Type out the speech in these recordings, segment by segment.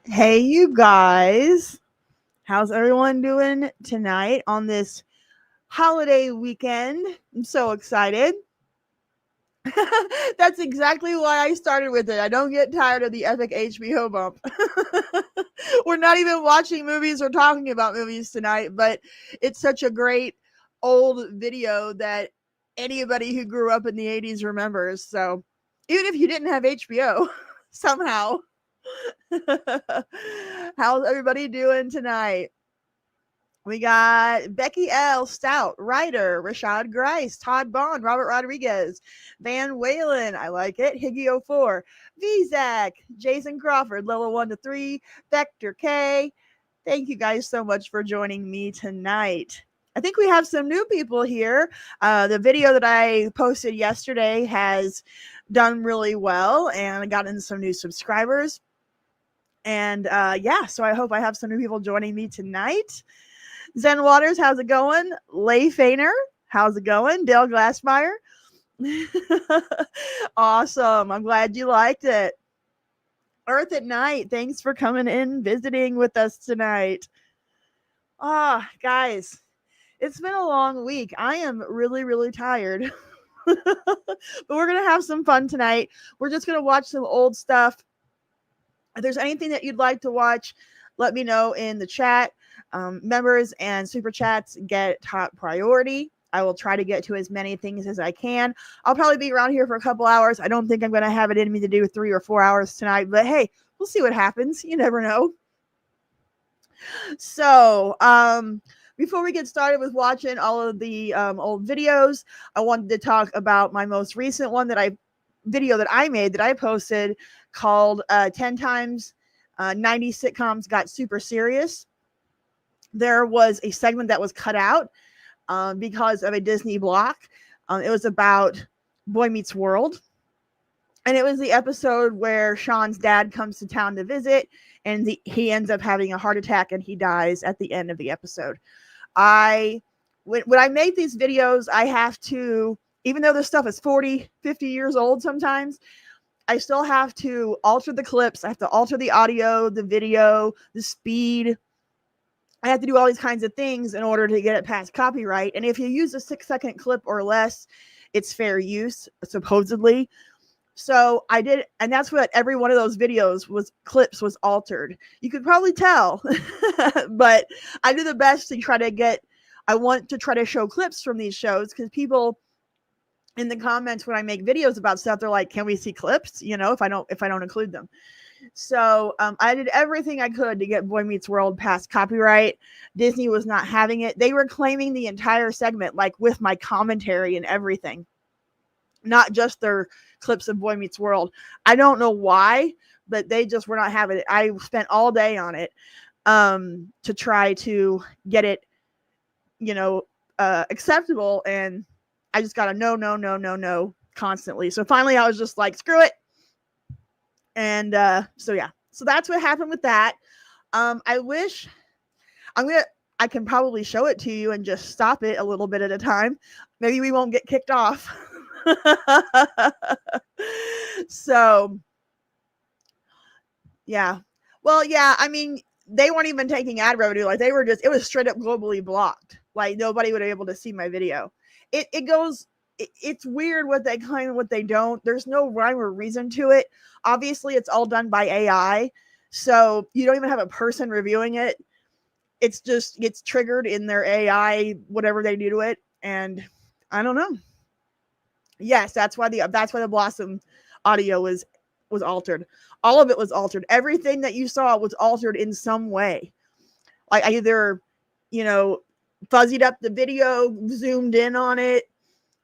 Hey, you guys. How's everyone doing tonight on this holiday weekend? I'm so excited. That's exactly why I started with it. I don't get tired of the epic HBO bump. We're not even watching movies or talking about movies tonight, but it's such a great old video that anybody who grew up in the 80s remembers. So even if you didn't have HBO, somehow. How's everybody doing tonight? We got Becky L. Stout, Ryder, Rashad Grice, Todd Bond, Robert Rodriguez, Van Whalen, I like it, Higgy04, Vzak, Jason Crawford, level 1 to 3, Vector K. Thank you guys so much for joining me tonight. I think we have some new people here. The video that I posted yesterday has done really well and gotten some new subscribers. And yeah, so I hope I have some new people joining me tonight. Zen Waters, how's it going? Leigh Fainer, how's it going? Dale Glassmeyer. Awesome. I'm glad you liked it. Earth at Night, thanks for coming in, visiting with us tonight. Ah, guys, it's been a long week. I am really, really tired. But we're going to have some fun tonight. We're just going to watch some old stuff. If there's anything that you'd like to watch, let me know in the chat. Members and super chats get top priority. I will try to get to as many things as I can. I'll probably be around here for a couple hours. I don't think I'm going to have it in me to do 3 or 4 hours tonight, but hey, we'll see what happens. You never know. So, before we get started with watching all of the old videos, I wanted to talk about my most recent one that I made that I posted called 10 times 90s sitcoms got super serious. There was a segment that was cut out because of a Disney block. It was about Boy Meets World. And it was the episode where Sean's dad comes to town to visit and he ends up having a heart attack and he dies at the end of the episode. When I make these videos, I have to, even though this stuff is 40, 50 years old sometimes, I still have to alter the clips. I have to alter the audio, the video, the speed. I have to do all these kinds of things in order to get it past copyright. And if you use a 6-second clip or less, it's fair use, supposedly. So I did, and that's what every one of those videos was altered. You could probably tell, but I do the best to try to I want to try to show clips from these shows because people in the comments when I make videos about stuff, they're like, "Can we see clips?" You know, if I don't include them. So I did everything I could to get Boy Meets World past copyright. Disney was not having it. They were claiming the entire segment, like with my commentary and everything, not just their clips of Boy Meets World. I don't know why, but they just were not having it. I spent all day on it to try to get it, acceptable, and I just got a no constantly. So finally I was just like, screw it. And so yeah, so that's what happened with that. I wish I can probably show it to you and just stop it a little bit at a time. Maybe we won't get kicked off. So yeah. Well, yeah, I mean, they weren't even taking ad revenue. Like it was straight up globally blocked. Like nobody would be able to see my video. It's weird what they claim and what they don't. There's no rhyme or reason to it. Obviously, it's all done by AI. So you don't even have a person reviewing it. It's just gets triggered in their AI, whatever they do to it. And I don't know. Yes, that's why the Blossom audio was altered. All of it was altered. Everything that you saw was altered in some way. Like I either, fuzzied up the video, zoomed in on it,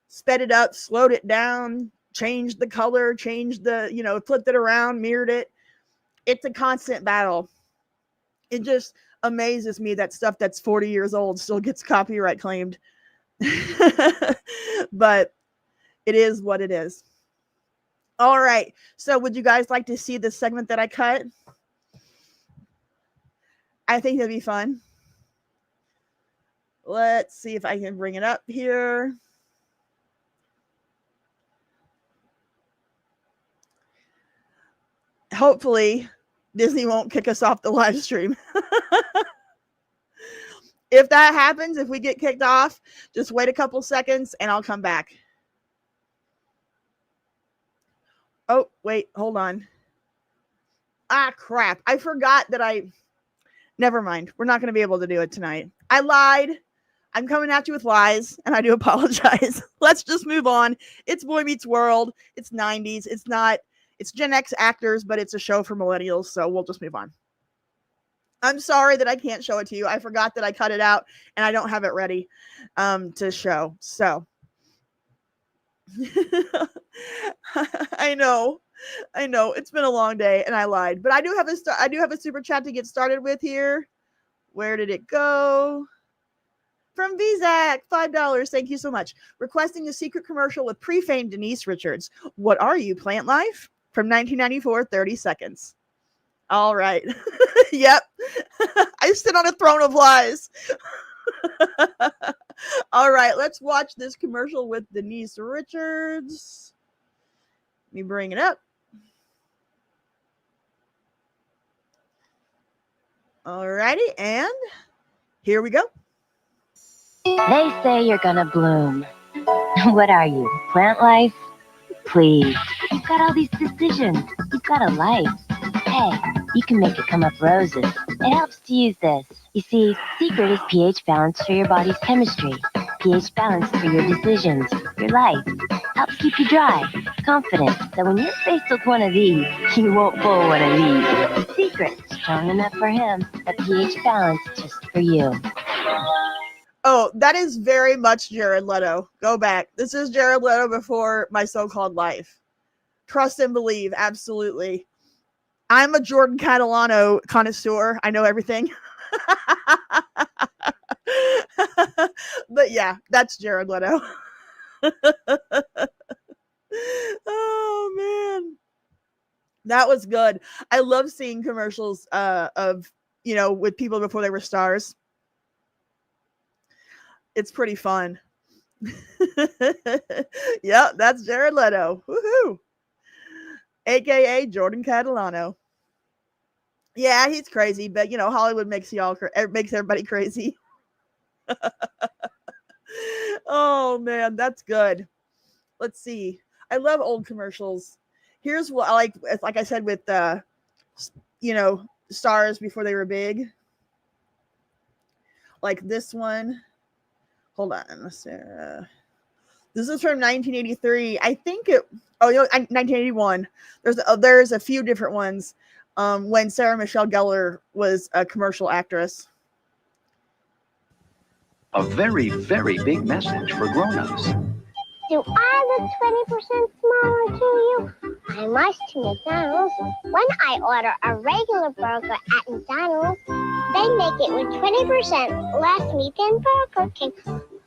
sped it up, slowed it down, changed the color, changed the, flipped it around, mirrored it. It's a constant battle. It just amazes me that stuff that's 40 years old still gets copyright claimed. But it is what it is. All right. So would you guys like to see the segment that I cut? I think it'd be fun. Let's see if I can bring it up here. Hopefully Disney won't kick us off the live stream. If that happens, if we get kicked off, just wait a couple seconds and I'll come back. Oh, wait, hold on. Ah, crap. I forgot that never mind. We're not going to be able to do it tonight. I lied. I'm coming at you with lies, and I do apologize. Let's just move on. It's Boy Meets World. It's 90s. It's Gen X actors, but it's a show for millennials, so we'll just move on. I'm sorry that I can't show it to you. I forgot that I cut it out, and I don't have it ready to show. So I know it's been a long day, and I lied. But I do have a super chat to get started with here. Where did it go? From VZAC, $5. Thank you so much. Requesting a secret commercial with pre-famed Denise Richards. What are you, Plant Life? From 1994, 30 seconds. All right. Yep. I sit on a throne of lies. All right. Let's watch this commercial with Denise Richards. Let me bring it up. All righty. And here we go. They say you're gonna bloom. What are you, plant life? Please. You've got all these decisions. You've got a life. Hey, you can make it come up roses. It helps to use this. You see, secret is pH balance for your body's chemistry. pH balance for your decisions, your life. Helps keep you dry, confident, so when you're faced with one of these, you won't pull one of these. Secret, strong enough for him, but pH balance just for you. Oh, that is very much Jared Leto. Go back. This is Jared Leto before My So-Called Life. Trust and believe, absolutely. I'm a Jordan Catalano connoisseur. I know everything. But yeah, that's Jared Leto. Oh, man. That was good. I love seeing commercials of, with people before they were stars. It's pretty fun. Yep, that's Jared Leto. Woohoo! AKA Jordan Catalano. Yeah, he's crazy, but Hollywood makes makes everybody crazy. Oh man, that's good. Let's see. I love old commercials. Here's what I like I said with stars before they were big. Like this one. Hold on, Sarah. This is from 1983. I think 1981. There's a few different ones when Sarah Michelle Gellar was a commercial actress. A very, very big message for grown-ups. Do I look 20% smaller to you? I'm nice to McDonald's. When I order a regular burger at McDonald's, they make it with 20% less meat than Burger King.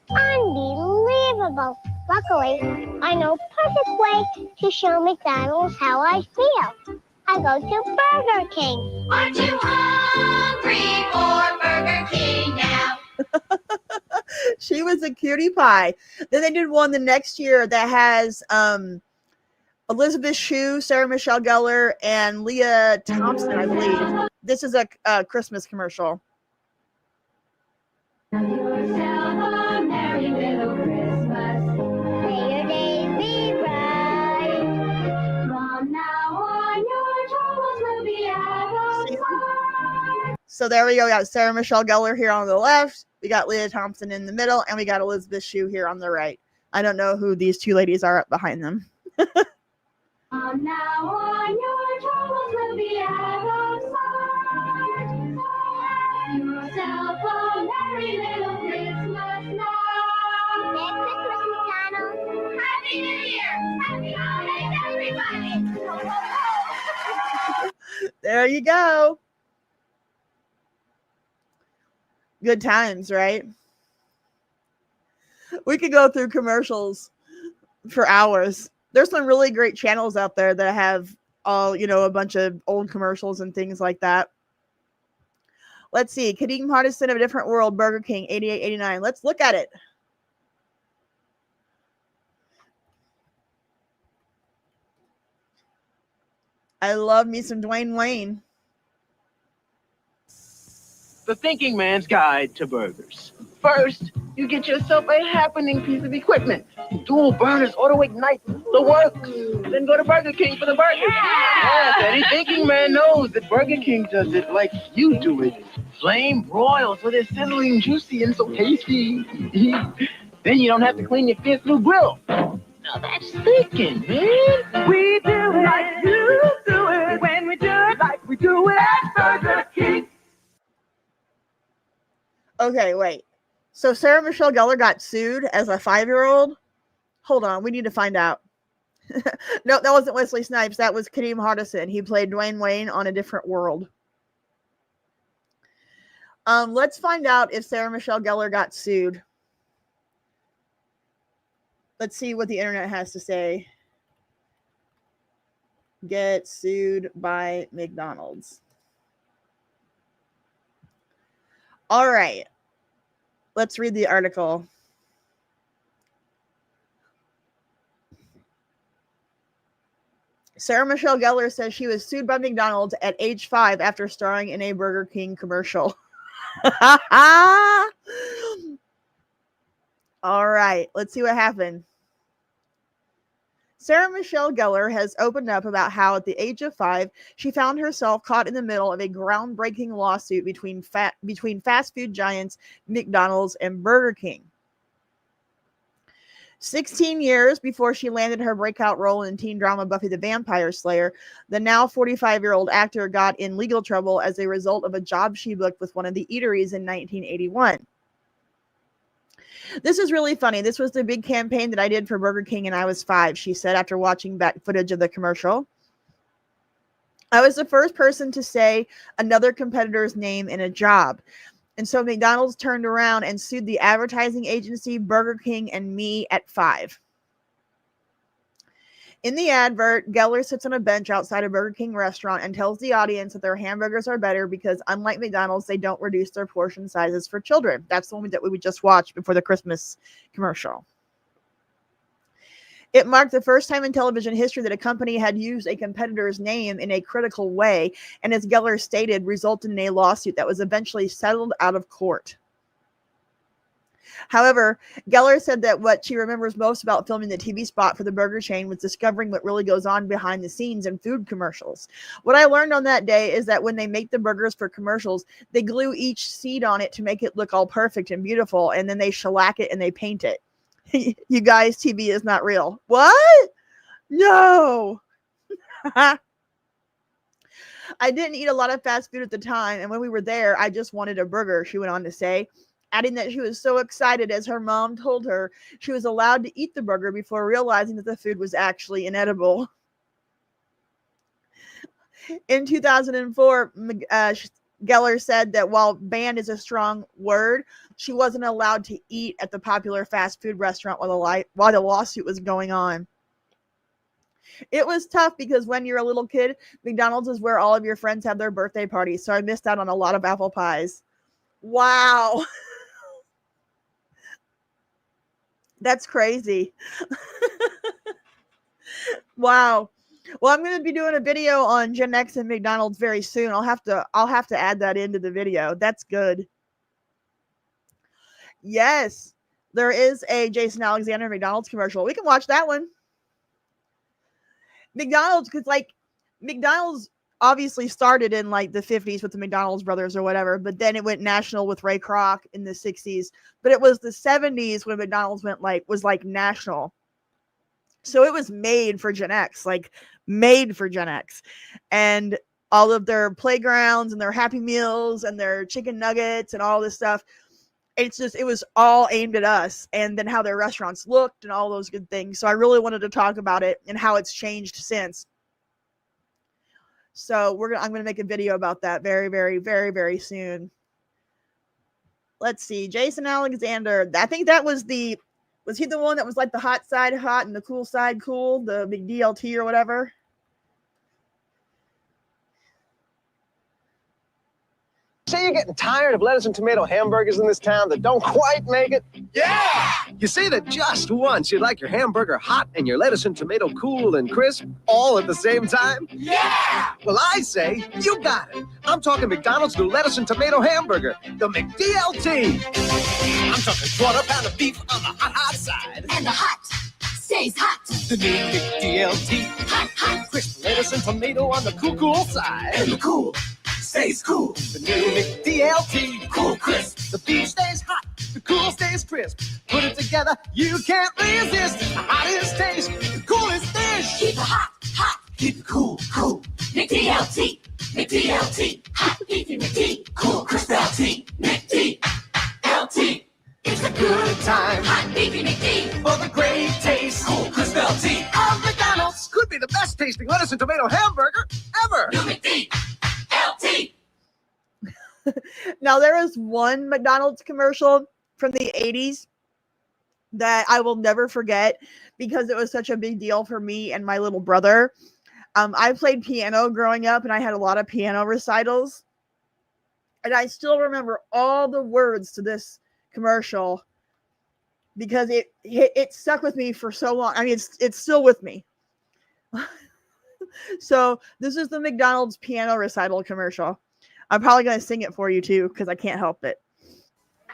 Unbelievable. Luckily, I know a perfect way to show McDonald's how I feel. I go to Burger King. Aren't you hungry for Burger King now? She was a cutie pie. Then they did one the next year that has Elizabeth Shue, Sarah Michelle Gellar, and Leah Thompson, I believe. This is a Christmas commercial. Have yourself a merry little Christmas. May your days be bright. From now on, your troubles will be out of sight. So there we go. We got Sarah Michelle Gellar here on the left. We got Leah Thompson in the middle, and we got Elizabeth Shue here on the right. I don't know who these two ladies are up behind them. From now on, your troubles will be out of sight. Have yourself a merry little Christmas now. Merry Christmas, McDonald's. Happy New Year! Happy holidays, everybody! There you go. Good times, right? We could go through commercials for hours. There's some really great channels out there that have a bunch of old commercials and things like that. Let's see. Kadeem Hardison of a Different World, Burger King, 88-89. Let's look at it. I love me some Dwayne Wayne. The Thinking Man's Guide to Burgers. First, you get yourself a happening piece of equipment. Dual burners auto-ignite the works. Then go to Burger King for the burgers. Yes, any thinking man knows that Burger King does it like you do it. Flame broil so they're sizzling, juicy, and so tasty. Then you don't have to clean your fifth new grill. Now that's thinking, man. We do it like you do it. When we do it like we do it at Burger King. Okay, wait. So Sarah Michelle Gellar got sued as a 5-year-old? Hold on, we need to find out. No, that wasn't Wesley Snipes. That was Kadeem Hardison. He played Dwayne Wayne on A Different World. Let's find out if Sarah Michelle Gellar got sued. Let's see what the internet has to say. Get sued by McDonald's. All right. Let's read the article. Sarah Michelle Gellar says she was sued by McDonald's at age 5 after starring in a Burger King commercial. All right, let's see what happened. Sarah Michelle Gellar has opened up about how at the age of 5, she found herself caught in the middle of a groundbreaking lawsuit between fast food giants McDonald's and Burger King. 16 years before she landed her breakout role in teen drama Buffy the Vampire Slayer, the now 45-year-old actor got in legal trouble as a result of a job she booked with one of the eateries in 1981. This is really funny. This was the big campaign that I did for Burger King and I was 5, she said after watching back footage of the commercial. I was the first person to say another competitor's name in a job. And so McDonald's turned around and sued the advertising agency, Burger King, and me at 5. In the advert, Gellar sits on a bench outside a Burger King restaurant and tells the audience that their hamburgers are better because, unlike McDonald's, they don't reduce their portion sizes for children. That's the one that we just watched before the Christmas commercial. It marked the first time in television history that a company had used a competitor's name in a critical way, and as Gellar stated, resulted in a lawsuit that was eventually settled out of court. However, Gellar said that what she remembers most about filming the TV spot for the burger chain was discovering what really goes on behind the scenes in food commercials. What I learned on that day is that when they make the burgers for commercials, they glue each seed on it to make it look all perfect and beautiful, and then they shellac it and they paint it. You guys, TV is not real. What? No. I didn't eat a lot of fast food at the time, and when we were there, I just wanted a burger, she went on to say, adding that she was so excited as her mom told her she was allowed to eat the burger before realizing that the food was actually inedible. In 2004, Gellar said that while banned is a strong word, she wasn't allowed to eat at the popular fast food restaurant while the lawsuit was going on. It was tough because when you're a little kid, McDonald's is where all of your friends have their birthday parties, so I missed out on a lot of apple pies. Wow. That's crazy. Wow. Well, I'm going to be doing a video on Gen X and McDonald's very soon. I'll have to add that into the video. That's good. Yes, there is a Jason Alexander McDonald's commercial. We can watch that one. McDonald's, because McDonald's obviously started in the 50s with the McDonald's brothers or whatever, but then it went national with Ray Kroc in the 60s. But it was the 70s when McDonald's was national. So it was made for Gen X, made for Gen X. And all of their playgrounds and their Happy Meals and their chicken nuggets and all this stuff. It was all aimed at us, and then how their restaurants looked and all those good things. So I really wanted to talk about it and how it's changed since. So I'm going to make a video about that very, very, very, very soon. Let's see. Jason Alexander. I think that was he the one that was the hot side hot and the cool side cool, the big DLT or whatever? say you're getting tired of lettuce and tomato hamburgers in this town that don't quite make it? Yeah! You say that just once you'd like your hamburger hot and your lettuce and tomato cool and crisp all at the same time? Yeah! Well, I say you got it. I'm talking McDonald's new lettuce and tomato hamburger, the McDLT. I'm talking quarter pound of beef on the hot side. And the hot stays hot. The new McDLT. Hot, hot. Crisp lettuce and tomato on the cool side. And the cool stays cool. The new McDLT. Cool crisp. The beef stays hot, the cool stays crisp. Put it together, you can't resist. The hottest taste, the coolest dish. Keep it hot, hot. Keep it cool, cool. McDLT. McDLT. Hot beefy McD. Cool crisp LT. McDLT. It's a good time. Hot beefy McD. For the great taste, Cool crisp LT. of McDonald's. Could be the best tasting lettuce and tomato hamburger ever. New McDLT. Now, there was one McDonald's commercial from the 80s that I will never forget because it was such a big deal for me and my little brother. I played piano growing up, and I had a lot of piano recitals. And I still remember all the words to this commercial because it stuck with me for so long. I mean, it's still with me. So this is the McDonald's piano recital commercial. I'm probably going to sing it for you too because I can't help it.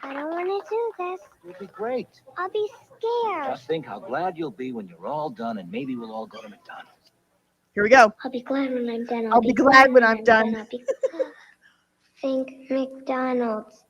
I don't want to do this. It'll be great. I'll be scared. Just think how glad you'll be when you're all done and maybe we'll all go to McDonald's. Here we go. I'll be glad when I'm done. I'll be glad when I'm done. I'll be... Think McDonald's.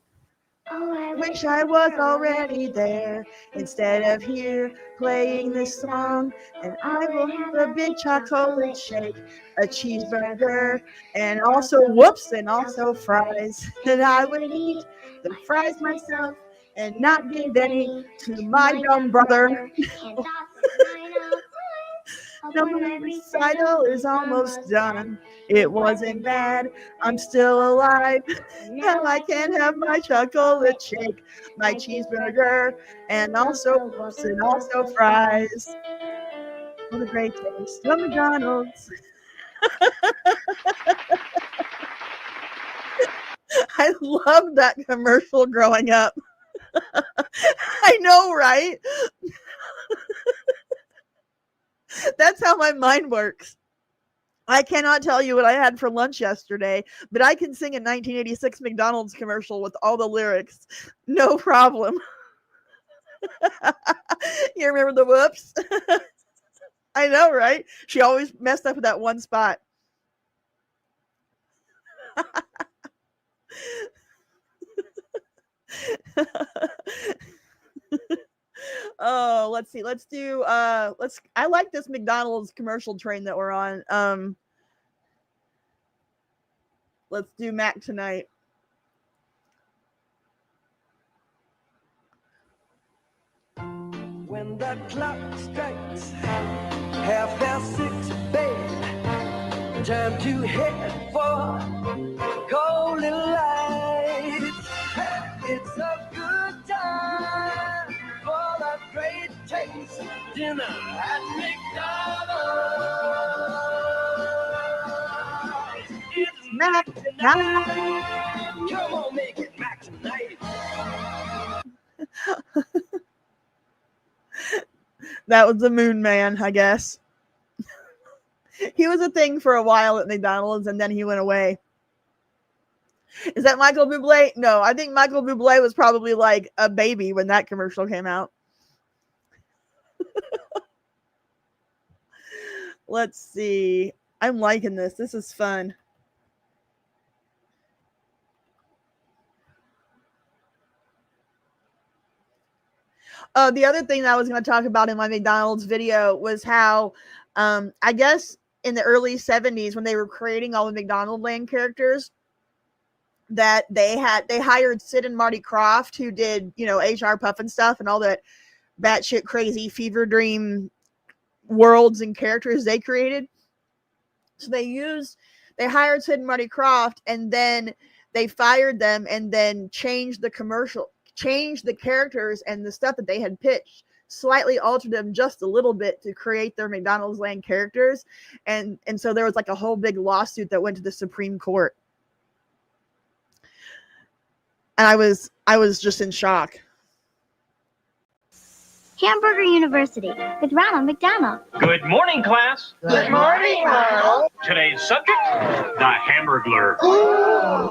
Oh, I Wish I was already there instead of here playing this song. And I will have a big chocolate shake, a cheeseburger, and also whoops, and also fries. And I would eat the fries myself and not give any to my dumb brother. Now my recital is almost done. It wasn't bad. I'm still alive. Now I can have my chocolate shake, my cheeseburger, and also whoops, and also fries. What a great taste of McDonald's. I loved that commercial growing up. I know, right? That's how my mind works. I cannot tell you what I had for lunch yesterday, but I can sing a 1986 McDonald's commercial with all the lyrics. No problem. You remember the whoops? I know, right? She always messed up with that one spot. Oh, let's see. Let's do I like this McDonald's commercial train that we're on. Let's do Mac tonight. When the clock strikes 6:30, babe, time to head for golden light. It's a good time for a great taste dinner at McDonald's. It's Mac tonight. Come on, make it Mac tonight. That was the Moon Man, I guess. He was a thing for a while at McDonald's, and then he went away. Is that Michael Bublé? No, I think Michael Bublé was probably like a baby when that commercial came out. Let's see. I'm liking this. This is fun. The other thing that I was going to talk about in my McDonald's video was how, I guess in the early 70s when they were creating all the McDonald Land characters, that they hired Sid and Marty Krofft, who did, HR Puff and stuff and all that batshit crazy fever dream worlds and characters they created. So they hired Sid and Marty Krofft, and then they fired them and then changed the characters and the stuff that they had pitched, slightly altered them just a little bit to create their McDonald's Land characters. And so there was like a whole big lawsuit that went to the Supreme Court. And I was just in shock. Hamburger University with Ronald McDonald. Good morning, class. Good morning, Ronald. Today's subject, the Hamburglar.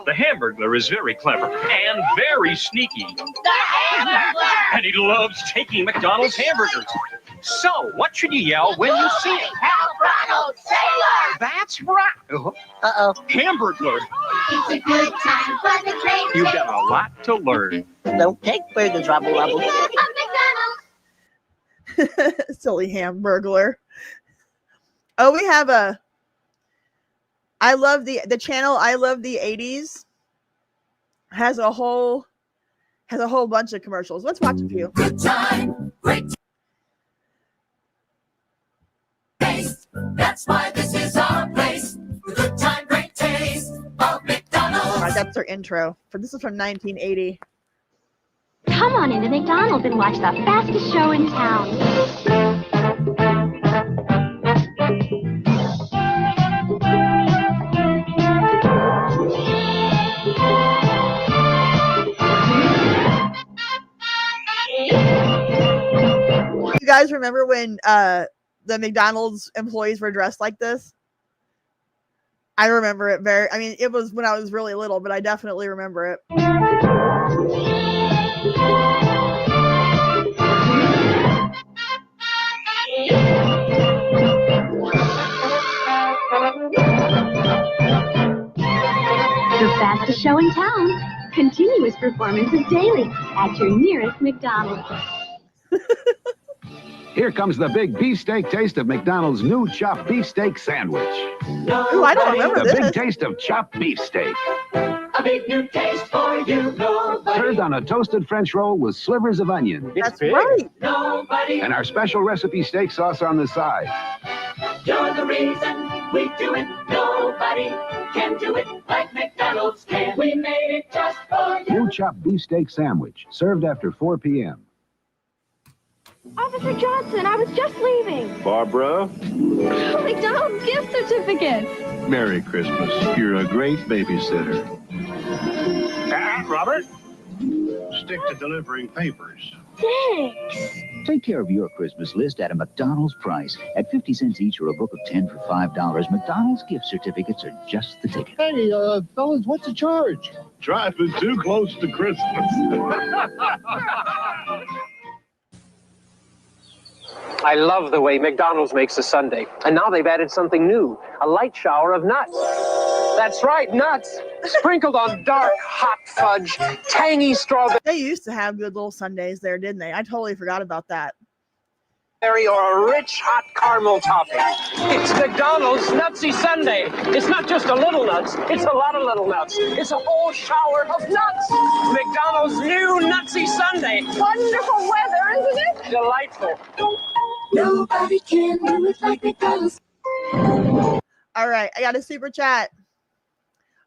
The Hamburglar is very clever and very sneaky. The Hamburglar! And he loves taking McDonald's hamburgers. So, what should you yell when you see it? Help Ronald, sailor! That's right. Uh-oh. Hamburglar. It's a good time for the train. You've got a lot to learn. Don't take burgers, Rubble Rubble. McDonald's. Silly Hamburglar. Oh, we have I love the channel. I love the 80s. Has a whole bunch of commercials. Let's watch a few. Good time, great taste. That's why this is our place. The good time, great taste of McDonald's. All right, that's their intro. This is from 1980. Come on into McDonald's and watch the fastest show in town. You guys remember when the McDonald's employees were dressed like this? I remember it it was when I was really little, but I definitely remember it. The fastest show in town. Continuous performances daily at your nearest McDonald's. Here comes the big beefsteak taste of McDonald's new chopped beefsteak sandwich. Ooh, I don't remember The this. big taste of chopped beefsteak. A big new taste for you. Nobody. Served on a toasted French roll with slivers of onion. That's right. Nobody. And our special recipe steak sauce on the side. You're the reason we do it. Nobody can do it like McDonald's can. We made it just for you. New chopped beefsteak sandwich. Served after 4 p.m. Officer Johnson, I was just leaving. Barbara, McDonald's gift certificate. Merry Christmas. You're a great babysitter. Robert? Stick to delivering papers. Thanks. Take care of your Christmas list at a McDonald's price. At 50 cents each or a book of 10 for $5, McDonald's gift certificates are just the ticket. Hey, fellas, what's the charge? Driving too close to Christmas. I love the way McDonald's makes a sundae. And now they've added something new, a light shower of nuts. That's right, nuts. Sprinkled on dark, hot fudge, tangy strawberry They used to have good little sundaes there, didn't they? I totally forgot about that. or a rich, hot caramel topping. It's McDonald's Nutsy Sundae. It's not just a little nuts, it's a lot of little nuts. It's a whole shower of nuts. McDonald's new Nutsy Sundae. Wonderful weather, isn't it? Delightful. Nobody can do it like McDonald's. All right, I got a super chat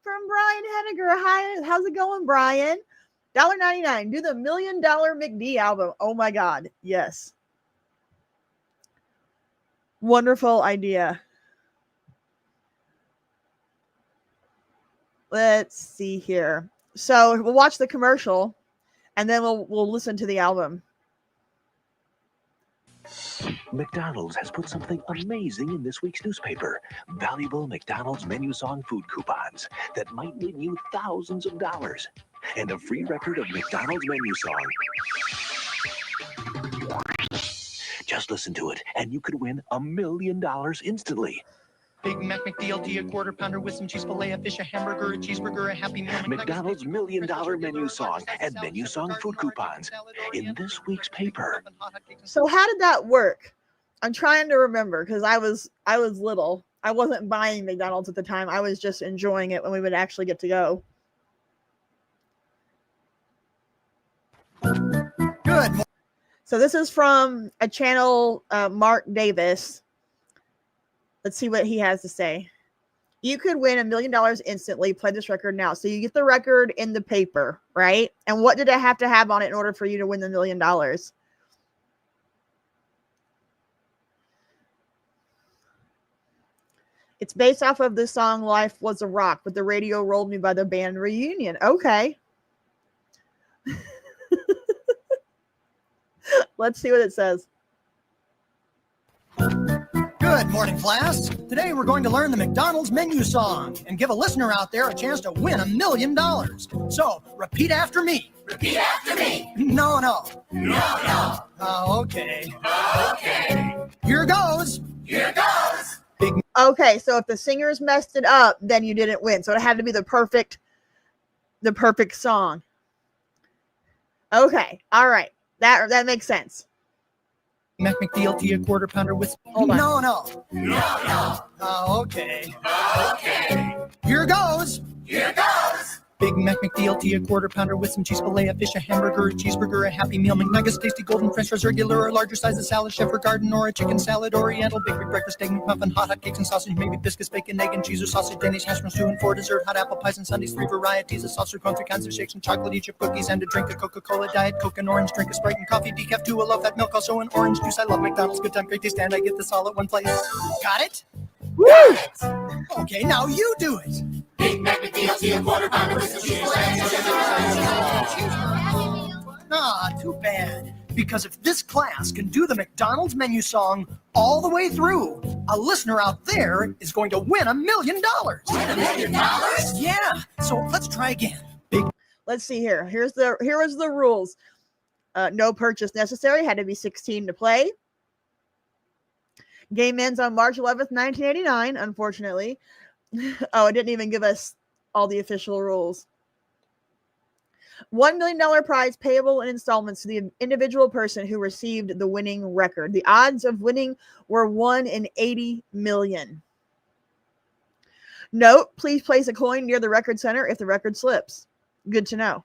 from Brian Henniger. Hi, how's it going, Brian? $1.99. Do the $1 Million McD album. Oh my God, yes. Wonderful idea. Let's see here. So we'll watch the commercial, and then we'll listen to the album. McDonald's has put something amazing in this week's newspaper. Valuable McDonald's menu song food coupons that might win you thousands of dollars. And a free record of McDonald's menu song. Just listen to it, and you could win $1 million instantly. Big Mac, McDLT, a quarter pounder with some cheese fillet, a fish, a hamburger, a cheeseburger, a Happy Meal. McDonald's $1 Million menu song and menu song food coupons in this week's paper. So how did that work? I'm trying to remember because I was little. I wasn't buying McDonald's at the time. I was just enjoying it when we would actually get to go. Good. So this is from a channel, Mark Davis. Let's see what he has to say. You could win $1 million instantly. Play this record now. So you get the record in the paper, right? And what did it have to have on it in order for you to win the $1 million? It's based off of the song Life Was a Rock, but the radio rolled me by the band Reunion. Okay. Let's see what it says. Good morning, class. Today we're going to learn the McDonald's menu song and give a listener out there a chance to win $1 million. So, repeat after me. Repeat after me. No. No. Oh, okay. Okay. Here goes. Here goes. Okay, so if the singers messed it up, then you didn't win. So it had to be the perfect song. Okay, all right. That makes sense. Mac McDLT, a quarter pounder with. Hold on. No. Oh, okay. Okay. Here goes. Here goes. Big Mac McDLT, a quarter pounder with some cheese, filet, a fish, a hamburger, a cheeseburger, a Happy Meal, McNuggets, tasty golden French fries, regular or larger size, a salad, chef or garden, or a chicken salad, oriental, bakery breakfast, egg McMuffin, hot cakes and sausage, maybe biscuits, bacon, egg and cheese, or sausage, Danish hash browns, 2 and 4, dessert, hot apple pies and sundaes, 3 varieties of sausage, 3 kinds of shakes and chocolate, chip cookies, and a drink, a Coca-Cola, Diet Coke, an orange drink, a Sprite and coffee, decaf, 2, a low-fat milk, also an orange juice. I love McDonald's, good time, great taste, and I get this all at one place. Got it? Woo! Okay, now you do it. Big Mac McDLT, a quarter pounder with some cheese. Ah, too bad. Because if this class can do the McDonald's menu song all the way through, a listener out there is going to win $1 million. $1 million? Yeah. So let's try again. Let's see here. Here was the rules. No purchase necessary. Had to be 16 to play. Game ends on March 11th, 1989, unfortunately. Oh, it didn't even give us all the official rules. $1 million prize payable in installments to the individual person who received the winning record. The odds of winning were 1 in 80 million. Note, please place a coin near the record center if the record slips. Good to know.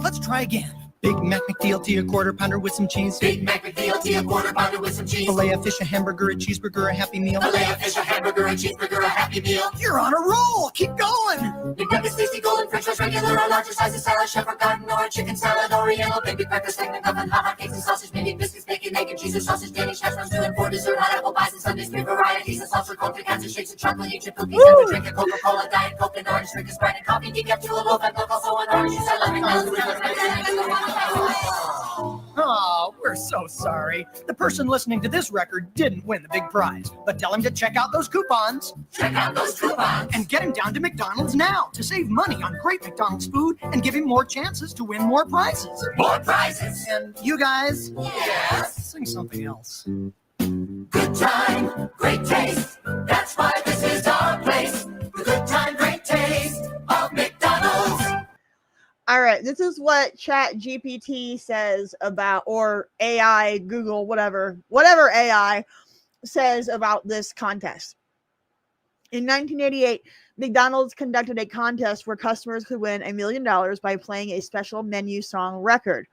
Let's try again. Big Mac McDLT, a quarter pounder with some cheese. Big Mac McDLT, a quarter pounder with some cheese. Filet of fish, a hamburger, a cheeseburger, a Happy Meal. Filet of fish, a hamburger, a cheeseburger, a Happy Meal. You're on a roll. Keep going. McNuggets, tasty golden French fries, regular or larger size, a salad, chef or garden, or a chicken salad, oriental, baby breakfast, egg McMuffin, hot cakes and sausage, maybe biscuits, bacon, egg and cheese, or sausage, Danish hash browns, 2 and 4, dessert, hot apple pies and sundaes, 3 varieties of sauce, 3 kinds of shakes and chocolate, chip cookies, and a drink, a Coca-Cola, Diet Coke, and orange drink, a Sprite and coffee, decaf, 2 a low-fat milk, also an orange juice. I love McDonald's. Oh, we're so sorry. The person listening to this record didn't win the big prize, but tell him to check out those coupons. Check out those coupons. And get him down to McDonald's now to save money on great McDonald's food and give him more chances to win more prizes. More prizes. And you guys, yes, sing something else. Good time, great taste. That's why this is our place. The good time, great taste of McDonald's. All right, this is what Chat GPT says about, or AI, Google, whatever AI says about this contest. In 1988, McDonald's conducted a contest where customers could win $1 million by playing a special menu song record.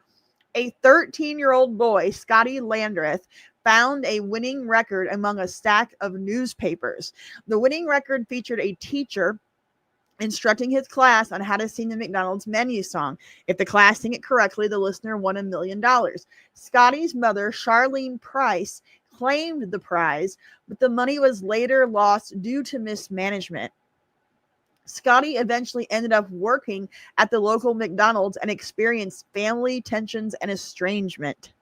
A 13-year-old boy, Scotty Landreth, found a winning record among a stack of newspapers. The winning record featured a teacher instructing his class on how to sing the McDonald's menu song. If the class sang it correctly, the listener won $1 million. Scotty's mother, Charlene Price, claimed the prize, but the money was later lost due to mismanagement. Scotty eventually ended up working at the local McDonald's and experienced family tensions and estrangement.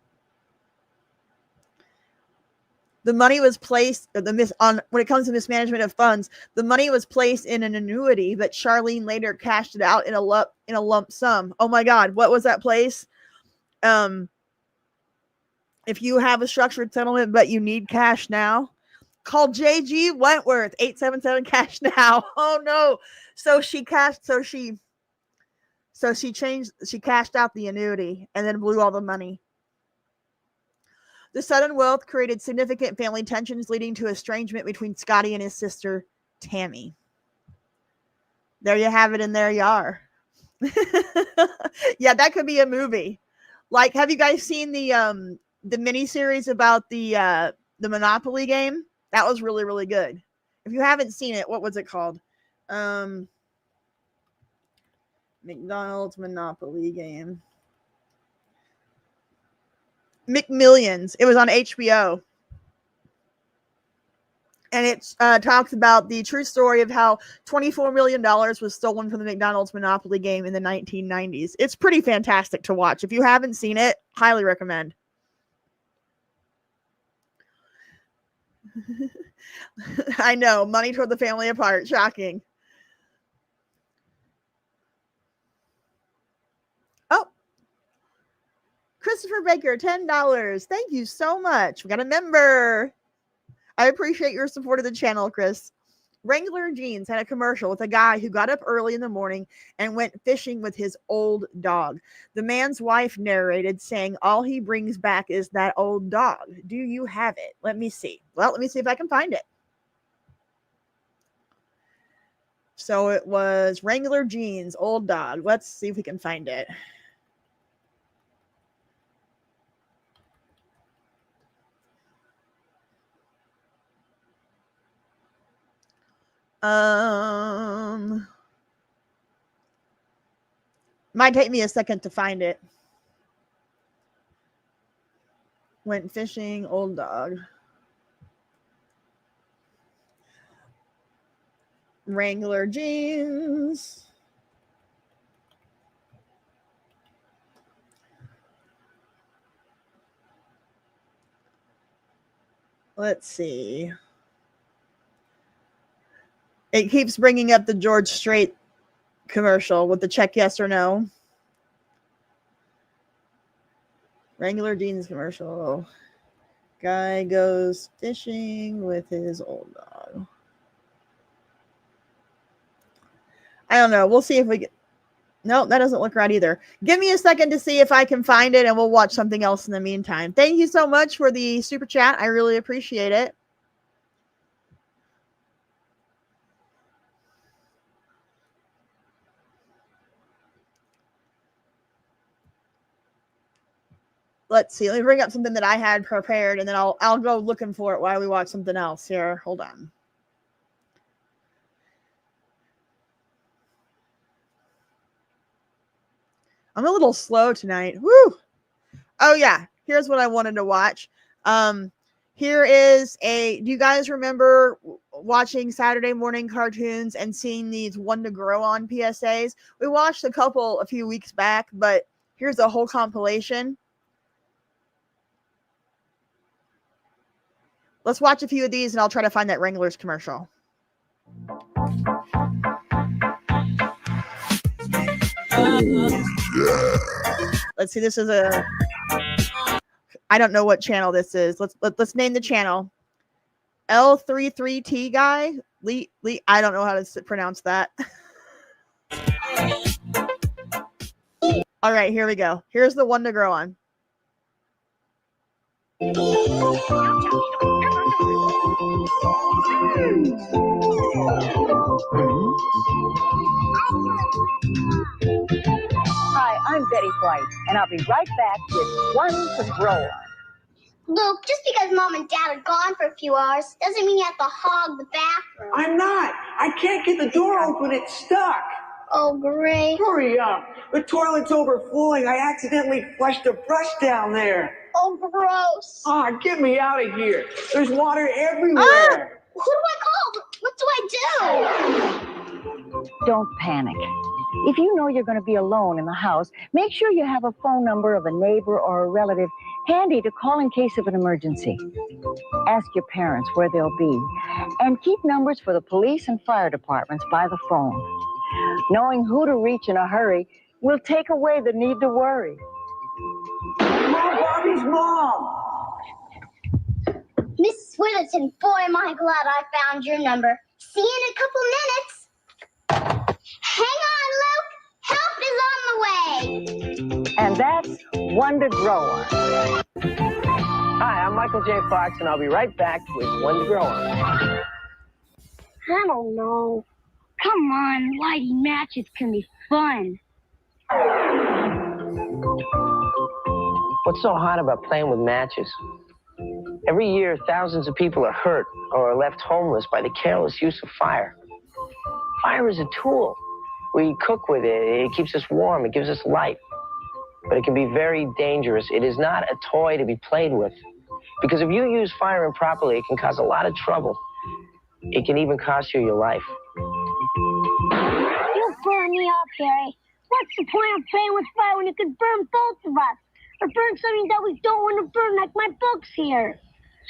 The money was placed when it comes to mismanagement of funds, the money was placed in an annuity, but Charlene later cashed it out in a lump sum. Oh my God, what was that place? If you have a structured settlement but you need cash now, call JG Wentworth, 877 cash now. Oh no. So she cashed out the annuity and then blew all the money. The sudden wealth created significant family tensions, leading to estrangement between Scotty and his sister, Tammy. There you have it, and there you are. Yeah, that could be a movie. Like, have you guys seen the miniseries about the Monopoly game? That was really, really good. If you haven't seen it, what was it called? McDonald's Monopoly game. McMillions. It was on HBO. And it talks about the true story of how $24 million was stolen from the McDonald's Monopoly game in the 1990s. It's pretty fantastic to watch. If you haven't seen it, highly recommend. I know, money toward the family apart. Shocking. Oh, Christopher Baker, $10. Thank you so much. We got a member. I appreciate your support of the channel, Chris. Wrangler Jeans had a commercial with a guy who got up early in the morning and went fishing with his old dog. The man's wife narrated, saying all he brings back is that old dog. Do you have it? Let me see. Well, let me see if I can find it. So it was Wrangler Jeans, old dog. Let's see if we can find it. Might take me a second to find it. Went fishing, old dog. Wrangler Jeans. Let's see. It keeps bringing up the George Strait commercial with the check yes or no. Wrangler Jeans commercial. Guy goes fishing with his old dog. I don't know. We'll see if we get... No, that doesn't look right either. Give me a second to see if I can find it, and we'll watch something else in the meantime. Thank you so much for the super chat. I really appreciate it. Let's see. Let me bring up something that I had prepared, and then I'll go looking for it while we watch something else here. Hold on. I'm a little slow tonight. Woo! Oh yeah, here's what I wanted to watch. Here is a. Do you guys remember watching Saturday morning cartoons and seeing these one to grow on PSAs? We watched a couple a few weeks back, but here's a whole compilation. Let's watch a few of these, and I'll try to find that Wranglers commercial. Let's see. This is a. I don't know what channel this is. Let's name the channel. L33T guy. Lee. I don't know how to pronounce that. All right, here we go. Here's the one to grow on. Hi, I'm Betty White, and I'll be right back with One to Grow On. Luke, just because Mom and Dad are gone for a few hours doesn't mean you have to hog the bathroom. I'm not. I can't get the door open. It's stuck. Oh, great. Hurry up. The toilet's overflowing. I accidentally flushed a brush down there. Oh, gross. Ah, get me out of here. There's water everywhere. Who do I call? What do I do? Don't panic. If you know you're going to be alone in the house, make sure you have a phone number of a neighbor or a relative handy to call in case of an emergency. Ask your parents where they'll be, and keep numbers for the police and fire departments by the phone. Knowing who to reach in a hurry will take away the need to worry. Mom, Bobby's mom! Mrs. Witherton, boy, am I glad I found your number. See you in a couple minutes. Hang on, Luke. Help is on the way. And that's One to Grow On. Hi, I'm Michael J. Fox, and I'll be right back with One to Grow On. I don't know. Come on, lighting matches can be fun. What's so hot about playing with matches? Every year, thousands of people are hurt or are left homeless by the careless use of fire. Fire is a tool. We cook with it. It keeps us warm. It gives us light. But it can be very dangerous. It is not a toy to be played with. Because if you use fire improperly, it can cause a lot of trouble. It can even cost you your life. You burn me up, Harry. What's the point of playing with fire when you could burn both of us? Or burn something that we don't want to burn, like my books here.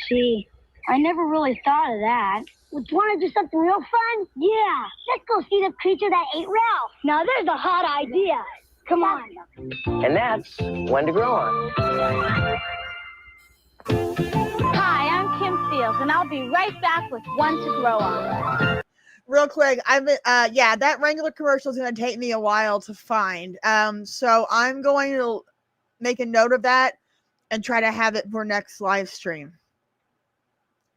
Gee, I never really thought of that. Would you want to do something real fun? Yeah. Let's go see the creature that ate Ralph. Now there's a hot idea. Come on. And that's when to grow on. Hi, I'm Kim Fields, and I'll be right back with One to Grow On. Real quick, yeah, that Wrangler commercial is going to take me a while to find. So I'm going to make a note of that and try to have it for next live stream.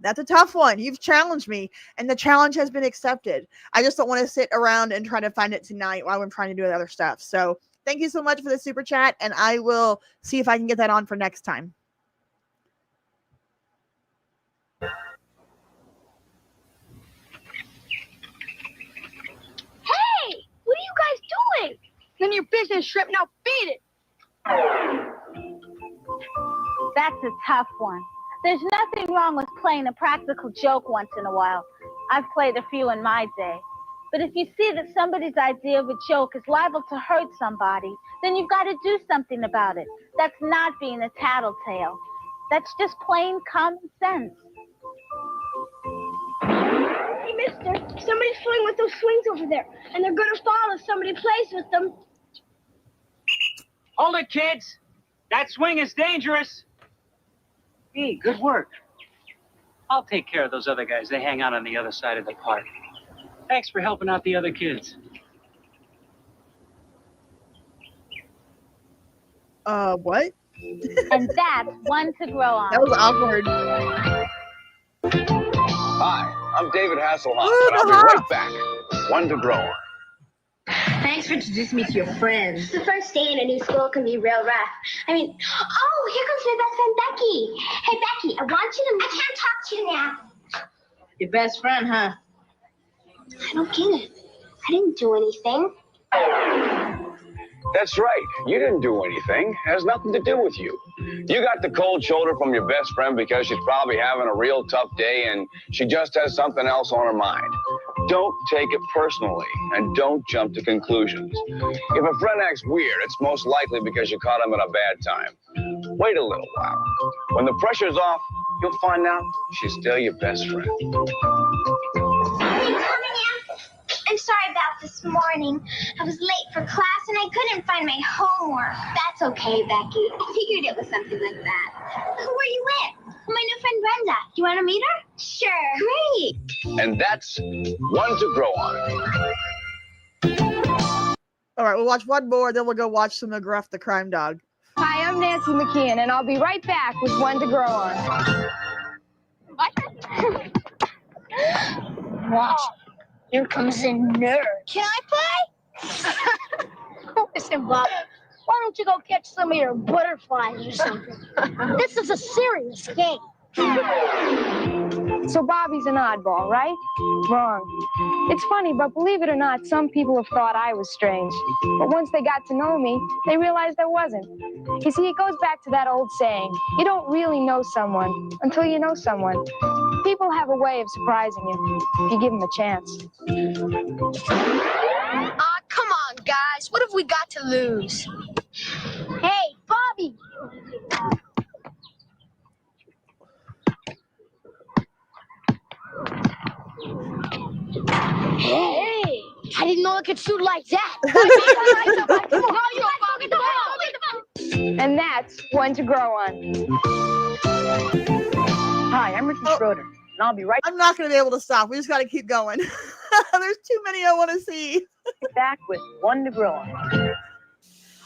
That's a tough one. You've challenged me, and the challenge has been accepted. I just don't want to sit around and try to find it tonight while I'm trying to do other stuff. So thank you so much for the super chat, and I will see if I can get that on for next time. Hey, what are you guys doing? None of your business, Shrimp. Now beat it. That's a tough one. There's nothing wrong with playing a practical joke once in a while. I've played a few in my day. But if you see that somebody's idea of a joke is liable to hurt somebody, then you've got to do something about it. That's not being a tattletale. That's just plain common sense. Hey, mister, somebody's playing with those swings over there, and they're going to fall if somebody plays with them. Hold it, kids. That swing is dangerous. Hey, good work. I'll take care of those other guys. They hang out on the other side of the park. Thanks for helping out the other kids. What? And that's One to Grow On. That was awkward. Hi, I'm David Hasselhoff, and I'll be right back. One to Grow On. Thanks for introducing me to your friends. The first day in a new school can be real rough. I mean, oh, here comes my best friend, Becky. Hey, Becky, I want you to... I can't talk to you now. Your best friend, huh? I don't get it. I didn't do anything. That's right. You didn't do anything. It has nothing to do with you. You got the cold shoulder from your best friend because she's probably having a real tough day and she just has something else on her mind. Don't take it personally and don't jump to conclusions. If a friend acts weird, it's most likely because you caught him at a bad time. Wait a little while. When the pressure's off, you'll find out she's still your best friend. I'm sorry about this morning. I was late for class and I couldn't find my homework. That's okay, Becky. I figured it was something like that. Who are you with? My new friend Brenda. You want to meet her? Sure. Great. And that's One to Grow On. All right, we'll watch one more, then we'll go watch some McGruff the Crime Dog. Hi, I'm Nancy McKeon, and I'll be right back with One to Grow On. Watch. Here comes a nerd. Can I play? Listen, Bob. Why don't you go catch some of your butterflies or something? This is a serious game. So Bobby's an oddball, right? Wrong. It's funny, but believe it or not, some people have thought I was strange. But once they got to know me, they realized I wasn't. You see, it goes back to that old saying, you don't really know someone until you know someone. People have a way of surprising you if you give them a chance. Come on, guys. What have we got to lose? Hey, Bobby. Hey, I didn't know I could shoot like that. And that's One to Grow On. Hi, I'm Ricky Schroeder, and I'll be right I'm not going to be able to stop. We just got to keep going. There's too many I want to see. back with One to Grow On.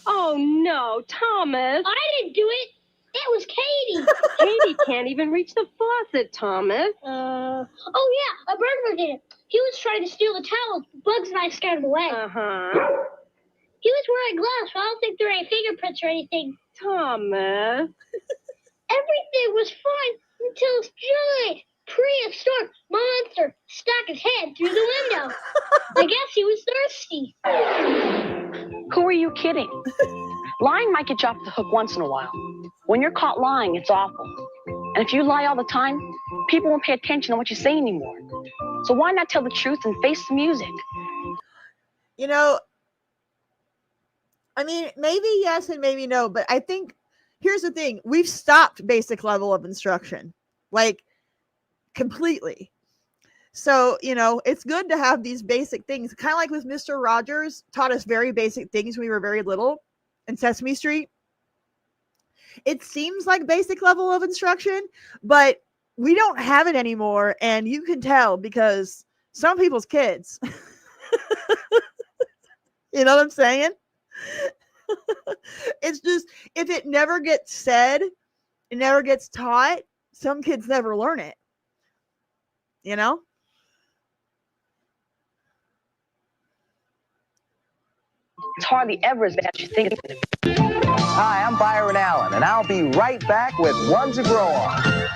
Oh, no, Thomas. I didn't do it. It was Katie. Katie can't even reach the faucet, Thomas. Oh, yeah, a burglar did it. He was trying to steal the towel. Bugs and I scared him away. Uh-huh. He was wearing gloves, so I don't think there were any fingerprints or anything. Thomas. Everything was fine until this giant prehistoric monster stuck his head through the window. I guess he was thirsty. Who are you kidding? Lying might get you off the hook once in a while. When you're caught lying, it's awful. And if you lie all the time, people won't pay attention to what you say anymore. So why not tell the truth and face the music? You know, I mean, maybe yes and maybe no, but I think here's the thing. We've stopped basic level of instruction, like completely. So, you know, it's good to have these basic things, kind of like with Mr. Rogers taught us very basic things when we were very little in Sesame Street. It seems like basic level of instruction, but we don't have it anymore. And you can tell because some people's kids, you know what I'm saying? It's just, if it never gets said, it never gets taught, some kids never learn it. You know? It's hardly ever as bad as you think. Hi, I'm Byron Allen, and I'll be right back with One to Grow On.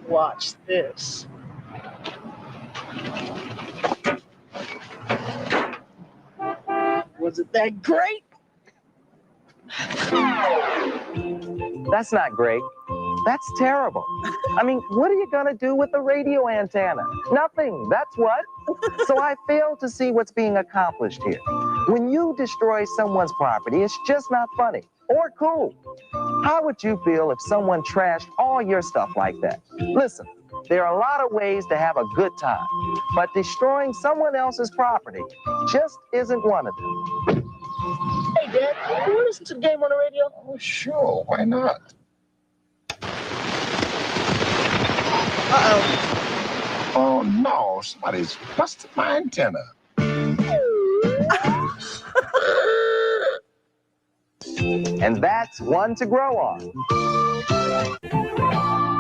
Watch this. Was it that great? That's not great. That's terrible. I mean, what are you going to do with the radio antenna? Nothing, that's what. So I fail to see what's being accomplished here. When you destroy someone's property, it's just not funny or cool. How would you feel if someone trashed all your stuff like that? Listen, there are a lot of ways to have a good time, but destroying someone else's property just isn't one of them. Hey, Dad, can you listen to the game on the radio? Oh, sure. Why not? Uh-oh. Oh, no. Somebody's busted my antenna. And that's One to Grow On.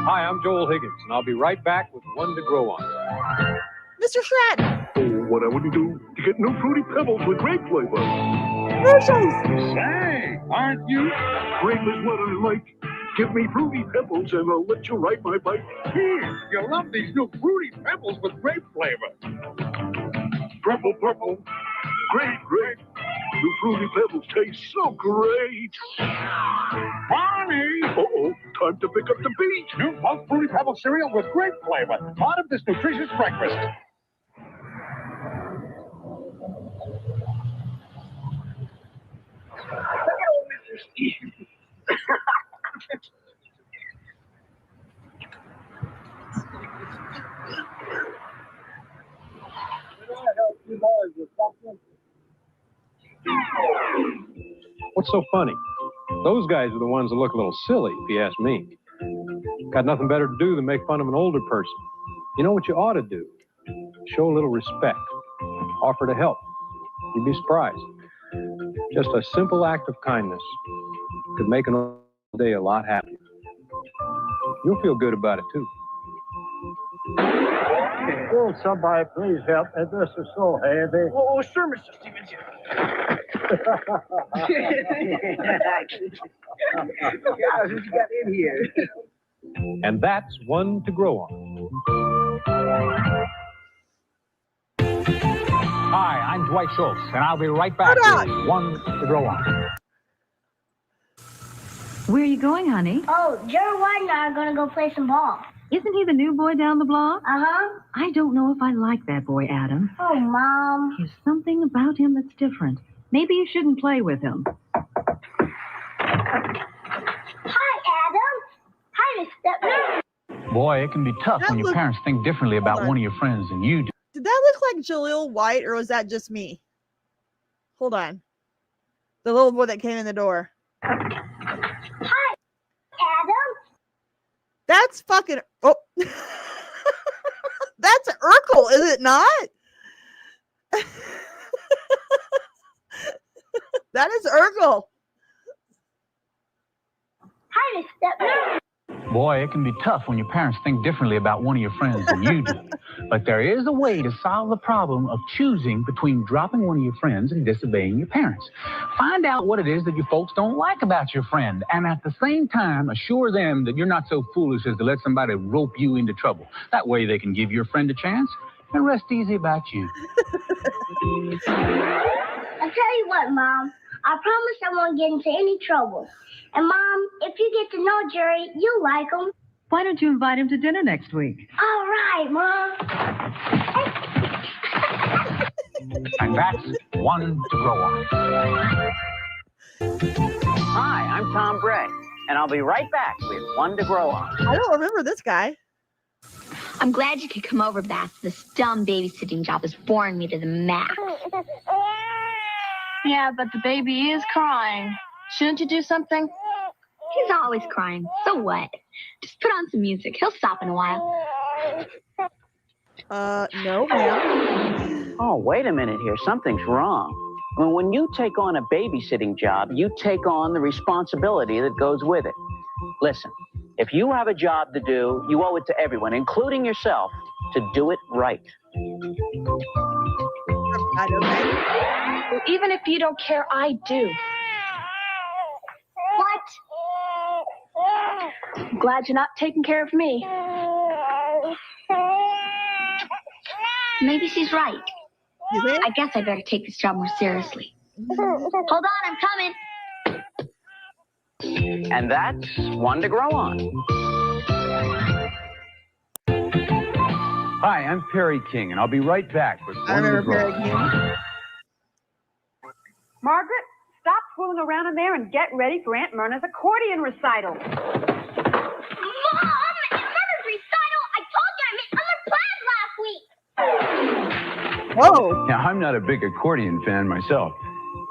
Hi, I'm Joel Higgins, and I'll be right back with One to Grow On. Mr. Shred. Oh, what I wouldn't do to get new Fruity Pebbles with grape flavor. Commercials. Say, aren't you? Grape is what I like. Give me Fruity Pebbles and I'll let you ride my bike. You love these new Fruity Pebbles with grape flavor. Purple, purple. Great, great. New Fruity Pebbles taste so great. Barney! Uh-oh, time to pick up the beat. New Pulse Fruity Pebble cereal with grape flavor. Part of this nutritious breakfast. Hello, Mr. Steve. What's so funny? Those guys are the ones that look a little silly, if you ask me. Got nothing better to do than make fun of an older person. You know what you ought to do? Show a little respect. Offer to help. You'd be surprised. Just a simple act of kindness could make an old day a lot happier. You'll feel good about it, too. Oh, somebody please help me. This is so heavy. Oh, sure, Mr. Stevens. Guys, what you got in here? And that's One to Grow On. Hi, I'm Dwight Schultz, and I'll be right back with One to Grow On. Where are you going, honey? Oh, Jerry White and I are going to go play some ball. Isn't he the new boy down the block? Uh-huh. I don't know if I like that boy, Adam. Oh, Mom. There's something about him that's different. Maybe you shouldn't play with him. Hi, Adam. Hi, Mr. Boy, it can be tough when your look- parents think differently about one of your friends than you do. Did that look like Jaleel White or was that just me? Hold on. The little boy that came in the door. Hi, Adam. That's fucking. Oh. That's Urkel, is it not? That is Urkel. Hi, Mr. Boy, it can be tough when your parents think differently about one of your friends than you do. But there is a way to solve the problem of choosing between dropping one of your friends and disobeying your parents. Find out what it is that your folks don't like about your friend, and at the same time, assure them that you're not so foolish as to let somebody rope you into trouble. That way they can give your friend a chance and rest easy about you. I'll tell you what, Mom. I promise I won't get into any trouble. And, Mom, if you get to know Jerry, you'll like him. Why don't you invite him to dinner next week? All right, Mom. And that's one to grow on. Hi, I'm Tom Bray, and I'll be right back with One to Grow On. I don't remember this guy. I'm glad you could come over, Beth. This dumb babysitting job is boring me to the max. Yeah, but the baby is crying. Shouldn't you do something? He's always crying. So what? Just put on some music. He'll stop in a while. No, ma'am. Oh, wait a minute here. Something's wrong. Well, when you take on a babysitting job, you take on the responsibility that goes with it. Listen, if you have a job to do, you owe it to everyone, including yourself, to do it right. Well, even if you don't care, I do. What? I'm glad you're not taking care of me. Maybe she's right. I guess I better take this job more seriously. Hold on, I'm coming. And that's One to Grow On. Hi, I'm Perry King, and I'll be right back with One to Grow On. Margaret, stop fooling around in there and get ready for Aunt Myrna's accordion recital. Mom, Mother's recital. I told you I missed other plans last week. Whoa. Now, I'm not a big accordion fan myself,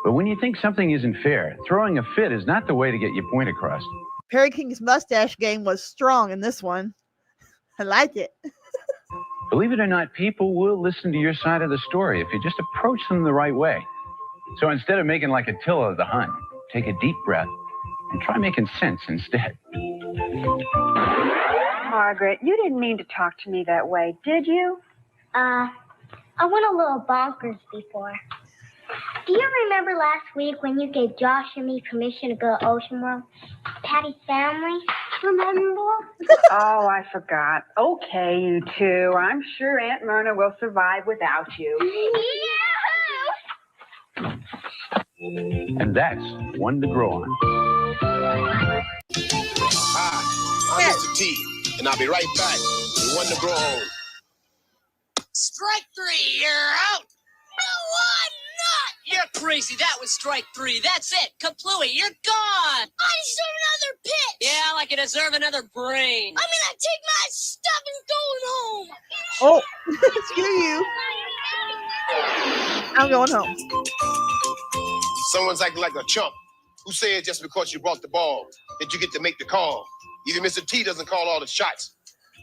but when you think something isn't fair, throwing a fit is not the way to get your point across. Perry King's mustache game was strong in this one. I like it. Believe it or not, people will listen to your side of the story if you just approach them the right way. So instead of making like Attila the Hun, take a deep breath and try making sense instead. Margaret, you didn't mean to talk to me that way, did you? I went a little bonkers before. Do you remember last week when you gave Josh and me permission to go to Ocean World? Patty's family, remember? Oh, I forgot. Okay, you two. I'm sure Aunt Myrna will survive without you. And that's One to Grow On. Hi, I'm Mr. T, and I'll be right back with One to Grow On. Strike three, you're out. No, I'm not. You're crazy. That was strike three. That's it. Kaplooey, you're gone. I deserve another pitch. Yeah, like you deserve another brain. I'm gonna take my stuff and going home. Oh, screw you. I'm going home. Someone's acting like a chump. Who said just because you brought the ball that you get to make the call? Even Mr. T doesn't call all the shots.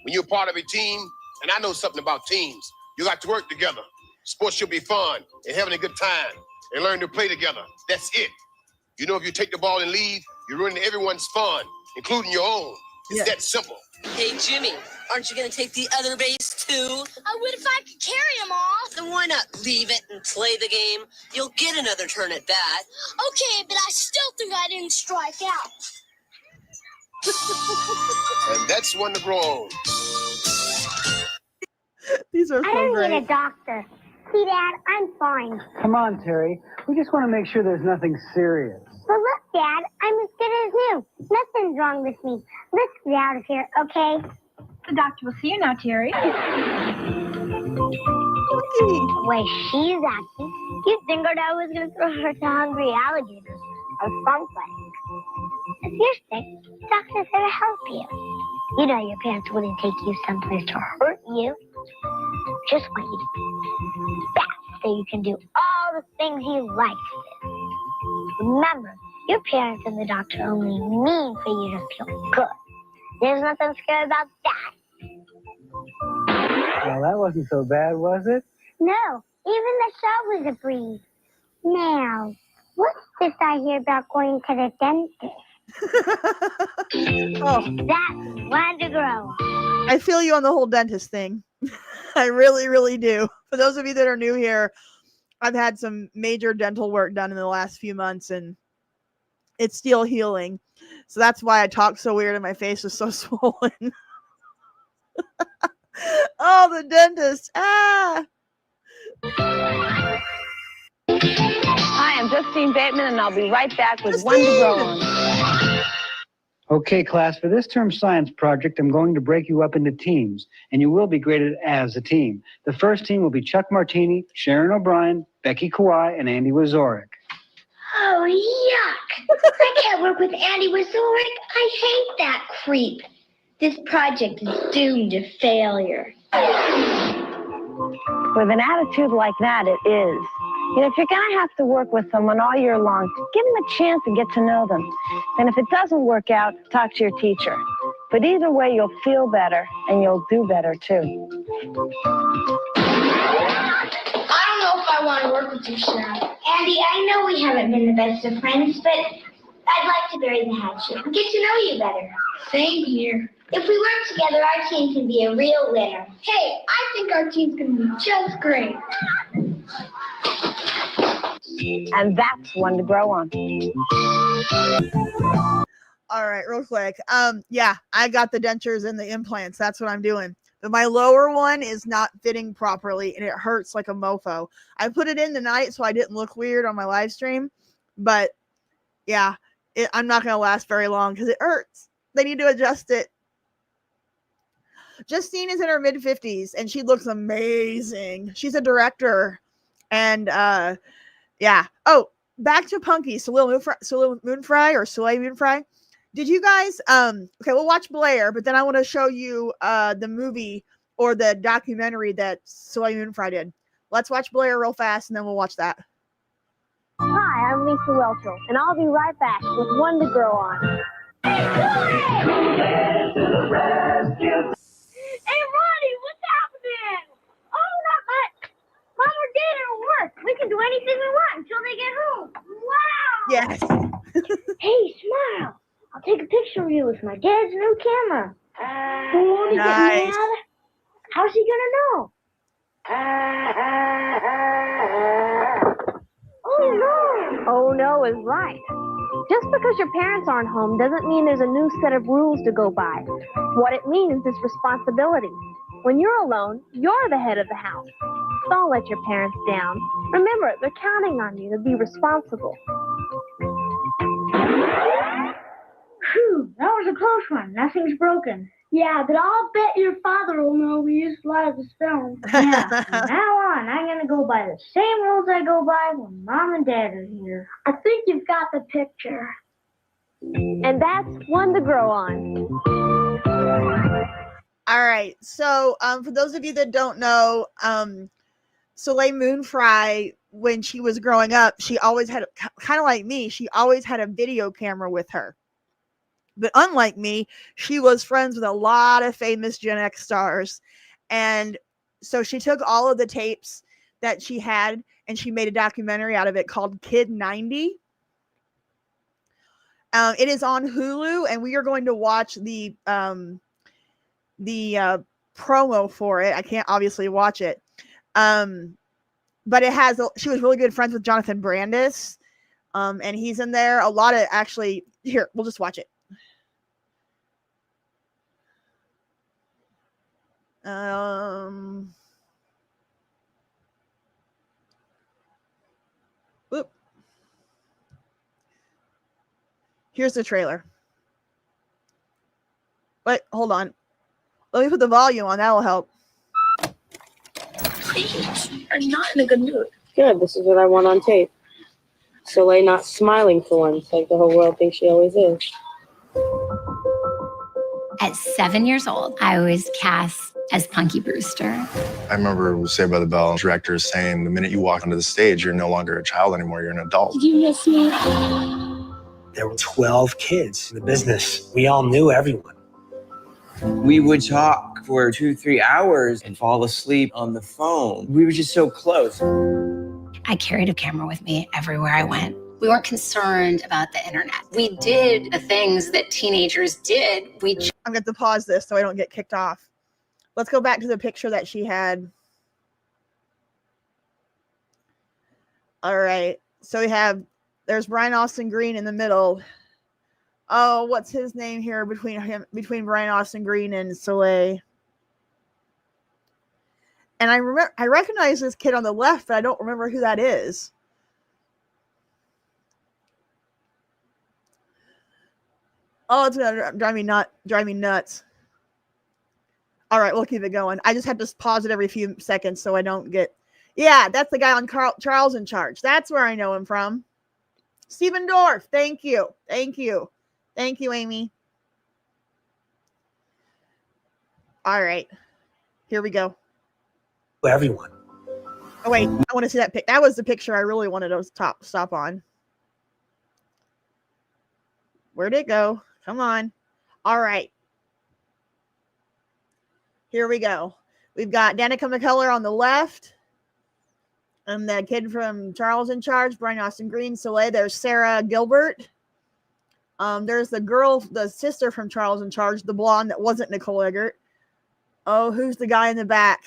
When you're part of a team, and I know something about teams, you like to work together. Sports should be fun and having a good time and learn to play together. That's it. You know, if you take the ball and leave, you're ruining everyone's fun, including your own. It's that simple. Hey, Jimmy, aren't you gonna take the other base too? I would if I could carry them all. Then why not leave it and play the game? You'll get another turn at bat. Okay, but I still think I didn't strike out. And that's One to Grow On. These are so I don't great. need a doctor. See, Dad, I'm fine. Come on, Terry. We just want to make sure there's nothing serious. But look, Dad, I'm as good as new. Nothing's wrong with me. Let's get out of here, okay? The doctor will see you now, Terry. The way she's acting, you'd think her dad was going to throw her to hungry alligators or skunk legs. If you're sick, doctor's there to help you. You know your parents wouldn't take you someplace to hurt you. Just want you to be fast so you can do all the things you like to do. Remember, your parents and the doctor only mean for you to feel good. There's nothing scary about that. Well, that wasn't so bad, was it? No, even the show was a breeze. Now, what's this I hear about going to the dentist? Oh, that's One to Grow. I feel you on the whole dentist thing. I really, really do. For those of you that are new here, I've had some major dental work done in the last few months, and it's still healing. So that's why I talk so weird and my face is so swollen. Oh, the dentist. Ah. Hi, I'm Justine Bateman, and I'll be right back with One to Grow On. Okay, class, for this term's science project, I'm going to break you up into teams, and you will be graded as a team. The first team will be Chuck Martini, Sharon O'Brien, Becky Kawai, and Andy Wazorek. Oh, yuck. I can't work with Andy Wazorek. I hate that creep. This project is doomed to failure. With an attitude like that, it is. You know, if you're going to have to work with someone all year long, give them a chance and get to know them. And if it doesn't work out, talk to your teacher. But either way, you'll feel better, and you'll do better, too. I don't know if I want to work with you, Sharon. Andy, I know we haven't been the best of friends, but I'd like to bury the hatchet and get to know you better. Same here. If we work together, our team can be a real winner. Hey, I think our team's going to be just great. And that's one to grow on. All right, real quick. Yeah, I got the dentures and the implants. That's what I'm doing. But my lower one is not fitting properly, and it hurts like a mofo. I put it in tonight so I didn't look weird on my live stream. But, yeah, I'm not going to last very long because it hurts. They need to adjust it. Justine is in her mid-50s, and she looks amazing. She's a director. And, yeah. Oh, back to Punky. Soleil Moonfry. Did you guys, okay, we'll watch Blair, but then I want to show you the movie or the documentary that Soleil Moonfry did. Let's watch Blair real fast, and then we'll watch that. Hi, I'm Lisa Welchel, and I'll be right back with One to Grow On. Hey, Ronnie, what's happening? Oh, not much. Mom or Dad are at work. We can do anything we want until they get home. Wow. Yes. Hey, smile. I'll take a picture of you with my dad's new camera. Won't he get Nice. mad? How's he gonna know? Oh, no. Oh, no is right. Just because your parents aren't home doesn't mean there's a new set of rules to go by. What it means is responsibility. When you're alone, you're the head of the house. Don't let your parents down. Remember, they're counting on you to be responsible. Phew, that was a close one. Nothing's broken. Yeah, but I'll bet your father will know we used a lot of his film. Yeah, from now on, I'm going to go by the same rules I go by when Mom and Dad are here. I think you've got the picture. And that's One to Grow On. All right. So, for those of you that don't know, Soleil Moonfry, when she was growing up, she always had, kind of like me, she always had a video camera with her. But unlike me, she was friends with a lot of famous Gen X stars. And so she took all of the tapes that she had and she made a documentary out of it called Kid 90. It is on Hulu, and we are going to watch the promo for it. I can't obviously watch it. But it has, she was really good friends with Jonathan Brandis. And he's in there. A lot of, actually, here, we'll just watch it. Whoop. Here's the trailer. Wait, hold on. Let me put the volume on. That'll help. I'm not in a good mood. Good, this is what I want on tape. Soleil not smiling for once, like the whole world thinks she always is. At 7 years old, I was cast as Punky Brewster. I remember Saved by the Bell director saying, the minute you walk onto the stage, you're no longer a child anymore, you're an adult. Did you miss me? There were 12 kids in the business. We all knew everyone. We would talk for 2-3 hours and fall asleep on the phone. We were just so close. I carried a camera with me everywhere I went. We weren't concerned about the internet. We did the things that teenagers did. I'm going to pause this so I don't get kicked off. Let's go back to the picture that she had. All right. So we have, there's Brian Austin Green in the middle. Oh, what's his name here between Brian Austin Green and Soleil? And I recognize this kid on the left, but I don't remember who that is. Oh, it's gonna drive me nuts. All right, we'll keep it going. I just have to pause it every few seconds so I don't get. Yeah, that's the guy on Charles in Charge. That's where I know him from. Stephen Dorff. Thank you, Amy. All right, here we go. Everyone. Oh wait, I want to see that pic. That was the picture I really wanted to stop on. Where'd it go? Come on. All right. Here we go. We've got Danica McKellar on the left. And the kid from Charles in Charge, Brian Austin Green, Soleil. There's Sarah Gilbert. There's the girl, the sister from Charles in Charge, the blonde that wasn't Nicole Eggert. Oh, who's the guy in the back?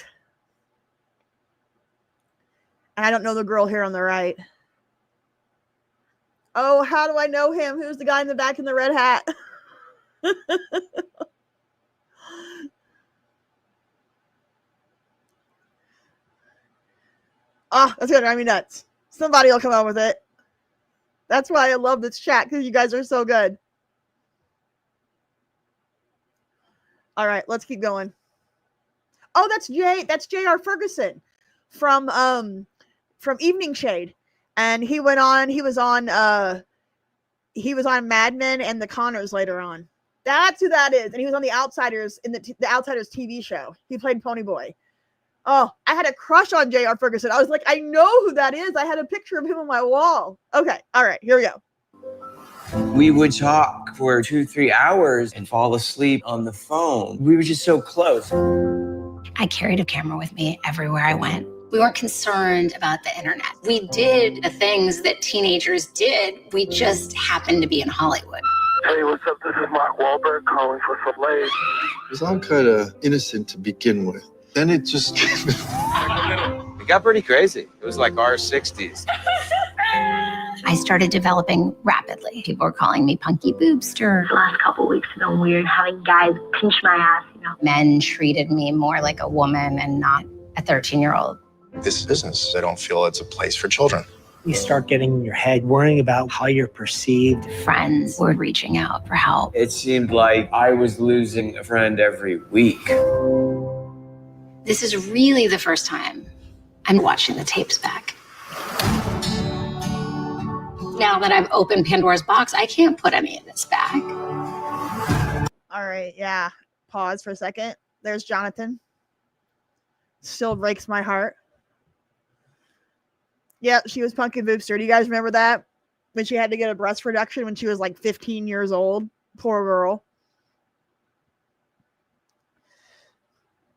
And I don't know the girl here on the right. Oh, how do I know him? Who's the guy in the back in the red hat? Oh, that's gonna drive me nuts. Somebody will come up with it. That's why I love this chat, because you guys are so good. All right, let's keep going. Oh, that's J.R. Ferguson from Evening Shade. And he was on Mad Men and The Connors later on. That's who that is. And he was on The Outsiders in the Outsiders TV show. He played Ponyboy. Oh, I had a crush on J.R. Ferguson. I was like, I know who that is. I had a picture of him on my wall. Okay. All right. Here we go. We would talk for 2-3 hours and fall asleep on the phone. We were just so close. I carried a camera with me everywhere I went. We weren't concerned about the internet. We did the things that teenagers did. We just happened to be in Hollywood. Hey, what's up? This is Mark Wahlberg calling for Soleil. It was all kind of innocent to begin with. Then it just... It got pretty crazy. It was like our 60s. I started developing rapidly. People were calling me Punky Boobster. The last couple weeks have been weird, having guys pinch my ass, you know. Men treated me more like a woman and not a 13-year-old. This business, I don't feel it's a place for children. You start getting in your head, worrying about how you're perceived. Friends were reaching out for help. It seemed like I was losing a friend every week. This is really the first time I'm watching the tapes back. Now that I've opened Pandora's box, I can't put any of this back. All right. Yeah. Pause for a second. There's Jonathan. Still breaks my heart. Yeah, she was Punky Boobster. Do you guys remember that? When she had to get a breast reduction when she was like 15 years old. Poor girl.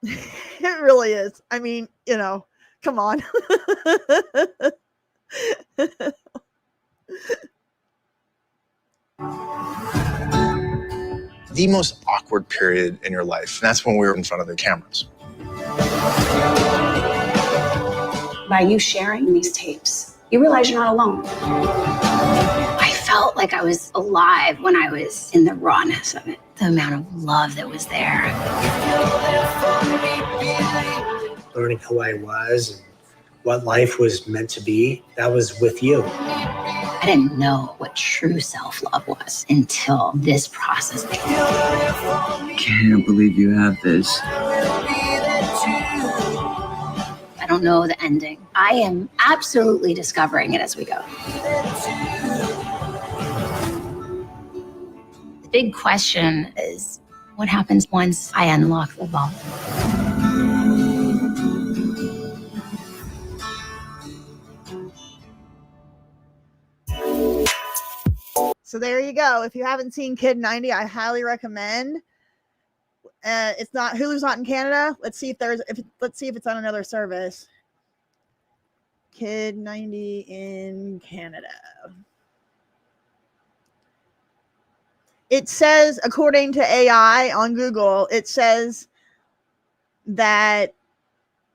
It really is. I mean, you know, come on. The most awkward period in your life, and that's when we were in front of the cameras. By you sharing these tapes, you realize you're not alone. I felt like I was alive when I was in the rawness of it. The amount of love that was there. Learning who I was and what life was meant to be, that was with you. I didn't know what true self-love was until this process. Can't believe you have this. I don't know the ending. I am absolutely discovering it as we go. The big question is, what happens once I unlock the vault? So there you go. If you haven't seen Kid 90, I highly recommend. It's not Hulu's not in Canada. Let's see if it's on another service. Kid 90 in Canada. It says, according to AI on Google, it says that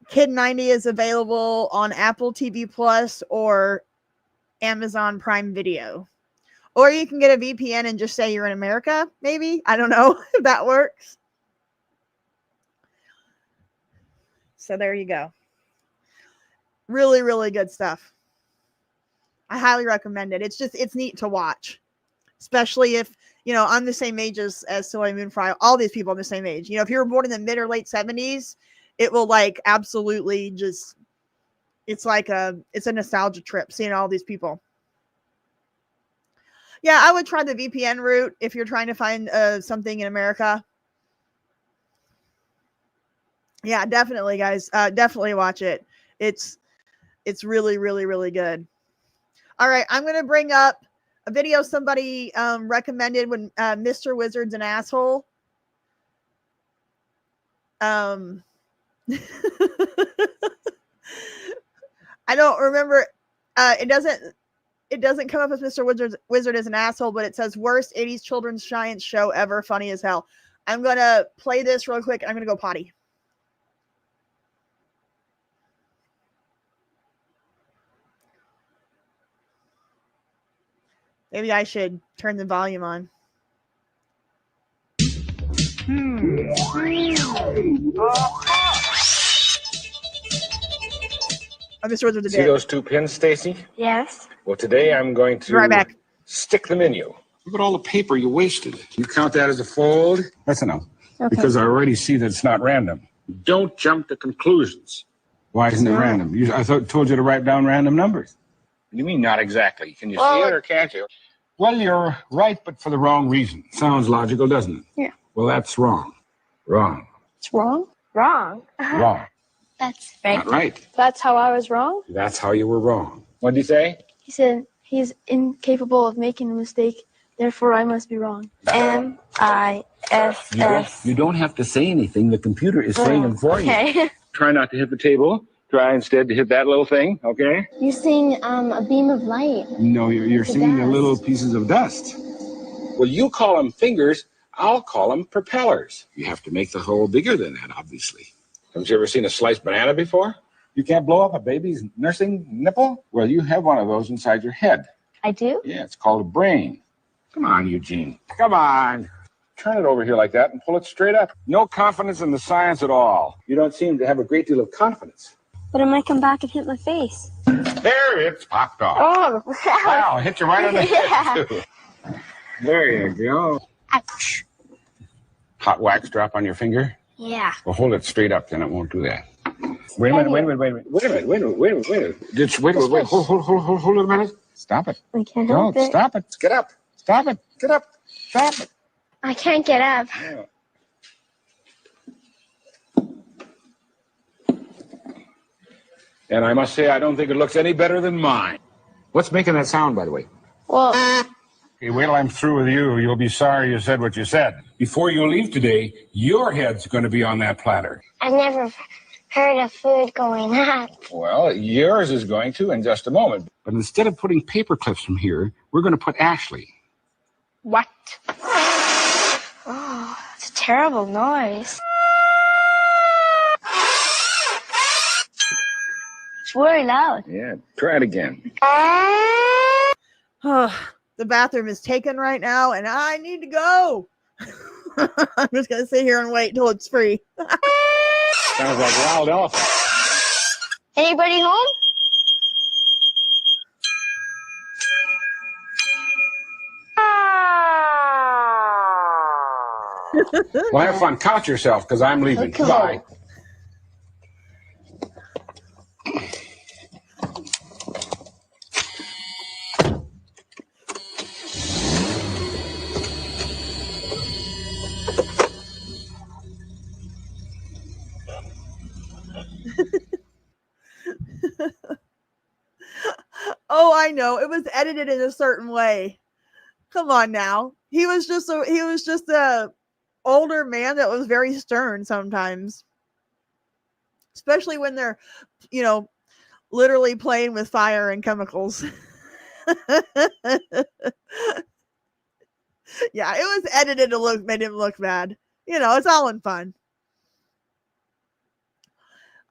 Kid 90 is available on Apple TV Plus or Amazon Prime Video. Or you can get a VPN and just say you're in America, maybe. I don't know if that works. So there you go. Really, really good stuff. I highly recommend it. It's neat to watch. Especially if, you know, I'm the same age as Soleil Moon Frye. All these people are the same age. You know, if you were born in the mid or late 70s, it will like absolutely just, it's a nostalgia trip seeing all these people. Yeah, I would try the VPN route if you're trying to find something in America. Yeah, definitely, guys. Definitely watch it. It's really, really, really good. All right, I'm going to bring up a video somebody recommended when Mr. Wizard's an asshole. I don't remember. It doesn't come up as Mr. Wizard is an asshole, but it says worst 80s children's science show ever, funny as hell. I'm going to play this real quick. I'm going to go potty. Maybe I should turn the volume on. Oh, Mr. Wizard is See dead. those two pins, Stacy? Yes. Well, today I'm going to Right back. stick them in you. Look at all the paper you wasted. You count that as a fold? That's enough. Okay. Because I already see that it's not random. Don't jump to conclusions. Why isn't it random? I told you to write down random numbers. You mean not exactly? Can you see it or can't you? Well, you're right, but for the wrong reason. Sounds logical, doesn't it? Yeah. Well, that's wrong. Wrong. It's wrong? Wrong. Wrong. That's right. Not right. That's how I was wrong? That's how you were wrong. What did he say? He said he's incapable of making a mistake, therefore I must be wrong. M-I-S-S. You don't have to say anything. The computer is saying them for you. Okay. Try not to hit the table. Try instead to hit that little thing, okay? You're seeing a beam of light. No, you're seeing the little pieces of dust. Well, you call them fingers. I'll call them propellers. You have to make the hole bigger than that, obviously. Haven't you ever seen a sliced banana before? You can't blow up a baby's nursing nipple? Well, you have one of those inside your head. I do? Yeah, it's called a brain. Come on, Eugene. Come on. Turn it over here like that and pull it straight up. No confidence in the science at all. You don't seem to have a great deal of confidence. But it might come back and hit my face. There, it's popped off. Oh, Wow, hit you right on the head, too. There you go. Ouch. Hot wax drop on your finger? Yeah. Well, hold it straight up, then it won't do that. Wait a minute. Wait a minute. Hold it a minute. Stop it. I can't help it. Stop it. Get up. Stop it. Get up. Stop it. I can't get up. Yeah. And I must say, I don't think it looks any better than mine. What's making that sound, by the way? Well, Okay, wait till I'm through with you. You'll be sorry you said what you said. Before you leave today, your head's going to be on that platter. I've never heard of food going up. Well, yours is going to in just a moment. But instead of putting paper clips from here, we're going to put Ashley. what? Oh, it's a terrible noise. It's very loud. Yeah, try it again. Oh, the bathroom is taken right now, and I need to go. I'm just going to sit here and wait till it's free. Sounds like wild elephant. Anybody home? Well, have fun. Count yourself, because I'm leaving. Okay. Bye. Oh, I know. It was edited in a certain way. Come on now. He was just a older man that was very stern sometimes. Especially when they're, literally playing with fire and chemicals. Yeah, it was edited to made him look bad. It's all in fun.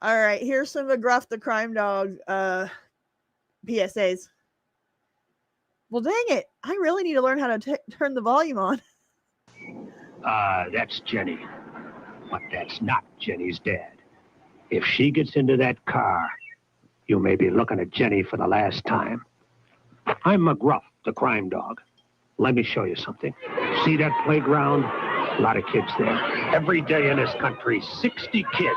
All right, here's some McGruff the Crime Dog PSAs. Well, dang it. I really need to learn how to turn the volume on. That's Jenny. But that's not Jenny's dad. If she gets into that car, you may be looking at Jenny for the last time. I'm McGruff, the crime dog. Let me show you something. See that playground? A lot of kids there. Every day in this country, 60 kids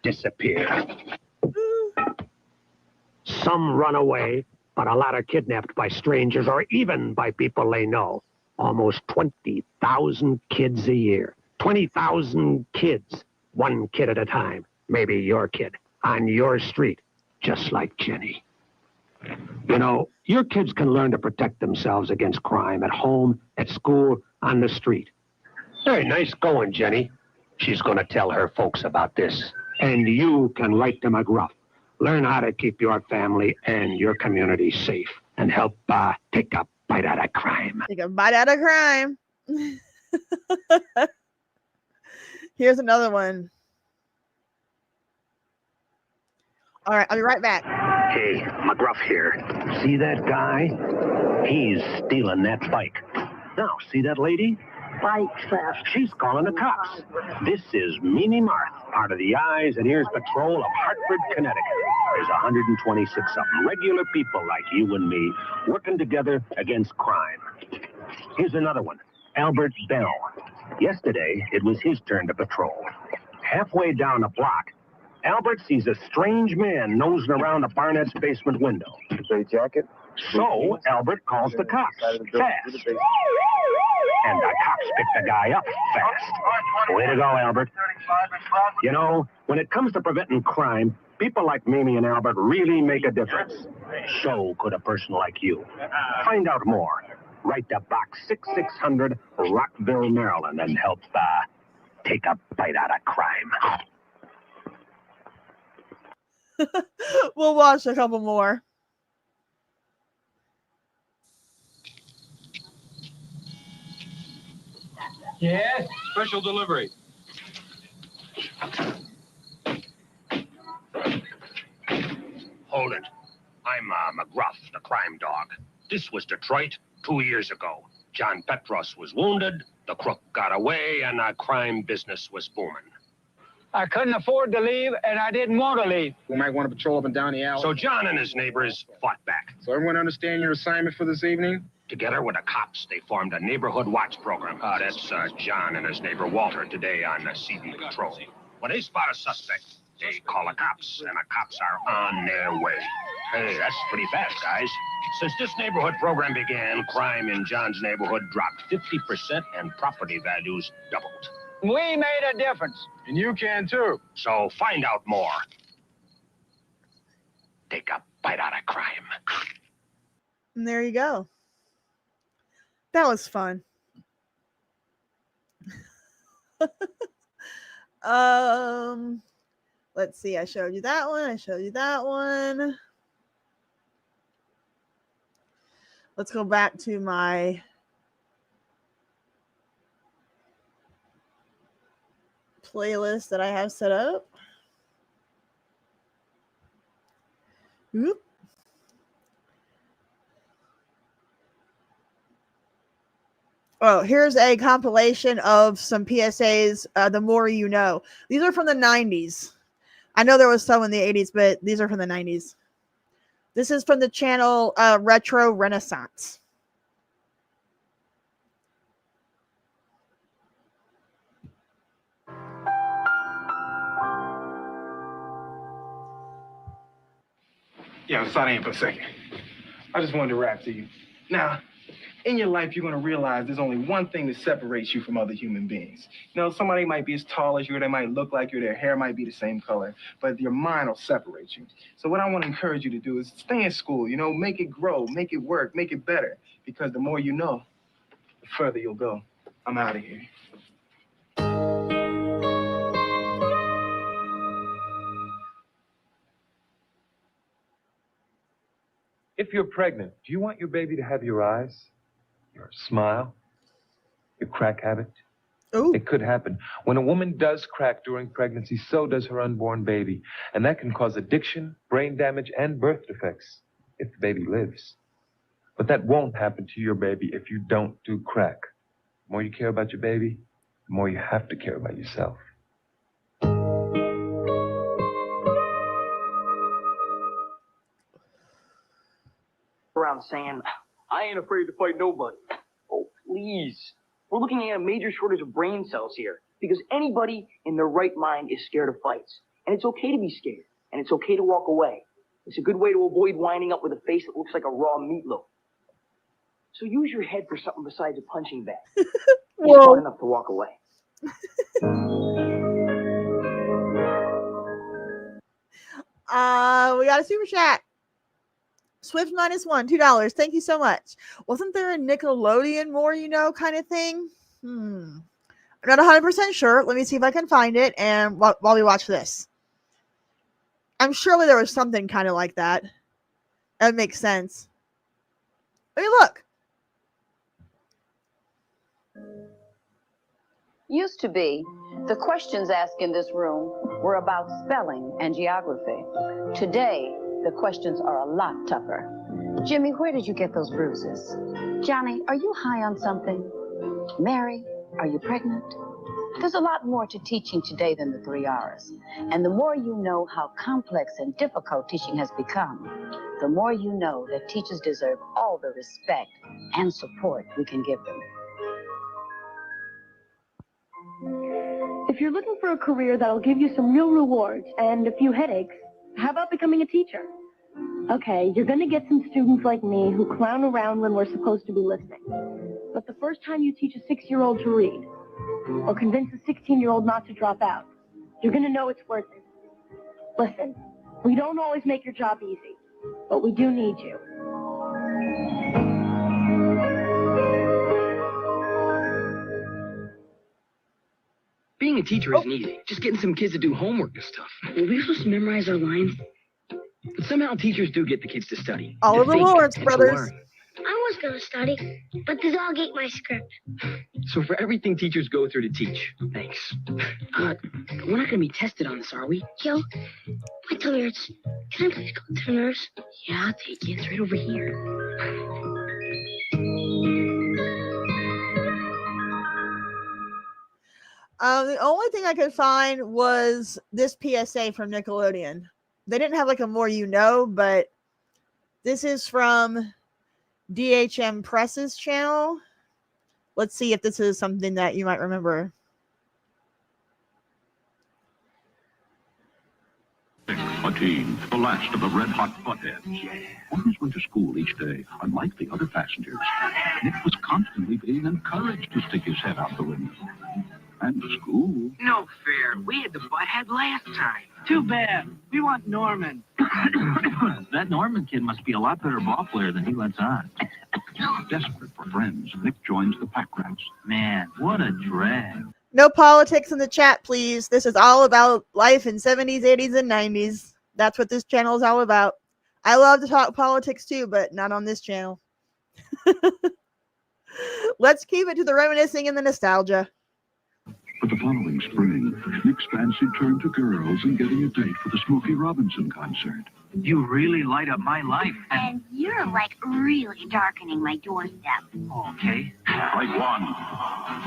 disappear. Some run away, but a lot are kidnapped by strangers or even by people they know. Almost 20,000 kids a year. 20,000 kids, one kid at a time. Maybe your kid, on your street, just like Jenny. You know, your kids can learn to protect themselves against crime at home, at school, on the street. Hey, nice going, Jenny. She's going to tell her folks about this. And you can write to McGruff. Learn how to keep your family and your community safe and help take a bite out of crime. Take a bite out of crime. Here's another one. All right, I'll be right back. Hey, McGruff here. See that guy? He's stealing that bike. Now, see that lady? Bike theft. She's calling the cops. This is Mimi Marth, part of the Eyes and Ears Patrol of Hartford, Connecticut. There's 126 of them, regular people like you and me, working together against crime. Here's another one, Albert Bell. Yesterday, it was his turn to patrol. Halfway down a block, Albert sees a strange man nosing around a Barnett's basement window. Gray jacket. So Albert calls the cops fast. And the cops pick the guy up fast. Way to go, Albert. You know, when it comes to preventing crime, people like Mimi and Albert really make a difference. So could a person like you. Find out more. Write to Box 6600, Rockville, Maryland, and help take a bite out of crime. We'll watch a couple more. Yes, special delivery. Hold it. I'm McGruff, the crime dog. This was Detroit 2 years ago. John Petros was wounded, the crook got away, and the crime business was booming. I couldn't afford to leave, and I didn't want to leave. We might want to patrol up and down the alley. So John and his neighbors fought back. So everyone understand your assignment for this evening? Together with the cops, they formed a neighborhood watch program. That's John and his neighbor Walter today on CD patrol. When they spot a suspect, they call the cops, and the cops are on their way. Hey, that's pretty fast, guys. Since this neighborhood program began, crime in John's neighborhood dropped 50% and property values doubled. We made a difference. And you can too. So find out more. Take a bite out of crime. And there you go. That was fun. Let's see. I showed you that one. I showed you that one. Let's go back to my playlist that I have set up. Oop. Oh, here's a compilation of some PSAs, the more you know. These are from the 90s. I know there was some in the 80s, but these are from the 90s. This is from the channel Retro Renaissance. Yeah, start in for a second. I just wanted to rap to you. Now, in your life, you're going to realize there's only one thing that separates you from other human beings. You know, somebody might be as tall as you, or they might look like you, their hair might be the same color, but your mind will separate you. So what I want to encourage you to do is stay in school, you know, make it grow, make it work, make it better, because the more you know, the further you'll go. I'm out of here. If you're pregnant, do you want your baby to have your eyes, your smile, your crack habit? Ooh. It could happen. When a woman does crack during pregnancy, so does her unborn baby. And that can cause addiction, brain damage, and birth defects if the baby lives. But that won't happen to your baby if you don't do crack. The more you care about your baby, the more you have to care about yourself. Around saying, I ain't afraid to fight nobody. please. We're looking at a major shortage of brain cells here because anybody in their right mind is scared of fights. And it's okay to be scared, and it's okay to walk away. It's a good way to avoid winding up with a face that looks like a raw meatloaf. So use your head for something besides a punching bag. You're smart enough to walk away. We got a super chat. Swift -1, $2. Thank you so much. Wasn't there a Nickelodeon more you know kind of thing? I'm not 100% sure. Let me see if I can find it. And while we watch this, I'm surely there was something kind of like that. That makes sense. I mean, look. Used to be, the questions asked in this room were about spelling and geography. Today, the questions are a lot tougher. Jimmy, where did you get those bruises? Johnny, are you high on something? Mary, are you pregnant? There's a lot more to teaching today than the 3 R's. And the more you know how complex and difficult teaching has become, the more you know that teachers deserve all the respect and support we can give them. If you're looking for a career that'll give you some real rewards and a few headaches, how about becoming a teacher? Okay, you're going to get some students like me who clown around when we're supposed to be listening. But the first time you teach a 6-year-old to read, or convince a 16-year-old not to drop out, you're going to know it's worth it. Listen, we don't always make your job easy, but we do need you. Being a teacher isn't easy. Just getting some kids to do homework is tough. Were we supposed to memorize our lines? But somehow teachers do get the kids to study. All of the Lawrence brothers. I was going to study, but the dog ate my script. So for everything teachers go through to teach, thanks. We're not going to be tested on this, are we? Yo, my tummy hurts. Can I please go to the nurse? Yeah, I'll take you. It's right over here. The only thing I could find was this PSA from Nickelodeon. They didn't have like a more you know, but this is from DHM Press's channel. Let's see if this is something that you might remember. A teen, the last of the red-hot buttheads. Always went to school each day, unlike the other passengers. Nick was constantly being encouraged to stick his head out the window. And to school. No fair. We had the butthead last time. Too bad. We want Norman. That Norman kid must be a lot better ball player than he lets on. Desperate for friends, Nick joins the Pack Rats. Man, what a drag. No politics in the chat, please. This is all about life in 70s, 80s, and 90s. That's what this channel is all about. I love to talk politics too, but not on this channel. Let's keep it to the reminiscing and the nostalgia. But the following spring, Nick's fancy turned to girls and getting a date for the Smokey Robinson concert. You really light up my life. And you're like really darkening my doorstep. Okay. Strike one.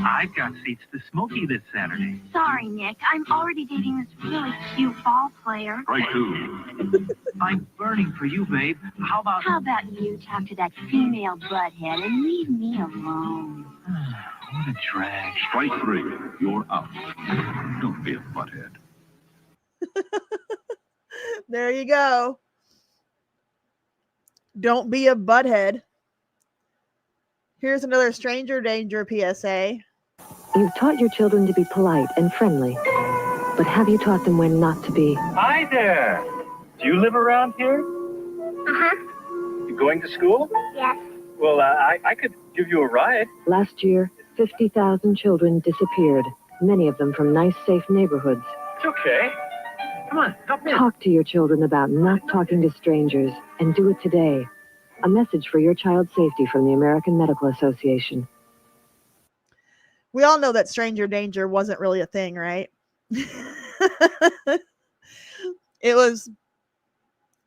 I've got seats to Smokey this Saturday. Sorry, Nick. I'm already dating this really cute ball player. Strike two. I'm burning for you, babe. How about you talk to that female butthead and leave me alone? What a drag. Strike three. You're out. Don't be a butthead. There you go. Don't be a butthead. Here's another stranger danger PSA. You've taught your children to be polite and friendly, but have you taught them when not to be? Hi there. Do you live around here? Uh-huh. You going to school? Yes. Well, I could give you a ride. Last year, 50,000 children disappeared, many of them from nice, safe neighborhoods. It's okay. Come on, help me. Talk to your children about not talking to strangers, and do it today. A message for your child's safety from the American Medical Association. We all know that stranger danger wasn't really a thing, right? It was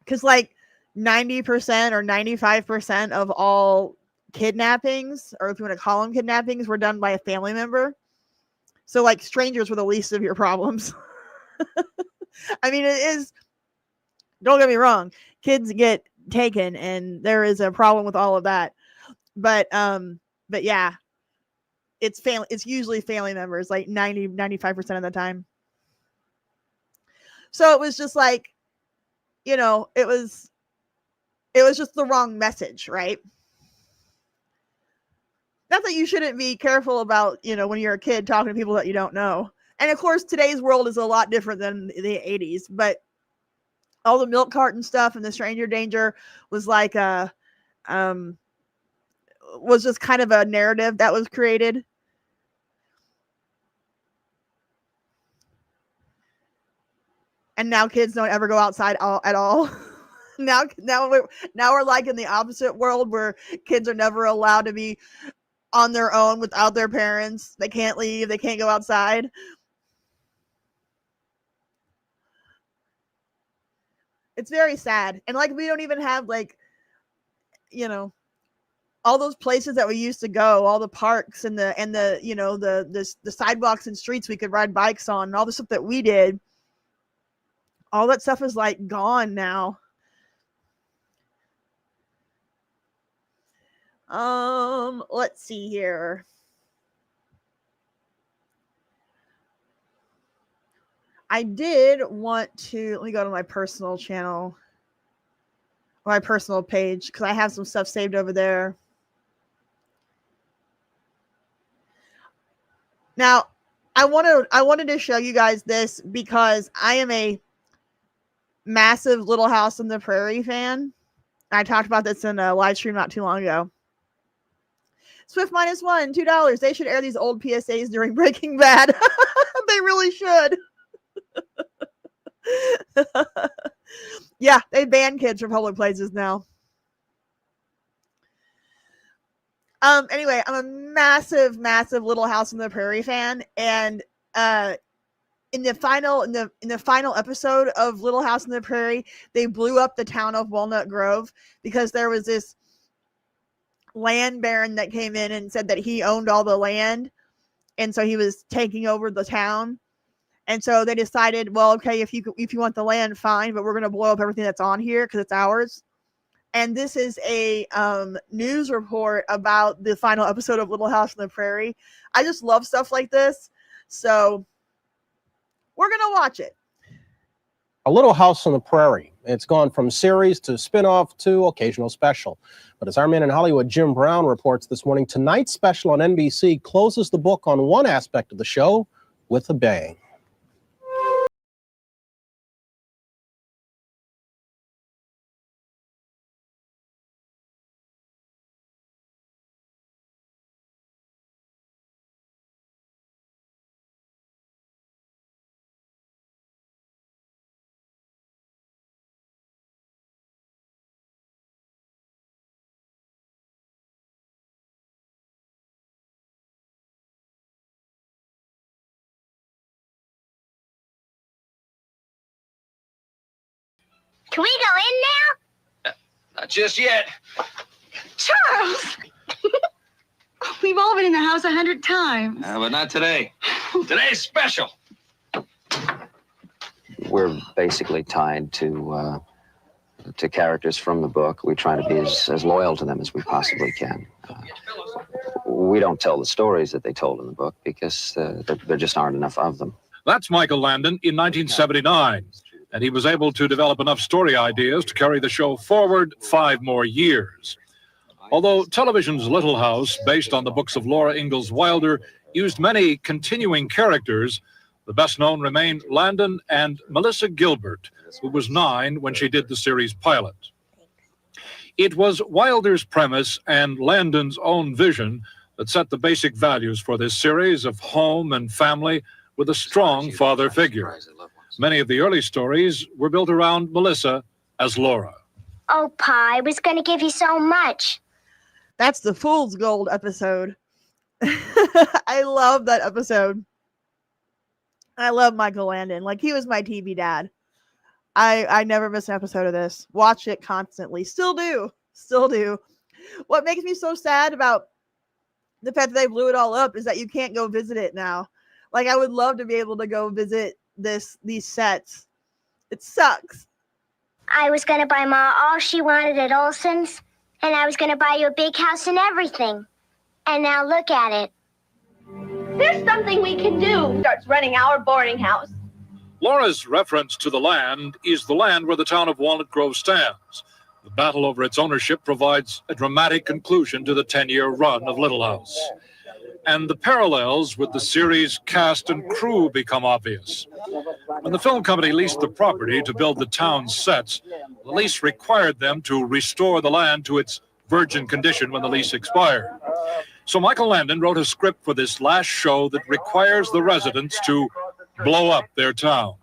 because like 90% or 95% of all kidnappings, or if you want to call them kidnappings, were done by a family member. So like strangers were the least of your problems. I mean, it is, don't get me wrong, kids get taken and there is a problem with all of that. But yeah, it's usually family members, like 95% of the time. So it was just like, you know, it was just the wrong message, right? Not that you shouldn't be careful about, you know, when you're a kid talking to people that you don't know. And of course, today's world is a lot different than the 80s, but all the milk carton stuff and the stranger danger was like was just kind of a narrative that was created. And now kids don't ever go outside at all. now we're like in the opposite world where kids are never allowed to be on their own without their parents. They can't leave. They can't go outside. It's very sad. And like, we don't even have, like, you know, all those places that we used to go, all the parks and the you know, the sidewalks and streets we could ride bikes on, and all the stuff that we did. All that stuff is like gone now. Let's see here. I did want to, let me go to my personal channel, my personal page, because I have some stuff saved over there. Now, I wanted to show you guys this because I am a massive Little House on the Prairie fan. I talked about this in a live stream not too long ago. Swift -1, $2. They should air these old PSAs during Breaking Bad. They really should. Yeah, they ban kids from public places now. Anyway, I'm a massive Little House on the Prairie fan, and in the final episode of Little House on the Prairie, they blew up the town of Walnut Grove because there was this land baron that came in and said that he owned all the land, and so he was taking over the town. And so they decided, well, okay, if you want the land, fine, but we're going to blow up everything that's on here because it's ours. And this is a news report about the final episode of Little House on the Prairie. I just love stuff like this, so we're going to watch it. A Little House on the Prairie. It's gone from series to spin-off to occasional special. But as our man in Hollywood, Jim Brown, reports this morning, tonight's special on NBC closes the book on one aspect of the show with a bang. Can we go in now? Not just yet. Charles! We've all been in the house 100 times. But not today. Today's special. We're basically tied to characters from the book. We try to be as loyal to them as we possibly can. We don't tell the stories that they told in the book because there just aren't enough of them. That's Michael Landon in 1979, and he was able to develop enough story ideas to carry the show forward 5 more years. Although television's Little House, based on the books of Laura Ingalls Wilder, used many continuing characters, the best known remain Landon and Melissa Gilbert, who was 9 when she did the series pilot. It was Wilder's premise and Landon's own vision that set the basic values for this series of home and family with a strong father figure. Many of the early stories were built around Melissa as Laura. Oh, Pa, I was going to give you so much. That's the Fool's Gold episode. I love that episode. I love Michael Landon. Like, he was my TV dad. I never miss an episode of this. Watch it constantly. Still do. What makes me so sad about the fact that they blew it all up is that you can't go visit it now. Like, I would love to be able to go visit these sets. It sucks. I was going to buy Ma all she wanted at Olson's, and I was going to buy you a big house and everything. And now look at it. There's something we can do. Starts running our boarding house. Laura's reference to the land is the land where the town of Walnut Grove stands. The battle over its ownership provides a dramatic conclusion to the 10-year run of Little House. And the parallels with the series' cast and crew become obvious. When the film company leased the property to build the town's sets, the lease required them to restore the land to its virgin condition when the lease expired. So Michael Landon wrote a script for this last show that requires the residents to blow up their town.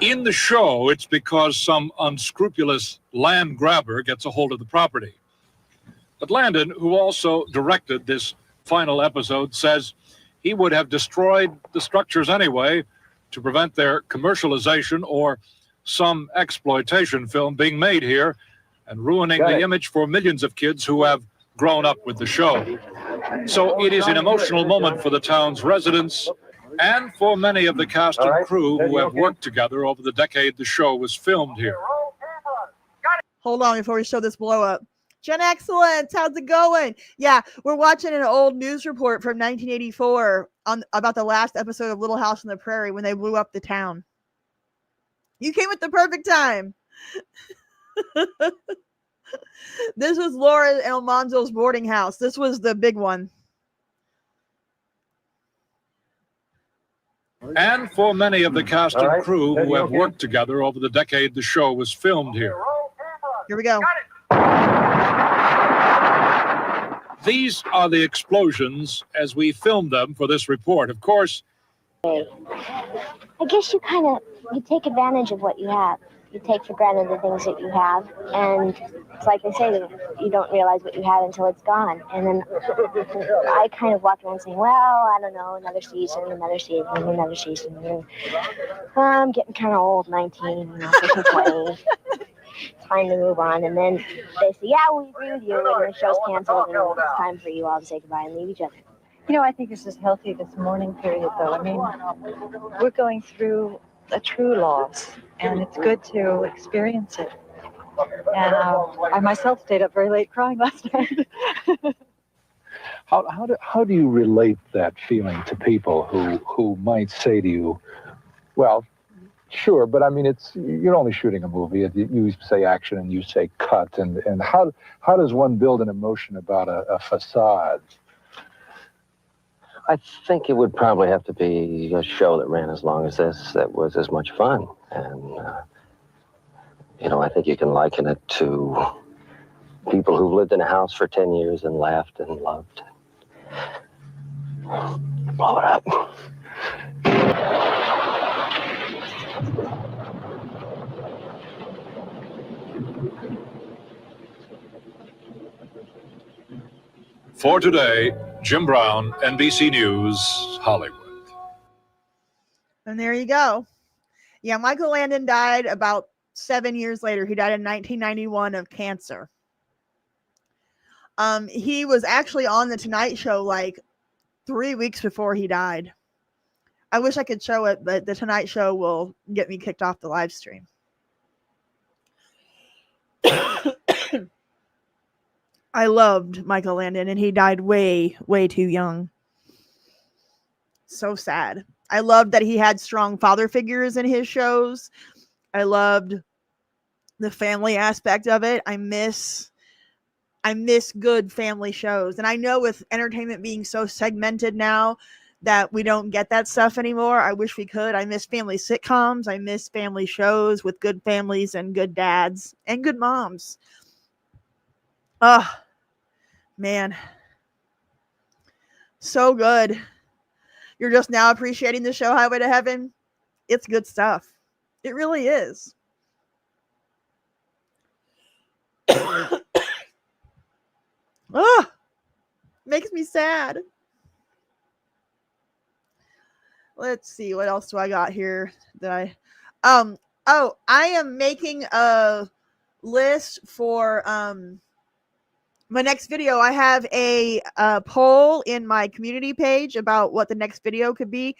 In the show, it's because some unscrupulous land grabber gets a hold of the property. But Landon, who also directed this final episode, says he would have destroyed the structures anyway to prevent their commercialization or some exploitation film being made here and ruining the image for millions of kids who have grown up with the show. So it is an emotional moment for the town's residents and for many of the cast and crew who have worked together over the decade the show was filmed here. Hold on before we show this blow up. Jen Excellence, how's it going? Yeah, we're watching an old news report from 1984 about the last episode of Little House on the Prairie when they blew up the town. You came at the perfect time. This was Laura and Almanzo's boarding house. This was the big one. And for many of the cast and crew who have worked together over the decade the show was filmed here. Here we go. These are the explosions as we filmed them for this report. Of course, I guess you take advantage of what you have. You take for granted the things that you have, and it's like they say, that you don't realize what you have until it's gone. And then I kind of walk around saying, well, I don't know, another season. I'm getting kind of old, 19, pushing 20. It's time to move on. And then they say, yeah, we agree with you, and the show's canceled, and it's time for you all to say goodbye and leave each other. You know, I think this is healthy, this mourning period, though. I mean, we're going through a true loss, and it's good to experience it. And I myself stayed up very late crying last night. How do you relate that feeling to people who might say to you, well, sure, but I mean, you're only shooting a movie. You say action and you say cut, and how does one build an emotion about a facade? I think it would probably have to be a show that ran as long as this, that was as much fun. And, I think you can liken it to people who've lived in a house for 10 years and laughed and loved. Blow it up. for today, Jim Brown, NBC News, Hollywood. And there you go. Yeah, Michael Landon died about 7 years later. He died in 1991 of cancer. He was actually on The Tonight Show like 3 weeks before he died. I wish I could show it, but The Tonight Show will get me kicked off the live stream. I loved Michael Landon, and he died way, way too young. So sad. I loved that he had strong father figures in his shows. I loved the family aspect of it. I miss good family shows. And I know with entertainment being so segmented now that we don't get that stuff anymore. I wish we could. I miss family sitcoms. I miss family shows with good families and good dads and good moms. Oh, man. So good. You're just now appreciating the show Highway to Heaven. It's good stuff. It really is. Makes me sad. Let's see, what else do I got here that I am making a list for my next video. I have a poll in my community page about what the next video could be,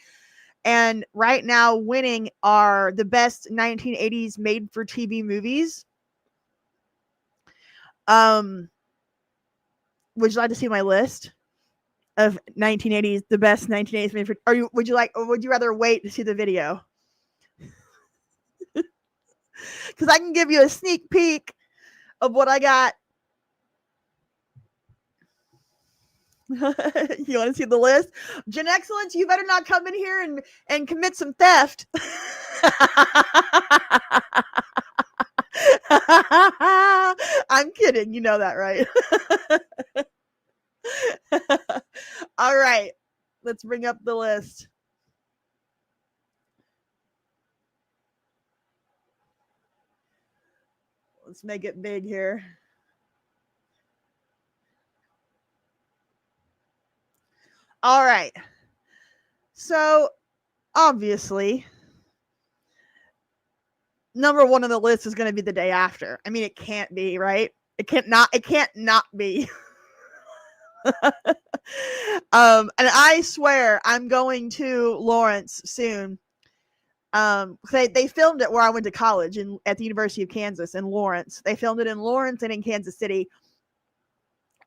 And right now winning are the best 1980s made for TV movies. Would you like to see my list of 1980s, the best 1980s made for, would you rather wait to see the video? Because I can give you a sneak peek of what I got. You want to see the list? Gen Excellence, you better not come in here and commit some theft. I'm kidding. You know that, right? All right. Let's bring up the list. Let's make it big here. All right. So, obviously, number one on the list is going to be The Day After. I mean, it can't be, right? It can't not be. And I swear I'm going to Lawrence soon. They filmed it where I went to college at the University of Kansas in Lawrence. They filmed it in Lawrence and in Kansas City.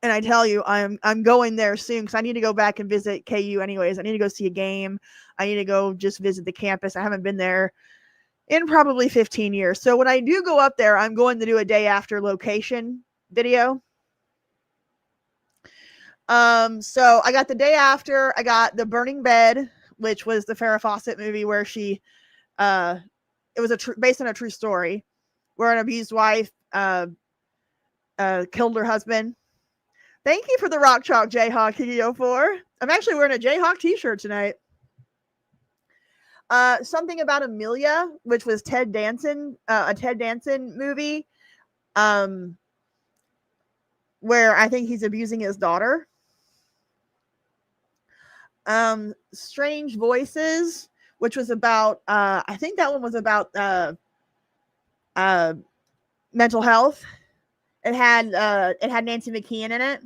And I tell you, I'm going there soon because I need to go back and visit KU anyways. I need to go see a game. I need to go just visit the campus. I haven't been there in probably 15 years. So when I do go up there, I'm going to do a Day After location video. So I got The Day After. I got The Burning Bed, which was the Farrah Fawcett movie where she, it was based on a true story where an abused wife killed her husband. Thank you for the Rock Chalk Jayhawk KO4. I'm actually wearing a Jayhawk t-shirt tonight. Something About Amelia, which was Ted Danson, a Ted Danson movie, where I think he's abusing his daughter. Strange Voices, which was about, I think that one was about mental health. It had Nancy McKeon in it.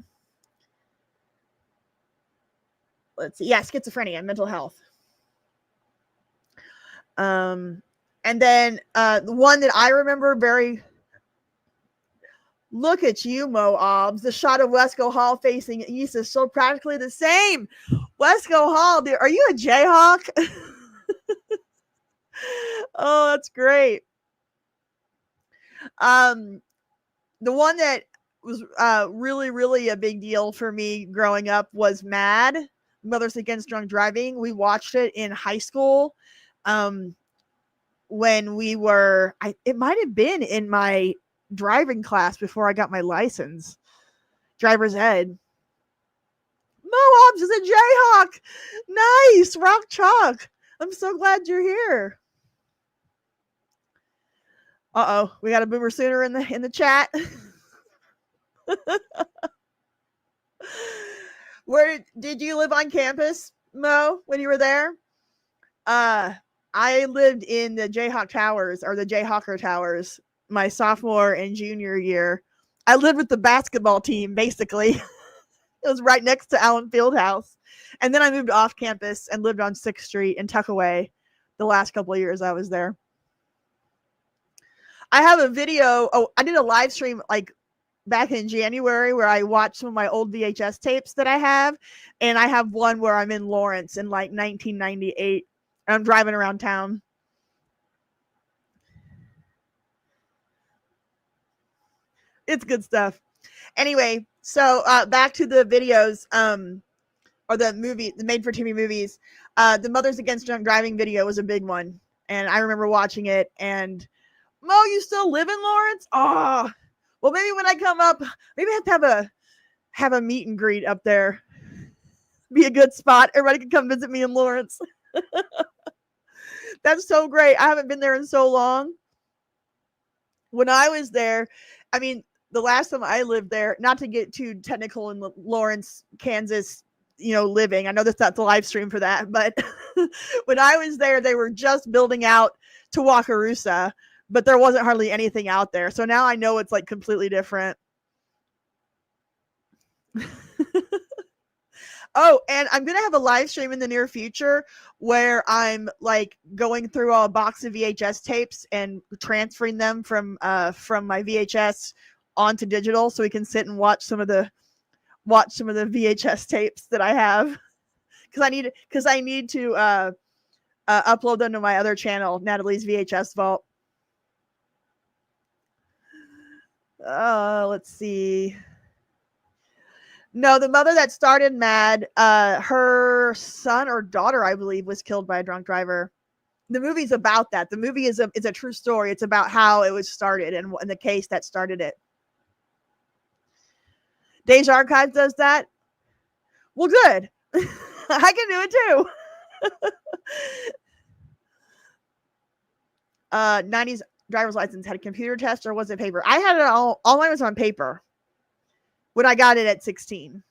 Let's see. Yeah, schizophrenia and mental health. And then the one that I remember very. Look at you, Mo Obs. The shot of Wesco Hall facing east is so practically the same. Wesco Hall, dude, are you a Jayhawk? Oh, that's great. The one that was really, really a big deal for me growing up was Mad, Mothers Against Drunk Driving. We watched it in high school when we were, it might have been in my driving class before I got my license. Driver's ed. Mo Obs is a Jayhawk. Nice. Rock Chalk. I'm so glad you're here. Uh-oh. We got a Boomer Sooner in the chat. Where did you live on campus, Mo, when you were there? I lived in the Jayhawk Towers, or the Jayhawker Towers, my sophomore and junior year. I lived with the basketball team, basically. It was right next to Allen Fieldhouse. And then I moved off campus and lived on 6th Street in Tuckaway the last couple of years I was there. I have a video. Oh, I did a live stream like back in January where I watched some of my old VHS tapes that I have. And I have one where I'm in Lawrence in like 1998. And I'm driving around town. It's good stuff. Anyway, so back to the videos, or the made for TV movies. The Mothers Against Drunk Driving video was a big one, and I remember watching it. And Mo, you still live in Lawrence? Oh, well, maybe when I come up, maybe I have to have a meet and greet up there. Be a good spot. Everybody can come visit me in Lawrence. That's so great. I haven't been there in so long. When I was there, I mean, the last time I lived there, not to get too technical in Lawrence, Kansas, living. I know that's not the live stream for that, but when I was there, they were just building out to Wakarusa, but there wasn't hardly anything out there. So now I know it's like completely different. Oh, and I'm gonna have a live stream in the near future where I'm like going through a box of VHS tapes and transferring them from my VHS onto digital, so we can sit and watch some of the VHS tapes that I have, because I need to upload them to my other channel, Natalie's VHS Vault. Let's see. No, the mother that started MAD, her son or daughter, I believe, was killed by a drunk driver. The movie's about that. The movie is a true story. It's about how it was started and the case that started it. Days Archive does that. Well, good. I can do it too. 90s driver's license had a computer test, or was it paper? I had it all mine was on paper when I got it at 16.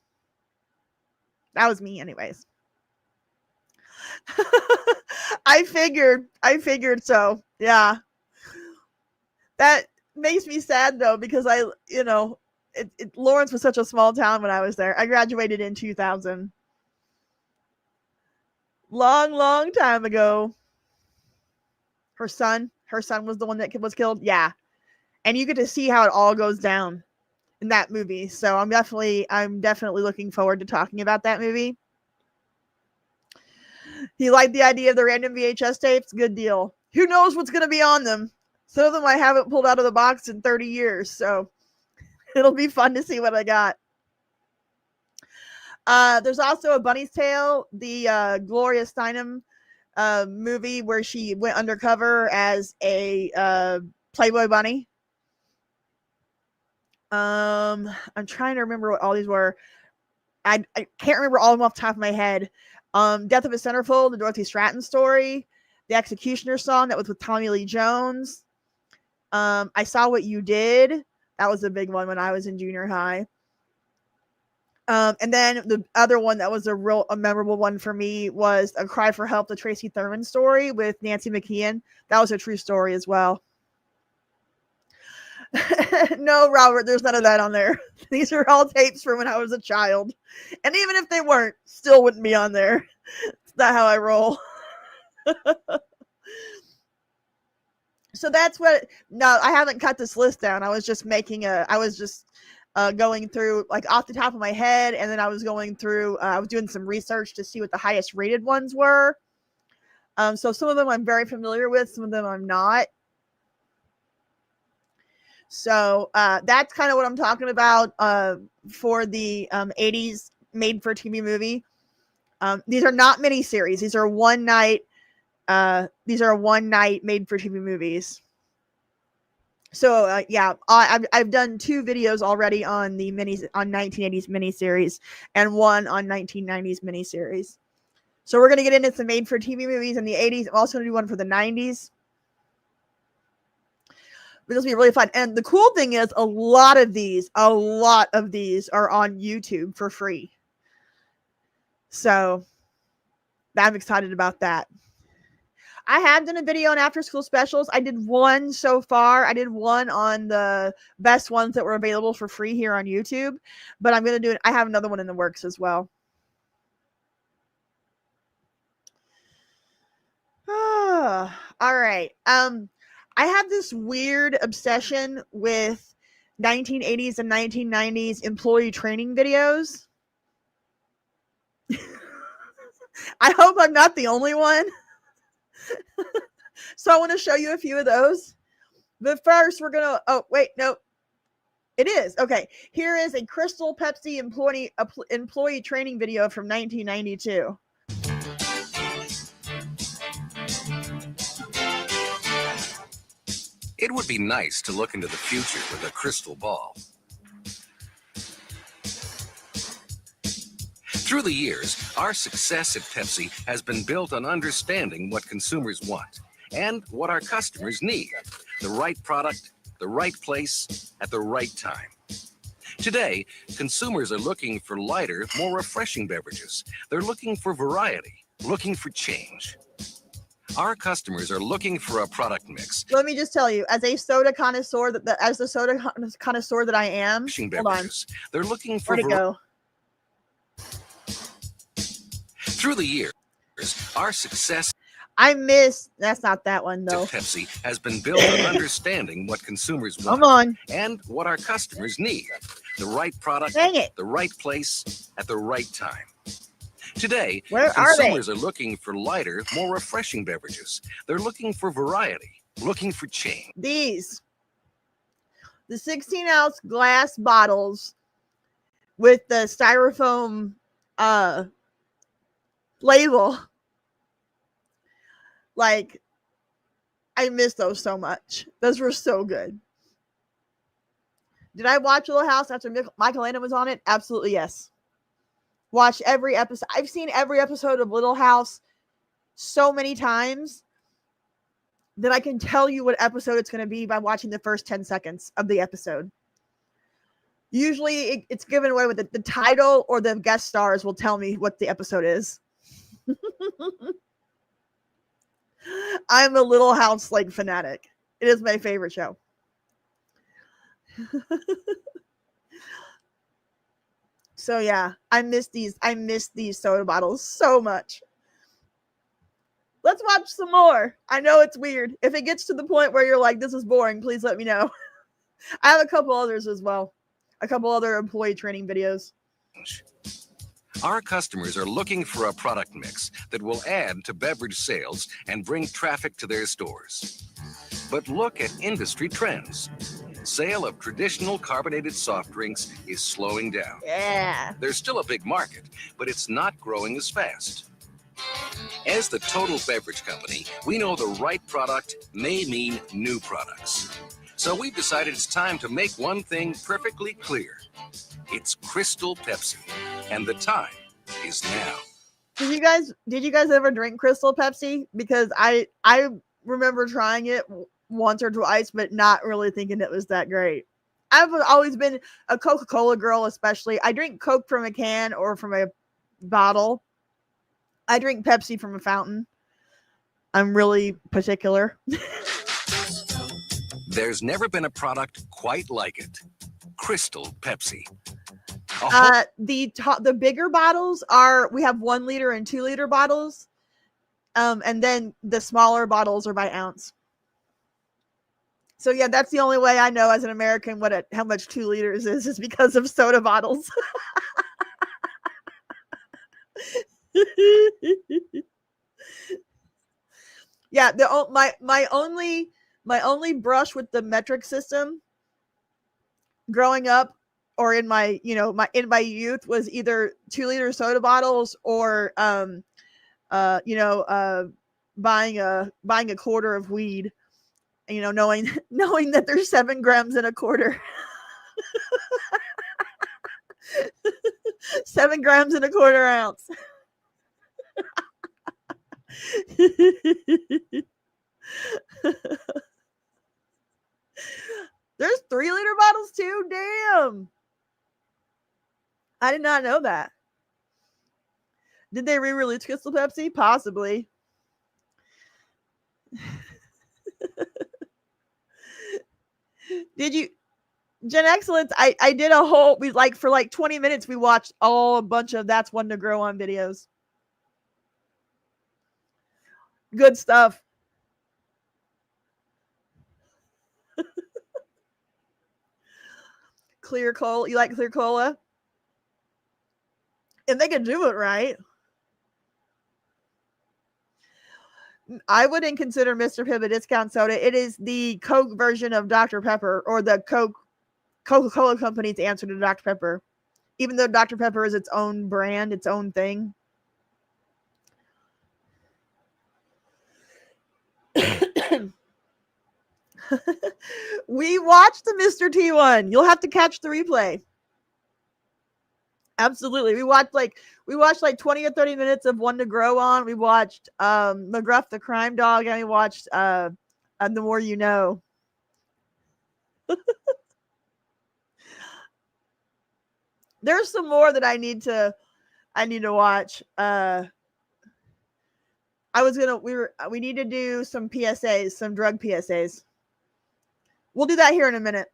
That was me anyways. I figured so. Yeah. That makes me sad though, because Lawrence was such a small town when I was there. I graduated in 2000. Long time ago. Her son was the one that was killed. Yeah. And you get to see how it all goes down in that movie. So I'm definitely looking forward to talking about that movie. You like the idea of the random VHS tapes? Good deal. Who knows what's going to be on them? Some of them I haven't pulled out of the box in 30 years. So it'll be fun to see what I got. There's also A Bunny's Tale, the Gloria Steinem movie where she went undercover as a Playboy bunny. I'm trying to remember what all these were. I can't remember all of them off the top of my head. Death of a Centerfold, the Dorothy Stratton story, the Executioner song that was with Tommy Lee Jones. I Saw What You Did. That was a big one when I was in junior high. And then the other one that was a memorable one for me was A Cry for Help, the Tracy Thurman story with Nancy McKeon. That was a true story as well. No, Robert, there's none of that on there. These are all tapes from when I was a child. And even if they weren't, still wouldn't be on there. It's not how I roll. So that's no, I haven't cut this list down. I was just going through like off the top of my head. And then I was going through, I was doing some research to see what the highest rated ones were. So some of them I'm very familiar with, some of them I'm not. So that's kind of what I'm talking about for the 80s made for TV movie. These are not miniseries. These are one night made for TV movies. So yeah, I've done 2 videos already on the 1980s miniseries and one on 1990s miniseries. So we're gonna get into some made for TV movies in the 80s. I'm also gonna do one for the 90s. This will be really fun. And the cool thing is a lot of these are on YouTube for free. So I'm excited about that. I have done a video on after school specials. I did one so far. I did one on the best ones that were available for free here on YouTube, but I'm going to do it. I have another one in the works as well. All right. I have this weird obsession with 1980s and 1990s employee training videos. I hope I'm not the only one. So I want to show you a few of those. But first we're going to, oh, wait, no. It is. Okay. Here is a Crystal Pepsi employee training video from 1992. It would be nice to look into the future with a crystal ball. Through the years, our success at Pepsi has been built on understanding what consumers want and what our customers need. The right product, the right place, at the right time. Today, consumers are looking for lighter, more refreshing beverages. They're looking for variety, looking for change. Our customers are looking for a product mix. Let me just tell you, as a soda connoisseur, as the soda connoisseur that I am, hold on. They're looking for Where'd it go? Through the years, our success that's not that one though. Pepsi has been built on understanding what consumers want Come on. and what our customers need. The right product, Dang it. the right place, at the right time. Today, Where are consumers are looking for lighter, more refreshing beverages. They're looking for variety, looking for change. These. The 16-ounce glass bottles with the styrofoam label. Like, I miss those so much. Those were so good. Did I watch Little House after Michael Landon was on it? Absolutely, yes. Watch every episode. I've seen every episode of Little House so many times that I can tell you what episode it's going to be by watching the first 10 seconds of the episode. Usually it's given away with the title, or the guest stars will tell me what the episode is. I'm a Little House like fanatic. It is my favorite show. So yeah, I miss these soda bottles so much. Let's watch some more. I know it's weird. If it gets to the point where you're like, this is boring, please let me know. I have a couple others as well. A couple other employee training videos. Our customers are looking for a product mix that will add to beverage sales and bring traffic to their stores. But look at industry trends. Sale of traditional carbonated soft drinks is slowing down. Yeah. There's still a big market, but it's not growing as fast. As the total beverage company, we know the right product may mean new products. So we've decided it's time to make one thing perfectly clear. It's Crystal Pepsi, and the time is now. Did you guys ever drink Crystal Pepsi? Because I remember trying it once or twice, but not really thinking it was that great. I've always been a Coca-Cola girl, especially. I drink Coke from a can or from a bottle. I drink Pepsi from a fountain. I'm really particular. There's never been a product quite like it. Crystal Pepsi. The bigger bottles we have 1 liter and 2 liter bottles. And then the smaller bottles are by ounce. So yeah, that's the only way I know as an American how much 2 liters is because of soda bottles. Yeah, my only brush with the metric system growing up, or in my youth, was either 2 liter soda bottles or buying a quarter of weed, knowing that there's 7 grams in a quarter. 7 grams in a quarter ounce. There's 3 liter bottles too. Damn. I did not know that. Did they re-release Crystal Pepsi? Possibly. Did you, Gen Excellence? I did a whole, for 20 minutes, we watched a bunch of That's One to Grow On videos. Good stuff. Clear cola. You like clear cola? And they can do it right. I wouldn't consider Mr. Pibb a discount soda. It is the Coke version of Dr. Pepper, or the Coca-Cola Company's answer to Dr. Pepper. Even though Dr. Pepper is its own brand, its own thing. We watched the Mr. T one. You'll have to catch the replay. Absolutely. We watched 20 or 30 minutes of One to Grow On. We watched McGruff the Crime Dog, and we watched The More You Know. There's some more that I need to watch. We need to do some PSAs, some drug PSAs. We'll do that here in a minute.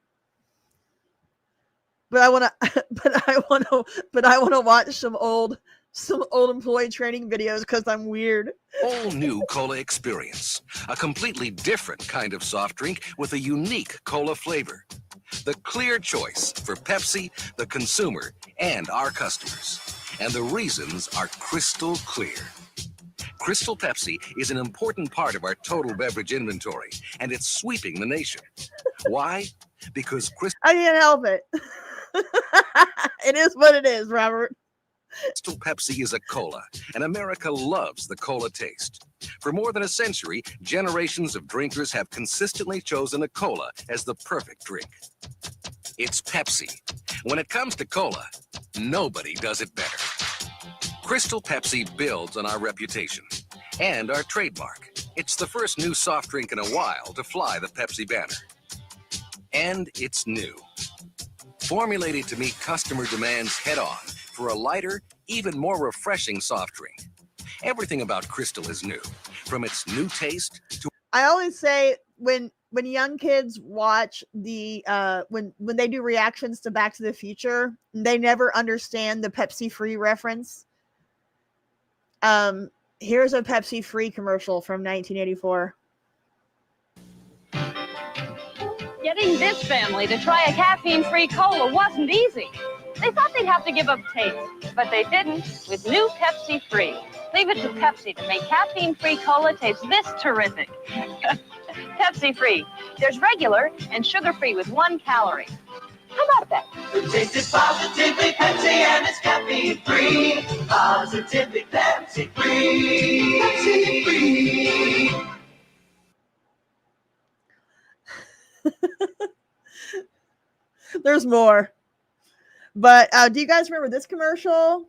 But I want to watch some old some old employee training videos because I'm weird. All new cola experience. A completely different kind of soft drink with a unique cola flavor. The clear choice for Pepsi, the consumer, and our customers. And the reasons are crystal clear. Crystal Pepsi is an important part of our total beverage inventory, and it's sweeping the nation. Why? Because I can't help it. It is what it is, Robert. Crystal Pepsi is a cola, and America loves the cola taste. For more than a century, generations of drinkers have consistently chosen a cola as the perfect drink. It's Pepsi. When it comes to cola, nobody does it better. Crystal Pepsi builds on our reputation and our trademark. It's the first new soft drink in a while to fly the Pepsi banner. And it's new. Formulated to meet customer demands head-on for a lighter, even more refreshing soft drink. Everything about Crystal is new, from its new taste to... I always say when young kids watch the when they do reactions to Back to the Future, they never understand the Pepsi Free reference. Here's a Pepsi Free commercial from 1984. Getting this family to try a caffeine-free cola wasn't easy. They thought they'd have to give up taste, but they didn't with new Pepsi Free. Leave it to Pepsi to make caffeine-free cola taste this terrific. Pepsi Free. There's regular and sugar-free with 1 calorie. How about that? The taste is positively Pepsi and it's caffeine free. Positively Pepsi free. Pepsi free. There's more. But do you guys remember this commercial?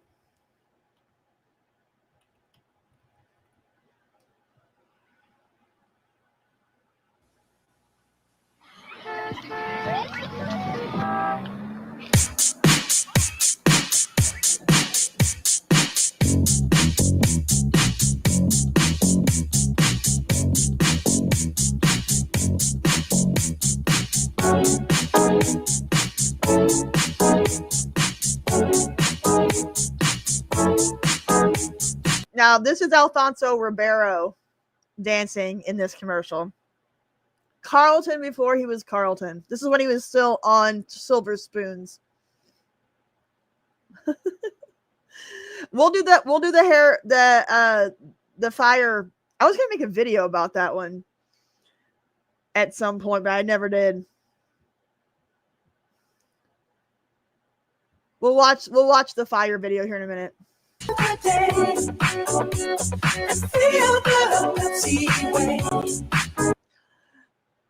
Now, this is Alfonso Ribeiro dancing in this commercial. Carlton before he was Carlton. This is when he was still on Silver Spoons. We'll do that. We'll do the hair, the fire. I was gonna make a video about that one at some point, but I never did. We'll watch the fire video here in a minute.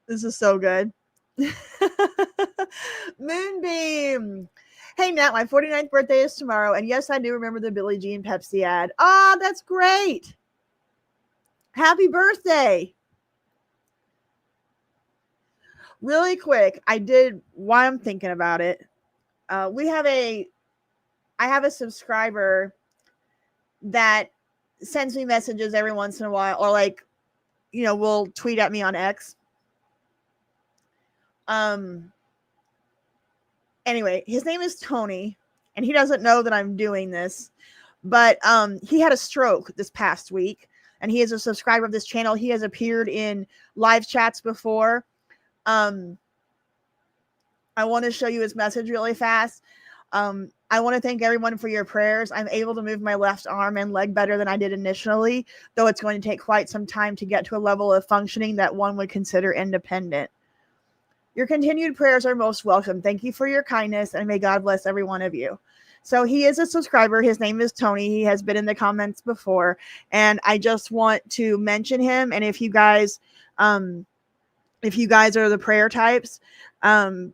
This is so good. Moonbeam. Hey, Nat, my 49th birthday is tomorrow. And yes, I do remember the Billie Jean Pepsi ad. Oh, that's great. Happy birthday. Really quick, while I'm thinking about it, I have a subscriber that sends me messages every once in a while, or will tweet at me on X. Anyway, his name is Tony, and he doesn't know that I'm doing this, but he had a stroke this past week, and he is a subscriber of this channel. He has appeared in live chats before. I want to show you his message really fast. I want to thank everyone for your prayers. I'm able to move my left arm and leg better than I did initially, though it's going to take quite some time to get to a level of functioning that one would consider independent. Your continued prayers are most welcome. Thank you for your kindness, and may God bless every one of you. So he is a subscriber. His name is Tony. He has been in the comments before, and I just want to mention him. And if you guys are the prayer types,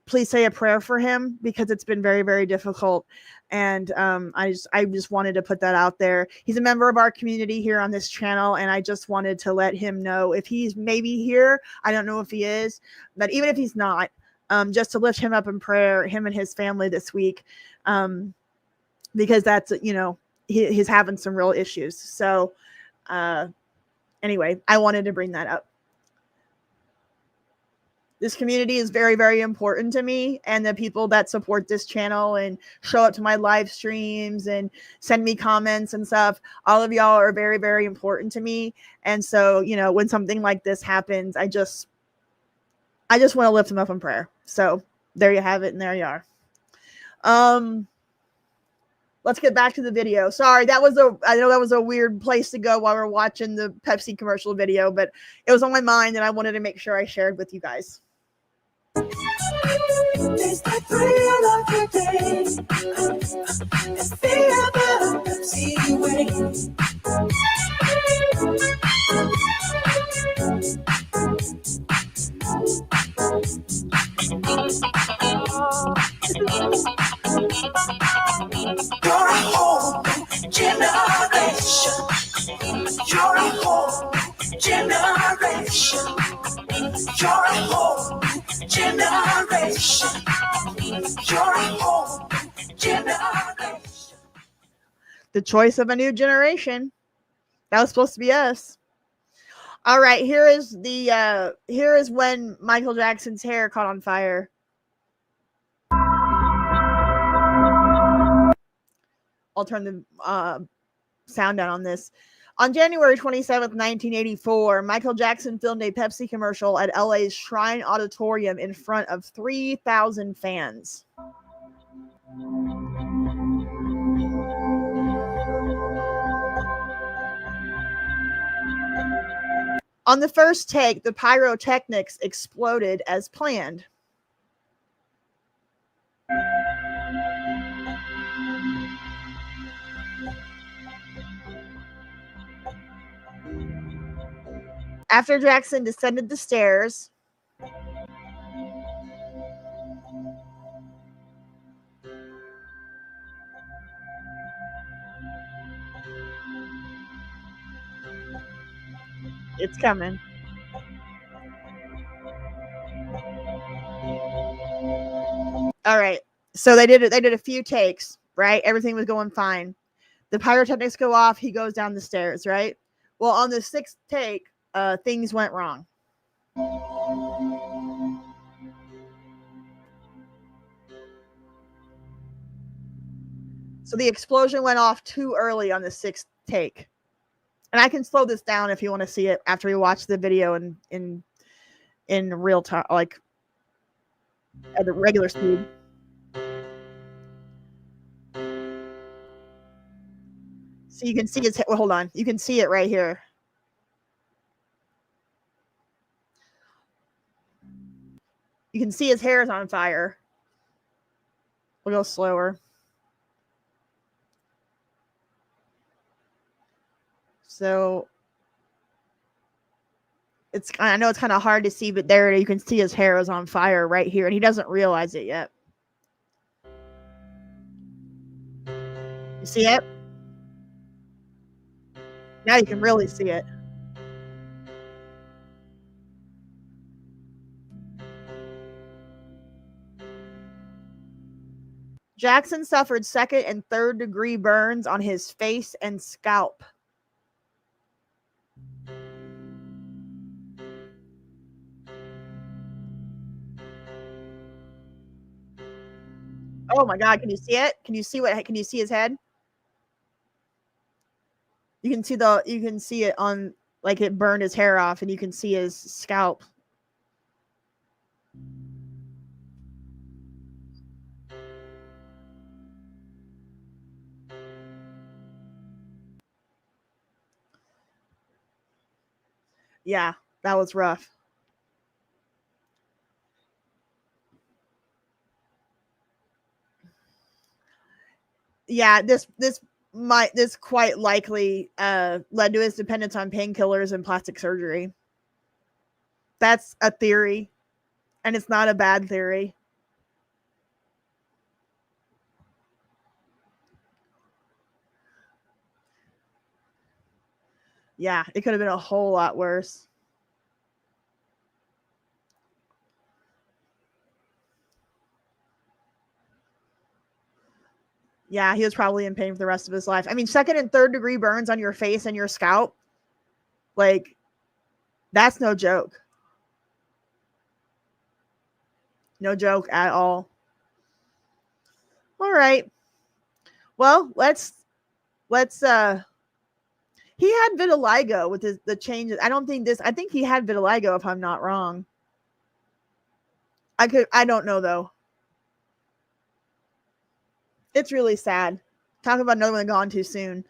please say a prayer for him, because it's been very, very difficult. And I just wanted to put that out there. He's a member of our community here on this channel, and I just wanted to let him know if he's maybe here. I don't know if he is, but even if he's not, just to lift him up in prayer, him and his family this week, because that's, he's having some real issues. So anyway, I wanted to bring that up. This community is very, very important to me, and the people that support this channel and show up to my live streams and send me comments and stuff, all of y'all are very, very important to me. And so, you know, when something like this happens, I just want to lift them up in prayer. So there you have it, and there you are. Let's get back to the video. Sorry, I know that was a weird place to go while we're watching the Pepsi commercial video, but it was on my mind and I wanted to make sure I shared with you guys. It's the thrill of your day. It's feel the Pepsi way. You're a whole generation. You're a whole generation. You're a whole generation. You're a whole generation. The choice of a new generation. That was supposed to be us. All right, here is when Michael Jackson's hair caught on fire. I'll turn the sound down on this. On January 27th, 1984, Michael Jackson filmed a Pepsi commercial at LA's Shrine Auditorium in front of 3,000 fans. On the first take, the pyrotechnics exploded as planned. After Jackson descended the stairs, it's coming. All right. So they did a few takes, right? Everything was going fine. The pyrotechnics go off, he goes down the stairs, right? Well, on the sixth take, things went wrong. So the explosion went off too early on the sixth take. And I can slow this down if you want to see it after you watch the video in real time, like at the regular speed. So you can see his, well, hold on. You can see it right here. You can see his hair is on fire. We'll go slower. So I know it's kind of hard to see, but there you can see his hair is on fire right here, and he doesn't realize it yet. You see it? Now you can really see it. Jackson suffered second and third degree burns on his face and scalp. Oh my God, can you see it? Can you see his head? You can see it on, like, it burned his hair off, and you can see his scalp. Yeah, that was rough. Yeah, this quite likely led to his dependence on painkillers and plastic surgery. That's a theory, and it's not a bad theory. Yeah, it could have been a whole lot worse. Yeah, he was probably in pain for the rest of his life. I mean, second and third degree burns on your face and your scalp, like, that's no joke. No joke at all. All right. Well, let's he had vitiligo with the changes. I think he had vitiligo if I'm not wrong. I don't know though. It's really sad. Talk about another one gone too soon.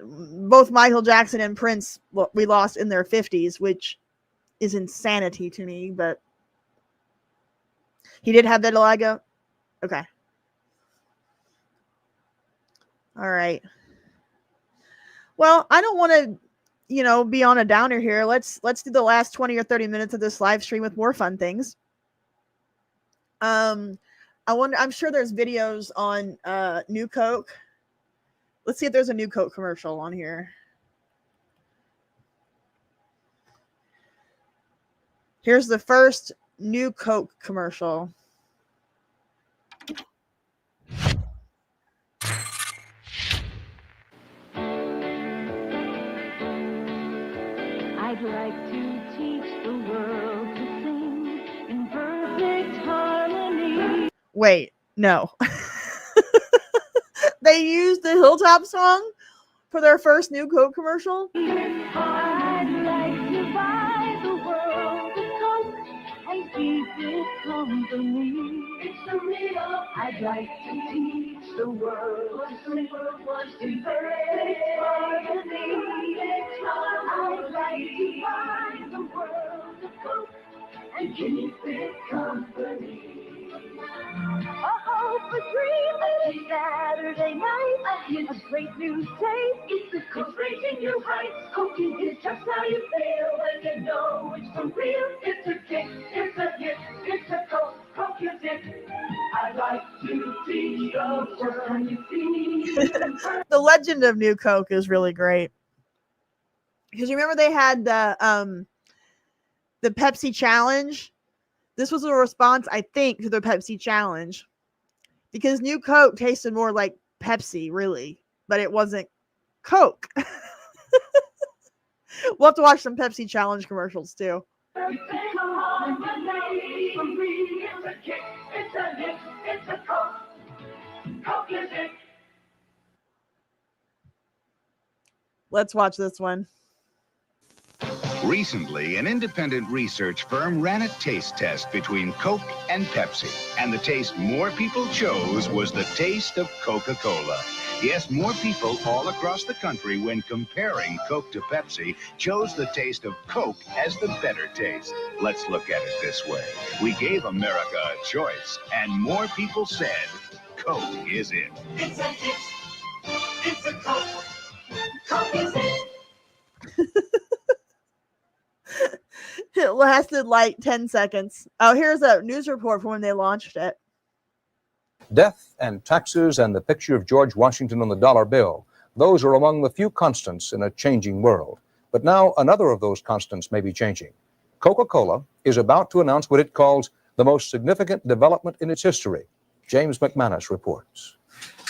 Both Michael Jackson and Prince, we lost in their 50s, which is insanity to me, but he did have vitiligo. Okay. All right. Well, I don't want to, be on a downer here. Let's do the last 20 or 30 minutes of this live stream with more fun things. I'm sure there's videos on New Coke. Let's see if there's a New Coke commercial on here. Here's the first New Coke commercial. I'd like to teach the world to sing in perfect harmony. Wait, no. They used the Hilltop song for their first New Coke commercial. I'd like to buy the world a Coke and keep it company. It's the real. I'd like to teach the world to sing in perfect harmony. I'd like to buy the world a Coke and keep it company. A hope, a dream, a Saturday night, a great new taste. It's the Coke raising your heights. Coke is just how you feel when you know it's for real. It's a kick, it's a hit, it's a Coke, Coke is it. I'd like to teach the world you see. The legend of New Coke is really great. Because remember they had the Pepsi challenge. This was a response, I think, to the Pepsi challenge. Because New Coke tasted more like Pepsi, really. But it wasn't Coke. We'll have to watch some Pepsi challenge commercials, too. Let's watch this one. Recently, an independent research firm ran a taste test between Coke and Pepsi, and the taste more people chose was the taste of Coca-Cola. Yes, more people all across the country, when comparing Coke to Pepsi, chose the taste of Coke as the better taste. Let's look at it this way. We gave America a choice, and more people said Coke is it. It's a hit. It's a Coke. Coke is it. It lasted like 10 seconds. Oh, here's a news report from when they launched it. Death and taxes and the picture of George Washington on the dollar bill. Those are among the few constants in a changing world. But now another of those constants may be changing. Coca-Cola is about to announce what it calls the most significant development in its history. James McManus reports.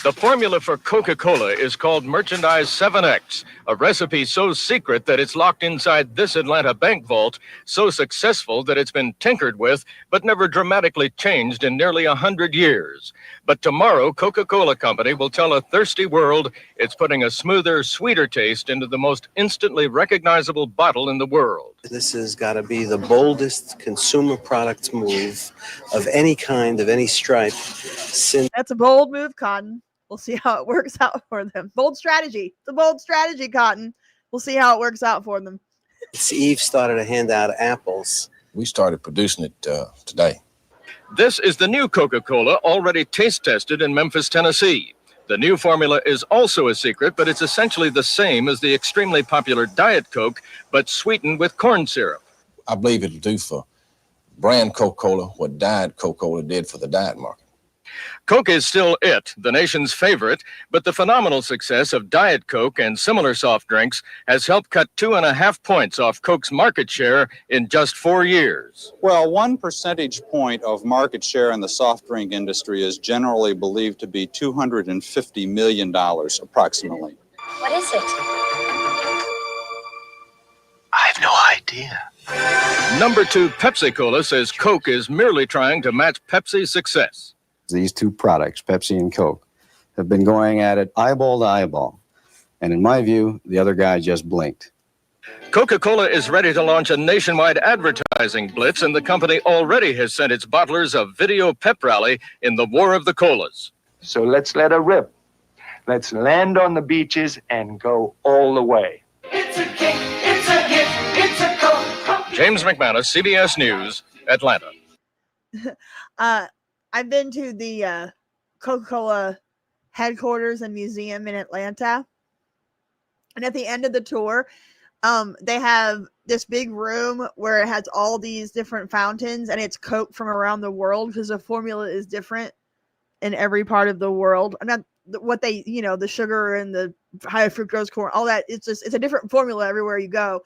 The formula for Coca-Cola is called Merchandise 7X, a recipe so secret that it's locked inside this Atlanta bank vault, so successful that it's been tinkered with, but never dramatically changed in nearly 100 years. But tomorrow, Coca-Cola Company will tell a thirsty world it's putting a smoother, sweeter taste into the most instantly recognizable bottle in the world. This has got to be the boldest consumer products move of any kind, of any stripe. That's a bold move, Cotton. We'll see how it works out for them. Bold strategy. It's a bold strategy, Cotton. We'll see how it works out for them. Eve started to hand out apples. We started producing it today. This is the new Coca-Cola, already taste tested in Memphis, Tennessee. The new formula is also a secret, but it's essentially the same as the extremely popular Diet Coke, but sweetened with corn syrup. I believe it'll do for brand Coca-Cola what Diet Coca-Cola did for the diet market. Coke is still it, the nation's favorite, but the phenomenal success of Diet Coke and similar soft drinks has helped cut 2.5 points off Coke's market share in just 4 years. Well, 1 percentage point of market share in the soft drink industry is generally believed to be $250 million, approximately. What is it? I have no idea. Number 2 Pepsi Cola says Coke is merely trying to match Pepsi's success. These two products, Pepsi and Coke, have been going at it eyeball to eyeball. And in my view, the other guy just blinked. Coca-Cola is ready to launch a nationwide advertising blitz, and the company already has sent its bottlers a video pep rally in the War of the Colas. So let's let her rip. Let's land on the beaches and go all the way. It's a kick, it's a hit, it's a Coke. James McManus, CBS News, Atlanta. I've been to the Coca-Cola headquarters and museum in Atlanta. And at the end of the tour, they have this big room where it has all these different fountains, and it's Coke from around the world because the formula is different in every part of the world. I'm not what they, the sugar and the high fructose corn, all that. It's a different formula everywhere you go.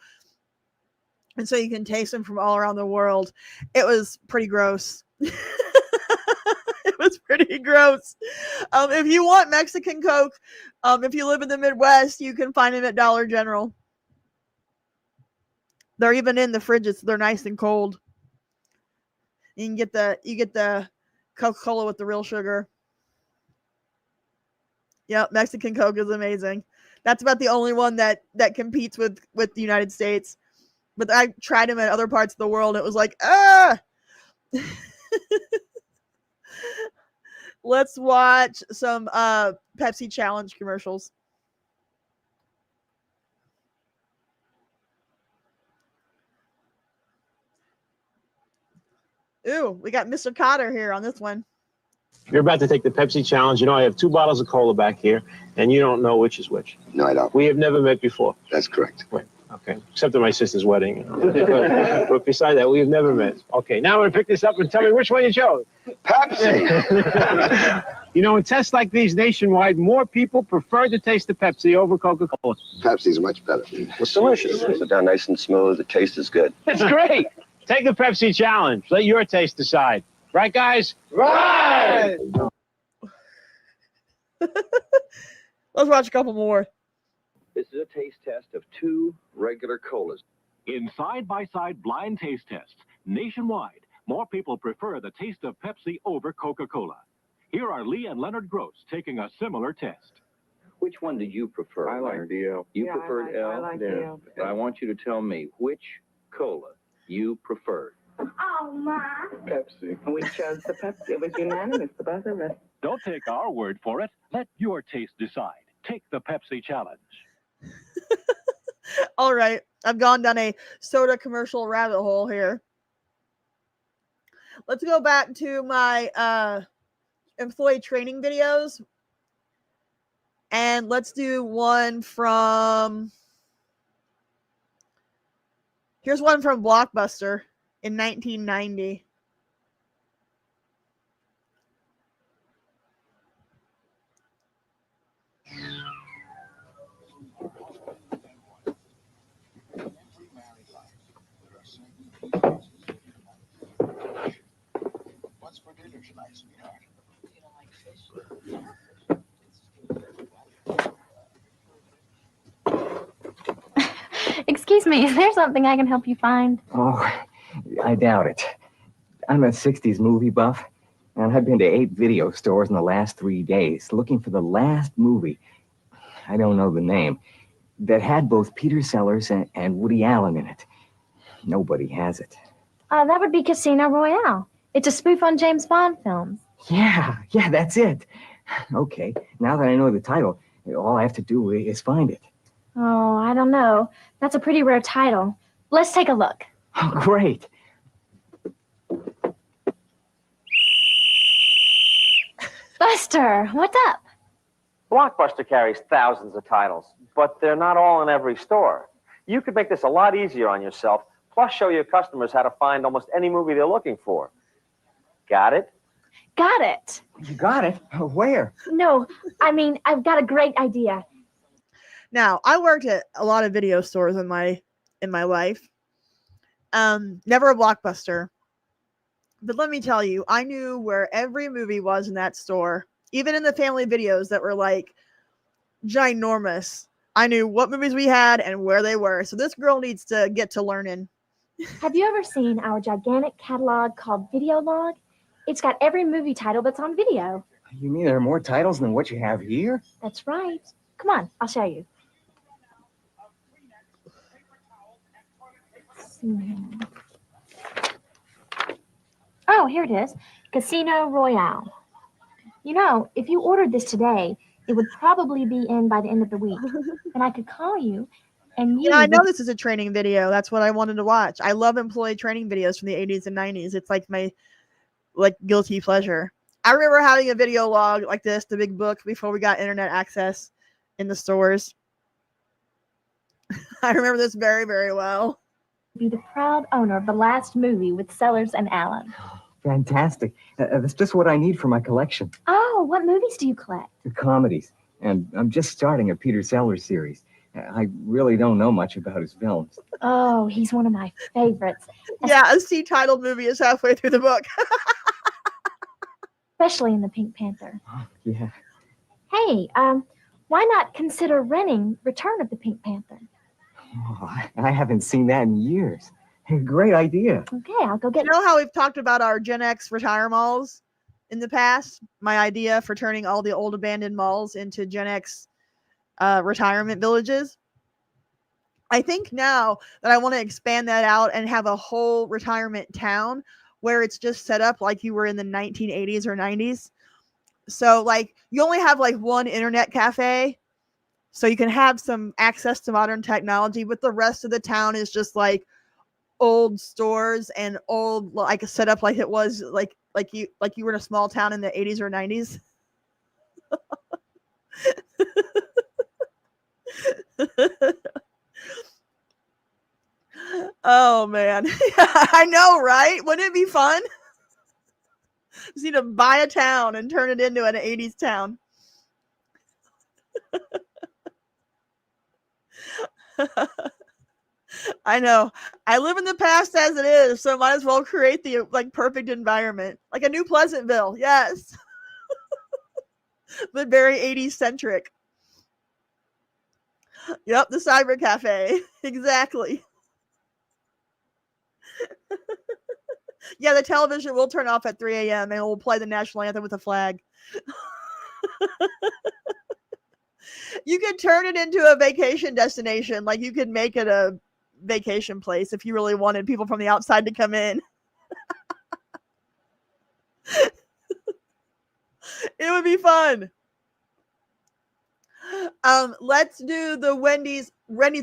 And so you can taste them from all around the world. It was pretty gross. It was pretty gross. If you want Mexican Coke, if you live in the Midwest, you can find them at Dollar General. They're even in the fridges. They're nice and cold. You get the Coca-Cola with the real sugar. Yep, Mexican Coke is amazing. That's about the only one that competes with the United States. But I tried them in other parts of the world. It was like, ah. Let's watch some Pepsi Challenge commercials. Ooh, we got Mr. Cotter here on this one. You're about to take the Pepsi Challenge. You know, I have 2 bottles of cola back here, and you don't know which is which. No, I don't. We have never met before. That's correct. Wait, okay. Except at my sister's wedding. But beside that, we have never met. Okay, now I'm going to pick this up and tell me which one you chose. Pepsi! You know, in tests like these nationwide, more people prefer to taste the Pepsi over Coca-Cola. Pepsi's much better. It's delicious. It's down nice and smooth. The taste is good. It's great. Take the Pepsi Challenge. Let your taste decide. Right, guys? Right! Let's watch a couple more. This is a taste test of 2 regular colas. In side-by-side blind taste tests nationwide, more people prefer the taste of Pepsi over Coca-Cola. Here are Lee and Leonard Gross taking a similar test. Which one did you prefer? I like L. You preferred L? I like L. I want you to tell me which cola you preferred. Oh, Ma. Pepsi. We chose the Pepsi. It was unanimous, the both of us. Don't take our word for it. Let your taste decide. Take the Pepsi Challenge. All right. I've gone down a soda commercial rabbit hole here. Let's go back to my employee training videos. And let's do one from... Here's one from Blockbuster in 1990. What's for dinner tonight, sweetheart? Excuse me, is there something I can help you find? Oh, I doubt it. I'm a 60s movie buff, and I've been to 8 video stores in the last 3 days looking for the last movie, I don't know the name, that had both Peter Sellers and Woody Allen in it. Nobody has it. That would be Casino Royale. It's a spoof on James Bond films. Yeah, that's it. Okay, now that I know the title, all I have to do is find it. Oh, I don't know. That's a pretty rare title. Let's take a look. Oh, great. Buster, what's up? Blockbuster carries thousands of titles, but they're not all in every store. You could make this a lot easier on yourself, plus show your customers how to find almost any movie they're looking for. Got it? Got it. You got it? Where? No, I mean, I've got a great idea. Now, I worked at a lot of video stores in my life. Never a Blockbuster. But let me tell you, I knew where every movie was in that store. Even in the family videos that were like ginormous. I knew what movies we had and where they were. So this girl needs to get to learning Have you ever seen our gigantic catalog called Video Log? It's got every movie title that's on video. You mean there are more titles than what you have here? That's right. Come on, I'll show you. Oh, here it is. Casino Royale. You know, if you ordered this today, it would probably be in by the end of the week. And I could call you and you... Yeah, I know this is a training video. That's what I wanted to watch. I love employee training videos from the 80s and 90s. It's like my guilty pleasure. I remember having a video log like this, the big book, before we got internet access in the stores. I remember this very, very well. Be the proud owner of the last movie with Sellers and Allen. Fantastic. That's just what I need for my collection. Oh, what movies do you collect? The comedies. And I'm just starting a Peter Sellers series. I really don't know much about his films. Oh, he's one of my favorites. Yeah, a C-titled movie is halfway through the book. Especially in the Pink Panther. Oh, yeah. Hey, why not consider renting Return of the Pink Panther? Oh, I haven't seen that in years. Great idea. Okay, I'll go get... You know how we've talked about our Gen X retire malls in the past? My idea for turning all the old abandoned malls into Gen X retirement villages. I think now that I want to expand that out and have a whole retirement town where it's just set up like you were in the 1980s or 90s. So like you only have like one internet cafe, so you can have some access to modern technology, but the rest of the town is just like old stores and old, like set up like it was like you were in a small town in the 80s or 90s. Oh man. I know, right? Wouldn't it be fun? Just need to buy a town and turn it into an 80s town. I know. I live in the past as it is, so might as well create the perfect environment. Like a new Pleasantville, yes. But very 80s centric. Yep, the cyber cafe. Exactly. Yeah, the television will turn off at 3 a.m. and we'll play the national anthem with a flag. You could turn it into a vacation destination. Like you could make it a vacation place if you really wanted people from the outside to come in. It would be fun. Let's do the Wendy's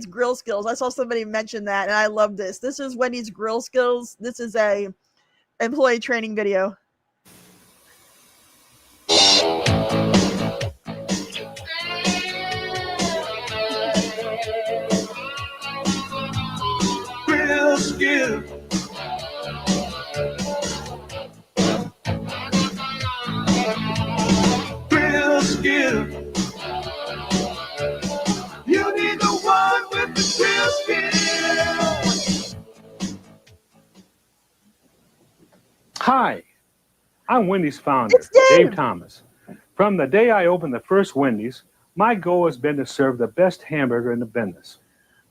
grill skills. I saw somebody mention that and I love this. This is Wendy's grill skills. This is a employee training video. Grill skill. Grill skill. You need the one with the grill skill. Hi, I'm Wendy's founder, Dave Thomas. From the day I opened the first Wendy's, my goal has been to serve the best hamburger in the business,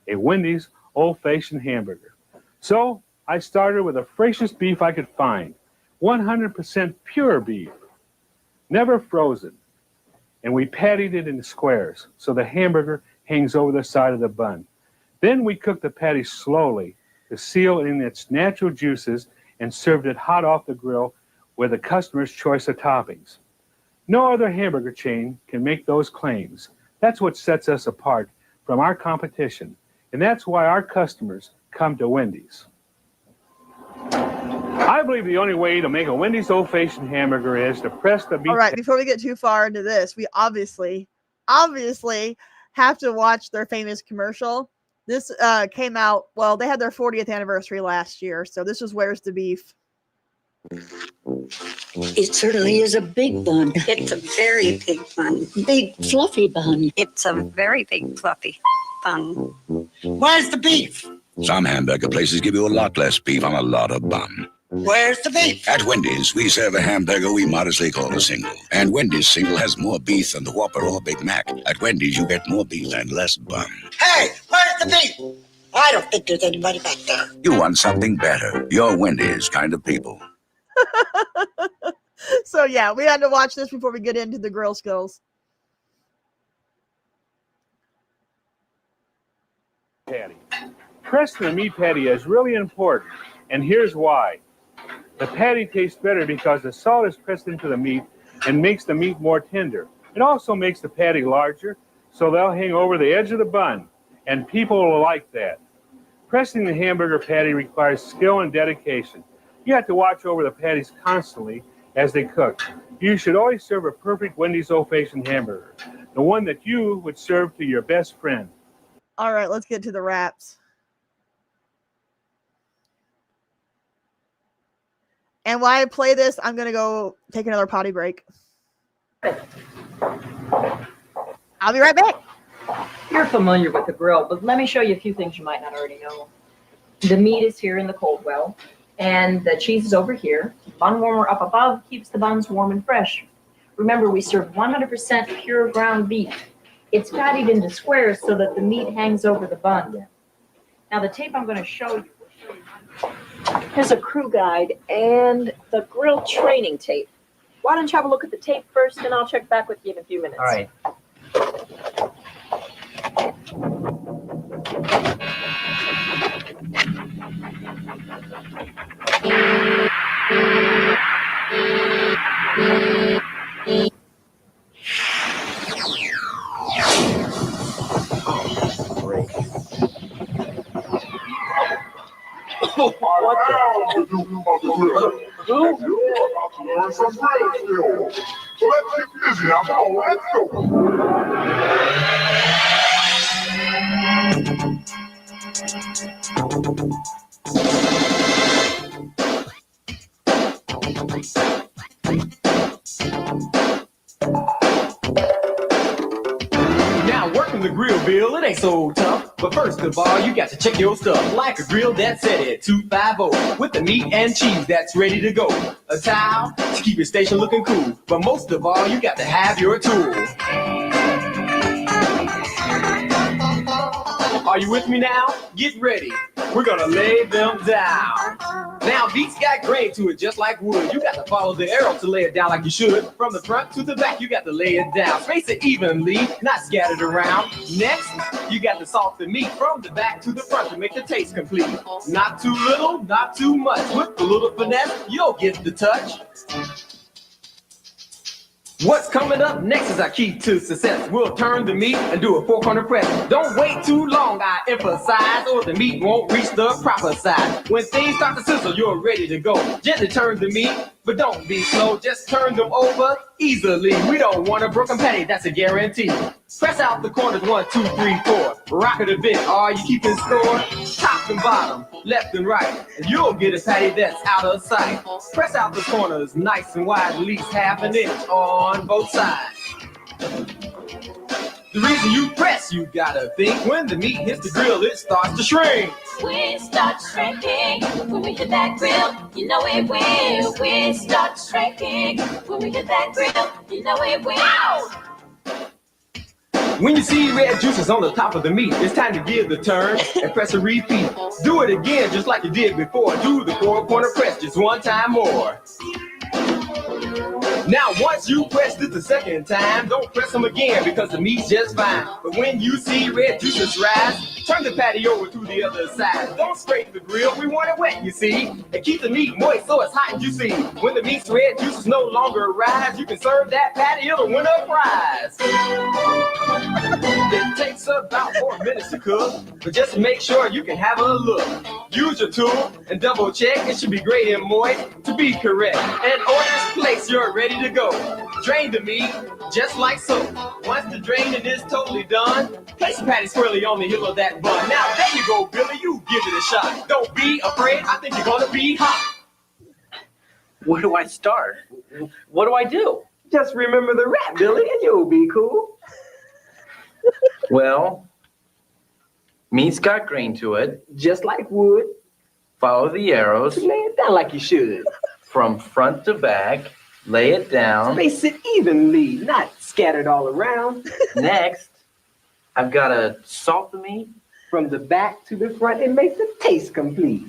a Wendy's old-fashioned hamburger. So I started with the freshest beef I could find, 100% pure beef, never frozen. And we pattied it into squares so the hamburger hangs over the side of the bun. Then we cooked the patty slowly to seal in its natural juices and served it hot off the grill with the customer's choice of toppings. No other hamburger chain can make those claims. That's what sets us apart from our competition, and that's why our customers come to Wendy's. I believe the only way to make a Wendy's old-fashioned hamburger is to press the beef. All right, before we get too far into this, we obviously have to watch their famous commercial. This came out, well, they had their 40th anniversary last year, so this is Where's the Beef? It certainly is a big bun. It's a very big bun. Big, fluffy bun. It's a very big, fluffy bun. Where's the beef? Some hamburger places give you a lot less beef on a lot of bun. Where's the beef? At Wendy's, we serve a hamburger we modestly call a single. And Wendy's single has more beef than the Whopper or Big Mac. At Wendy's, you get more beef and less bun. Hey, where's the beef? I don't think there's anybody back there. You want something better. You're Wendy's kind of people. So yeah, we had to watch this before we get into the grill skills. Patty. Pressing the meat patty is really important, and here's why. The patty tastes better because the salt is pressed into the meat and makes the meat more tender. It also makes the patty larger, so they'll hang over the edge of the bun, and people will like that. Pressing the hamburger patty requires skill and dedication. You have to watch over the patties constantly as they cook. You should always serve a perfect Wendy's old-fashioned hamburger, the one that you would serve to your best friend. All right, let's get to the wraps. And while I play this, I'm going to go take another potty break. I'll be right back. You're familiar with the grill, but let me show you a few things you might not already know. The meat is here in the cold well, and the cheese is over here. Bun warmer up above keeps the buns warm and fresh. Remember, we serve 100% pure ground beef. It's patted into squares so that the meat hangs over the bun. Now, the tape I'm going to show you. Here's a crew guide and the grill training tape. Why don't you have a look at the tape first, and I'll check back with you in a few minutes. All right. What the? Learn some grill skills. So let's get busy now. Come on, let's Now working the grill, Bill, it ain't so tough. But first of all, you got to check your stuff. Like a grill that's set at 250 with the meat and cheese that's ready to go. A towel to keep your station looking cool. But most of all, you got to have your tool. Are you with me now? Get ready. We're gonna lay them down. Now, beats got grain to it just like wood. You got to follow the arrow to lay it down like you should. From the front to the back, you got to lay it down. Space it evenly, not scattered around. Next, you got to salt the meat from the back to the front to make the taste complete. Not too little, not too much. With a little finesse, you'll get the touch. What's coming up next is our key to success. We'll turn the meat and do a 4-corner press. Don't wait too long, I emphasize, or the meat won't reach the proper size. When things start to sizzle, you're ready to go. Gently turn the meat, but don't be slow. Just turn them over easily. We don't want a broken patty, that's a guarantee. Press out the corners 1, 2, 3, 4. Rock it a bit, are you keeping score? Top and bottom, left and right, and you'll get a patty that's out of sight. Press out the corners nice and wide, at least half an inch on both sides. The reason you press, you gotta think, when the meat hits the grill, it starts to shrink. We start shrinking when we hit that grill. You know it will. We start shrinking when we hit that grill. You know it will. When you see red juices on the top of the meat, it's time to give the turn and press a repeat. Do it again just like you did before. Do the 4-corner press just one time more. Now, once you press this the second time, don't press them again because the meat's just fine. But when you see red juices rise, turn the patty over to the other side. Don't scrape the grill, we want it wet, you see. And keep the meat moist so it's hot and juicy. When the meat's red juices no longer rise, you can serve that patty, it'll win a prize. It takes about 4 minutes to cook, but just make sure you can have a look. Use your tool and double check, it should be great and moist to be correct. And order's placed, you're ready to go. Drain the meat just like so. Once the draining is totally done, place the patty squarely on the heel of that bun. Now there you go, Billy, you give it a shot. Don't be afraid, I think you're gonna be hot. Where do I start? What do I do? Just remember the rap, Billy, and you'll be cool. Well, meat's got grain to it. Just like wood. Follow the arrows. Lay it down like you should. From front to back, lay it down. Space it evenly, not scattered all around. Next, I've got to salt the meat. From the back to the front, it makes the taste complete.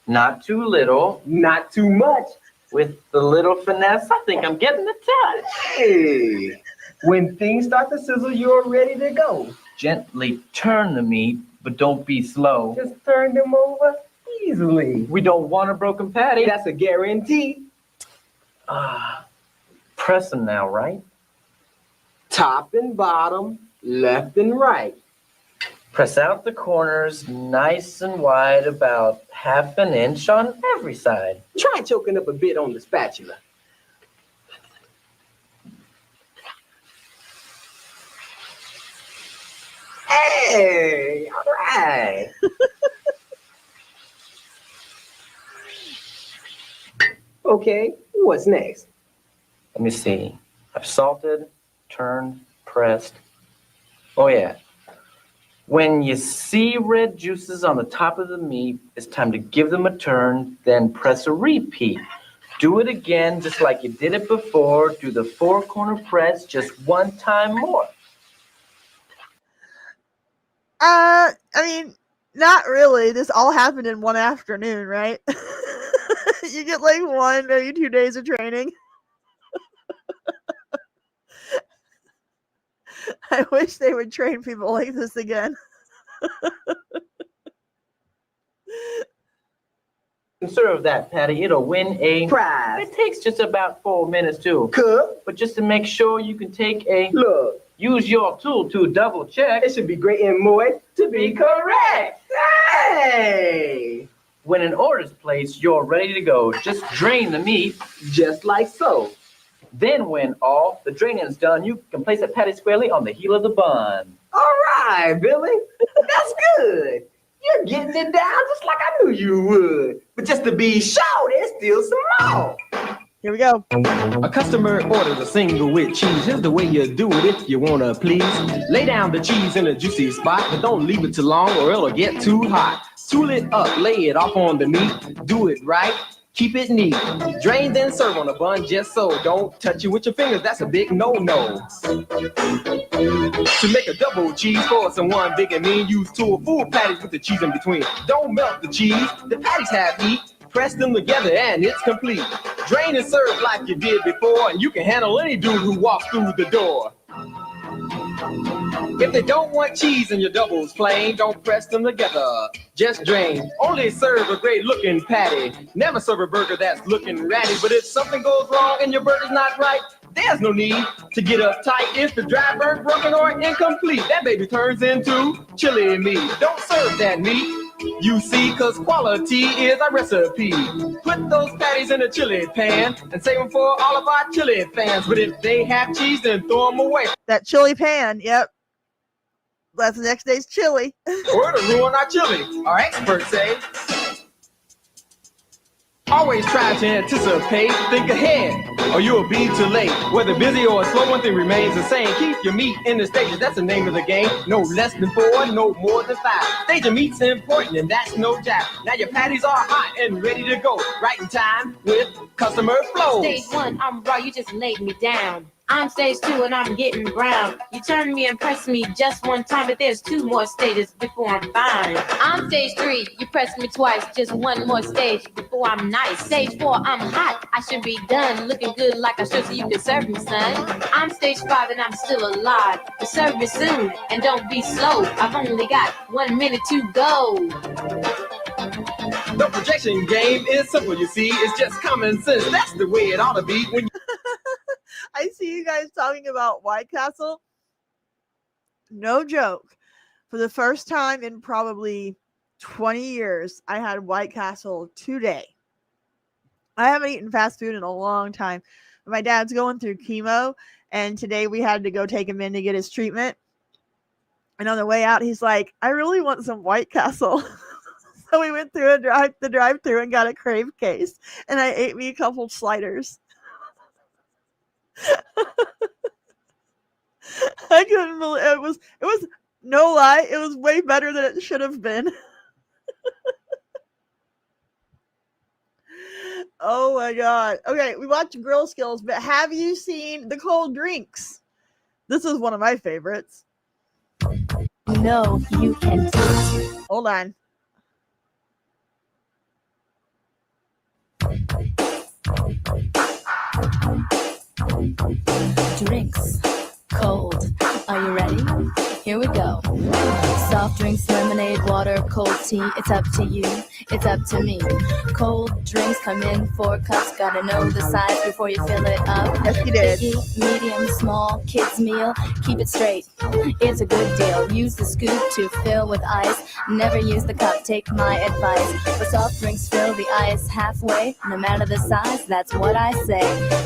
Not too little, not too much. With the little finesse, I think I'm getting the touch. Hey, when things start to sizzle, you're ready to go. Gently turn the meat, but don't be slow. Just turn them over easily. We don't want a broken patty. That's a guarantee. Press them now, right? Top and bottom, left and right. Press out the corners nice and wide, about half an inch on every side. Try choking up a bit on the spatula. Hey, all right. Okay, what's next? Let me see. I've salted, turned, pressed. Oh yeah. When you see red juices on the top of the meat, it's time to give them a turn, then press a repeat. Do it again just like you did it before. Do the 4-corner press just one time more. I mean, not really. This all happened in one afternoon, right? You get like 1, maybe 2 days of training. I wish they would train people like this again. Serve that, Patty. It'll win a prize. It takes just about 4 minutes to cook. But just to make sure you can take a look. Use your tool to double check. It should be great and moist to be correct. Hey! When an order's placed, you're ready to go. Just drain the meat. Just like so. Then when all the draining's done, you can place a patty squarely on the heel of the bun. All right, Billy. That's good. You're getting it down just like I knew you would. But just to be sure, there's still some more. Here we go. A customer orders a single with cheese. Here's the way you do it if you wanna please. Lay down the cheese in a juicy spot, but don't leave it too long or it'll get too hot. Tool it up, lay it off on the meat. Do it right, keep it neat. Drain then serve on a bun just so. Don't touch it with your fingers, that's a big no-no. To make a double cheese for someone big and mean, use 2 full patties with the cheese in between. Don't melt the cheese, the patties have heat. Press them together and it's complete. Drain and serve like you did before, and you can handle any dude who walks through the door. If they don't want cheese in your doubles plain, don't press them together. Just drain. Only serve a great looking patty. Never serve a burger that's looking ratty. But if something goes wrong and your burger's not right, there's no need to get uptight. If the dry burnt, broken, or incomplete, that baby turns into chili meat. Don't serve that meat. You see, cause quality is our recipe. Put those patties in a chili pan and save them for all of our chili fans. But if they have cheese, then throw them away. That chili pan, yep. That's the next day's chili. Or to ruin our chili, our experts say. Always try to anticipate, think ahead, or you'll be too late. Whether busy or slow, one thing remains the same. Keep your meat in the stages, that's the name of the game. No less than 4, no more than 5. Stage of meat's important, and that's no doubt. Now your patties are hot and ready to go. Right in time with customer flow. Stage 1, I'm raw, you just laid me down. I'm stage 2 and I'm getting brown. You turn me and press me just one time, but there's 2 more stages before I'm fine. I'm stage 3, you press me twice, just 1 more stage before I'm nice. Stage 4, I'm hot, I should be done, looking good like I should so you can serve me, son. I'm stage 5 and I'm still alive, but serve me soon and don't be slow. I've only got 1 minute to go. The projection game is simple, you see, it's just common sense. That's the way it ought to be when you I see you guys talking about White Castle. No joke. For the first time in probably 20 years, I had White Castle today. I haven't eaten fast food in a long time. My dad's going through chemo, and today we had to go take him in to get his treatment. And on the way out, he's like, I really want some White Castle. So we went through the drive-thru and got a crave case, and I ate me a couple sliders. I couldn't believe it was no lie, it was way better than it should have been. Oh my god. Okay, we watched Grill Skills, but have you seen the cold drinks? This is one of my favorites. No, you can do it. Hold on. Drinks, cold. Are you ready? Here we go. Soft drinks, lemonade, water, cold tea. It's up to you. It's up to me. Cold drinks come in 4 cups. Gotta know the size before you fill it up. Yes, you did. Biggie, medium, small, kids meal. Keep it straight. It's a good deal. Use the scoop to fill with ice. Never use the cup. Take my advice. For soft drinks, fill the ice halfway. No matter the size, that's what I say.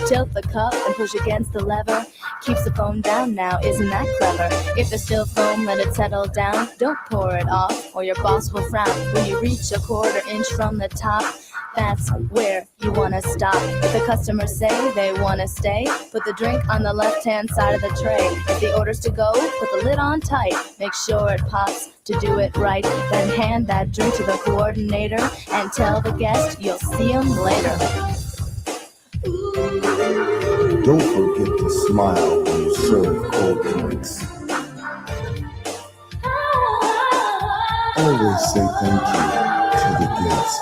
Tilt the cup and push against the lever. Keeps the foam down now. Isn't that clever? If there's still foam, let it settle down. Don't pour it off, or your boss will frown. When you reach a 1/4 inch from the top, that's where you wanna stop. If the customers say they wanna stay, put the drink on the left-hand side of the tray. If the order's to go, put the lid on tight. Make sure it pops to do it right. Then hand that drink to the coordinator and tell the guest you'll see him later. Don't forget to smile when you serve cold drinks. Always say thank you to the guest.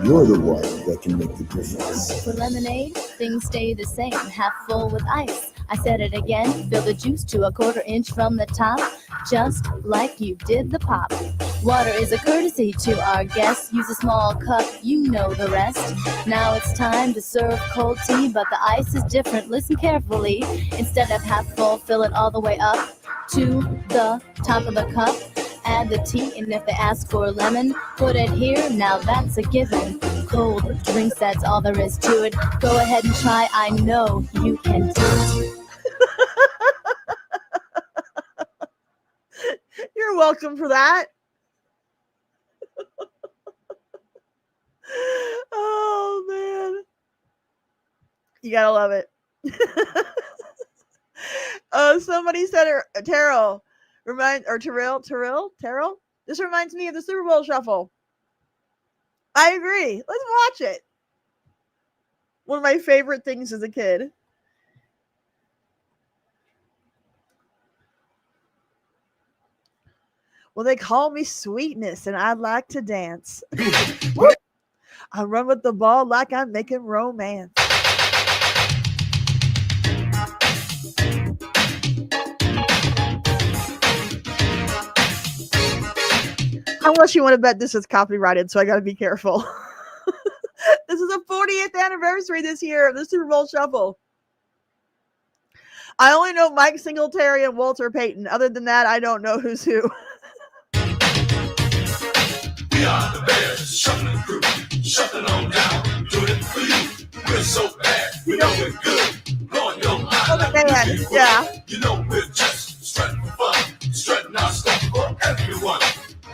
You're the one that can make the difference. For lemonade, things stay the same, half full with ice. I said it again, fill the juice to a 1/4 inch from the top, just like you did the pop. Water is a courtesy to our guests. Use a small cup, you know the rest. Now it's time to serve cold tea, but the ice is different. Listen carefully. Instead of half full, fill it all the way up to the top of the cup. Add the tea, and if they ask for lemon, put it here. Now that's a given. Cold drinks, that's all there is to it. Go ahead and try. I know you can do it. You're welcome for that. Oh man, you gotta love it. Somebody said Terrell Terrell. This reminds me of the Super Bowl Shuffle. I agree. Let's watch it. One of my favorite things as a kid. Well, they call me Sweetness, and I like to dance. I run with the ball like I'm making romance. How much you want to bet this is copyrighted, so I got to be careful. This is the 40th anniversary this year of the Super Bowl Shuffle. I only know Mike Singletary and Walter Payton. Other than that, I don't know who's who. We are the Bears, shuffling crew, shuffling on down, doing it for you. We're so bad, we know we're good. Blowing your mind. Oh, the band, yeah. You know we're just strutting for fun, strutting our stuff for everyone.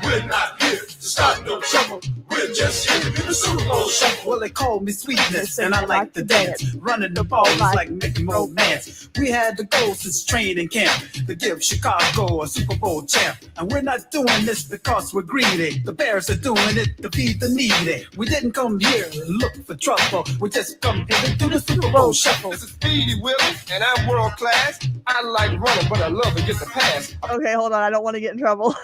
We're not here to start no trouble. We're just here to be the Super Bowl Shuffle. Well, they call me Sweetness, and I like to dance. Running the ball is like making romance. We had the goal since training camp to give Chicago a Super Bowl champ. And we're not doing this because we're greedy. The Bears are doing it to feed the needy. We didn't come here to look for trouble. We just come here to do the Super Bowl Shuffle. This is Speedy Willie, and I'm world class. I like running, but I love to get the pass. Okay, hold on. I don't want to get in trouble.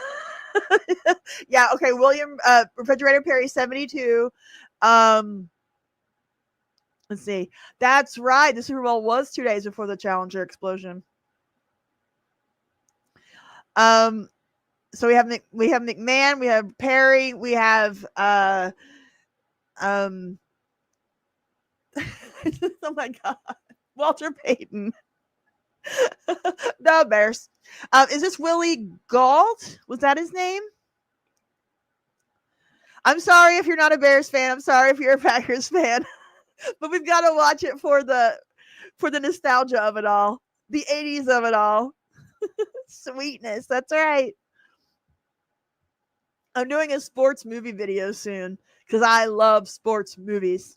Yeah, okay. William Refrigerator Perry 72. Let's see. That's right. The Super Bowl was 2 days before the Challenger explosion. So we have McMahon, we have Perry, we have oh my god, Walter Payton. The Bears. Is this Willie Gault? Was that his name? I'm sorry if you're not a Bears fan. I'm sorry if you're a Packers fan. But we've got to watch it for the nostalgia of it all. The 80s of it all. Sweetness. That's right. I'm doing a sports movie video soon because I love sports movies.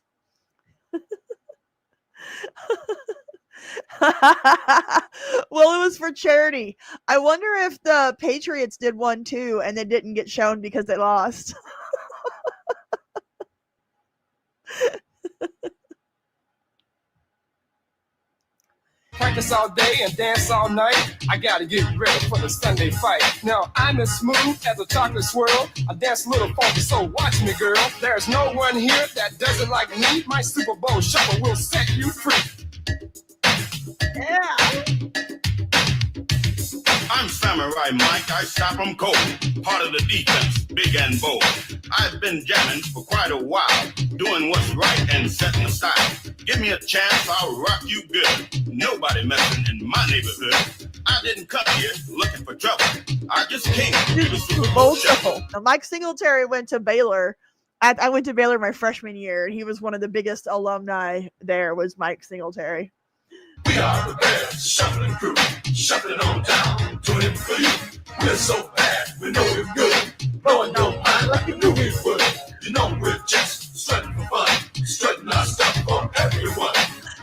Well, it was for charity. I wonder if the Patriots did one too and they didn't get shown because they lost. Practice all day and dance all night. I gotta get ready for the Sunday fight. Now I'm as smooth as a chocolate swirl. I dance a little funky, so watch me, girl. There's no one here that does it like me. My Super Bowl shuffle will set you free. Yeah. I'm Samurai Mike, I stop 'em cold. Part of the defense, big and bold. I've been jamming for quite a while, doing what's right and setting the style. Give me a chance, I'll rock you good. Nobody messing in my neighborhood. I didn't come here looking for trouble. I just came to do the Super Bowl shuffle. Now, Mike Singletary went to Baylor. I went to Baylor my freshman year, and he was one of the biggest alumni there, was Mike Singletary. We are the Bears, shuffling crew, shuffling on down, doing it for you. We're so bad, we know we're good, blowing your mind like we knew we would. You know we're just strutting for fun, strutting our stuff for everyone.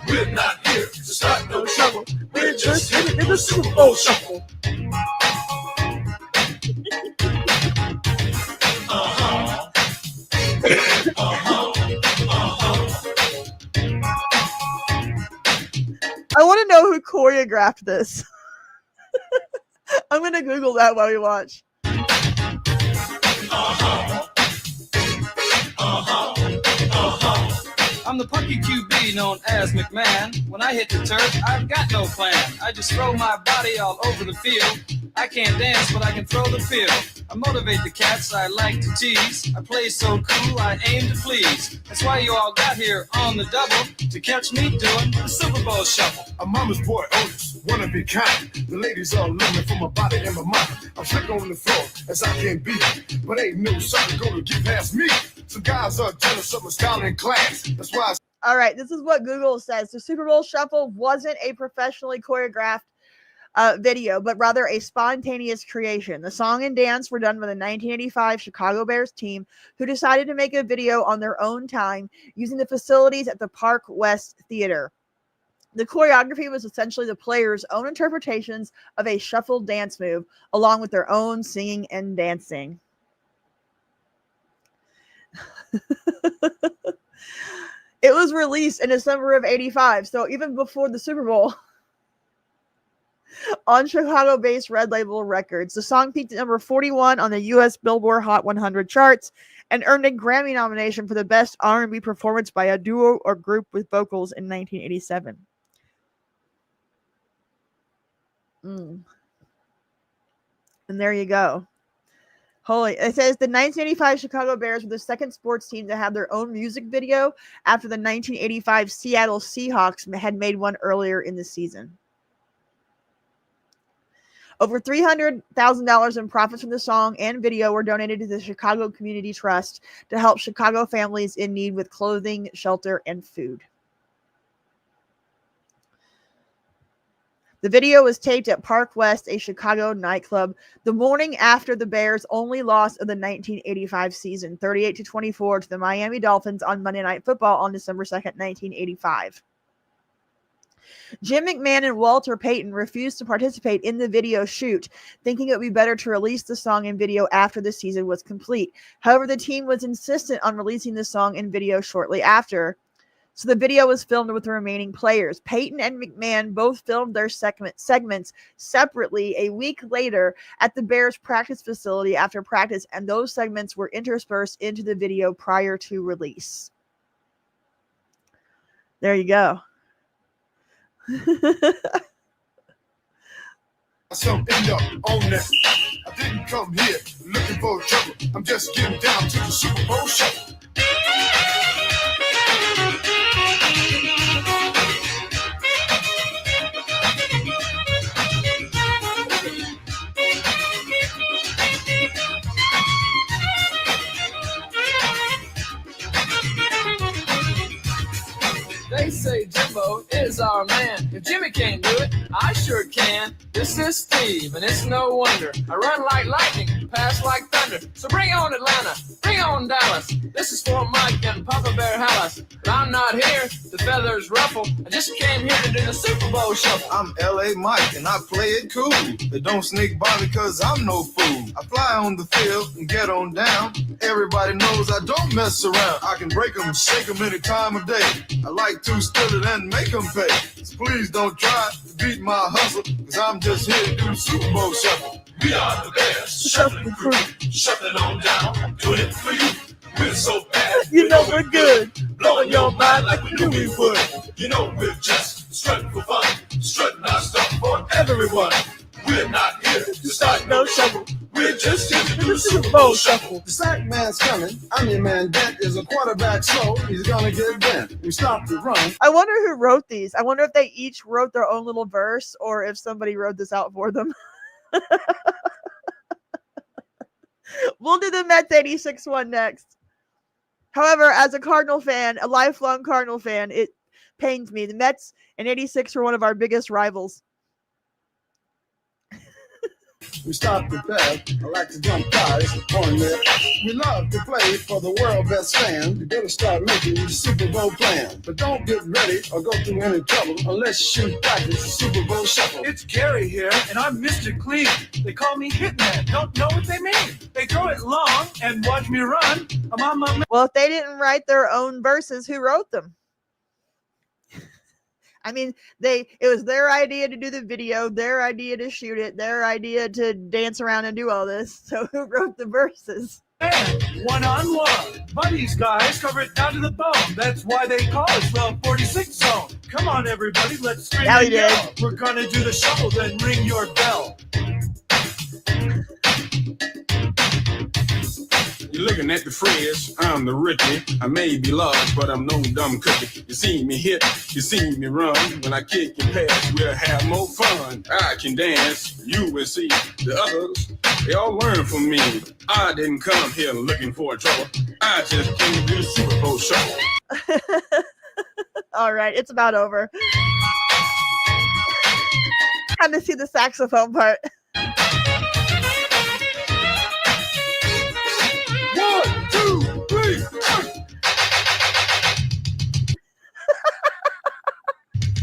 We're not here to start no trouble, we're just here in the Super Bowl shuffle. Uh-huh. Uh-huh. Uh-huh. I want to know who choreographed this. I'm going to Google that while we watch. I'm the punky QB known as McMahon. When I hit the turf, I've got no plan. I just throw my body all over the field. I can't dance, but I can throw the field. I motivate the cats I like to tease. I play so cool, I aim to please. That's why you all got here on the double to catch me doing the Super Bowl shuffle. A mama's boy, Otis, wanna be kind. The ladies all looking for my body and my mind. I'm slick on the floor as I can be, but ain't no something gonna get past me. Some guys are jealous of my style and class. That's why. All right, this is what Google says. The Super Bowl shuffle wasn't a professionally choreographed video, but rather a spontaneous creation. The song and dance were done by the 1985 Chicago Bears team, who decided to make a video on their own time using the facilities at the Park West Theater. The choreography was essentially the players' own interpretations of a shuffled dance move, along with their own singing and dancing. It was released in December of '85, so even before the Super Bowl, on Chicago-based Red Label Records. The song peaked at number 41 on the U.S. Billboard Hot 100 charts and earned a Grammy nomination for the Best R&B Performance by a Duo or Group with Vocals in 1987. And there you go. Holy, it says the 1985 Chicago Bears were the second sports team to have their own music video after the 1985 Seattle Seahawks had made one earlier in the season. Over $300,000 in profits from the song and video were donated to the Chicago Community Trust to help Chicago families in need with clothing, shelter, and food. The video was taped at Park West, a Chicago nightclub, the morning after the Bears' only loss of the 1985 season, 38-24 to the Miami Dolphins on Monday Night Football on December 2nd, 1985. Jim McMahon and Walter Payton refused to participate in the video shoot, thinking it would be better to release the song and video after the season was complete. However, the team was insistent on releasing the song and video shortly after, so the video was filmed with the remaining players. Payton and McMahon both filmed their segments separately a week later at the Bears practice facility after practice, and those segments were interspersed into the video prior to release. There you go. Some end up on that. I didn't come here looking for trouble. I'm just getting down to the Super Bowl shuffle. They say Jimbo is our man. If Jimmy can't do it, I sure can. This is Steve, and it's no wonder. I run like lightning, pass like thunder. country. So bring on Atlanta, bring on Dallas. This is for Mike and Papa Bear Hallis. But I'm not here to feathers ruffle. I just came here to do the Super Bowl shuffle. I'm L.A. Mike and I play it cool. They don't sneak by me cause I'm no fool. I fly on the field and get on down. Everybody knows I don't mess around. I can break them, shake them any time of day. I like to steal it and make them pay. So please don't try to beat my hustle, cause I'm just here to do the Super Bowl shuffle. We are the best shuffling crew, shuffling on down, doing it for you. We're so bad, you know we're good. Blowing your mind like we knew we would. You know we're just strutting for fun, strutting our stuff for everyone. We're not here to start no trouble. We're just here to do the Super Bowl shuffle. The sack man's coming. I mean, man, Dent is a quarterback slow. He's gonna get bent. We stop the run. I wonder who wrote these. I wonder if they each wrote their own little verse or if somebody wrote this out for them. We'll do the Mets 86 one next. However, as a Cardinal fan, a lifelong Cardinal fan, it pains me. The Mets in 86 were one of our biggest rivals. We stop the bed. I like to jump guys on there. We love to play for the world best fan. You better start making the Super Bowl plan. But don't get ready or go through any trouble unless you practice the Super Bowl shuffle. It's Gary here, and I'm Mr. Clean. They call me Hitman. Don't know what they mean. They throw it long and watch me run. I'm on my... Well, if they didn't write their own verses, who wrote them? I mean, it was their idea to do the video, their idea to shoot it, their idea to dance around and do all this. So who wrote the verses? And one-on-one. Buddies, guys, cover it down to the bone. That's why they call us the 46 zone. Come on, everybody, let's scream and yell. We're gonna do the shuffle, then ring your bell. You're looking at the fridge, I'm the rookie. I may be large, but I'm no dumb cookie. You see me hit, you see me run. When I kick and pass, we'll have more fun. I can dance, you will see. The others, they all learn from me. I didn't come here looking for trouble. I just came to do the Super Bowl shuffle. All right, it's about over. Time to see the saxophone part.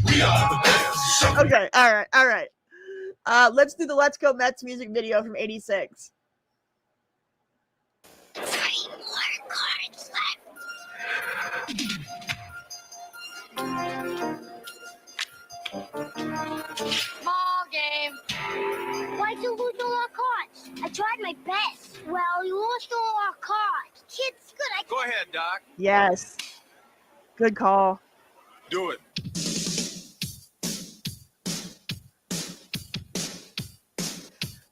We are the best. Okay, all right. Let's do the Let's Go Mets music video from 86. 3 more cards left. Ball game. Why'd you lose all our cards? I tried my best. Well, you lost all our cards. Kid's good. Go ahead, Doc. Yes. Good call. Do it.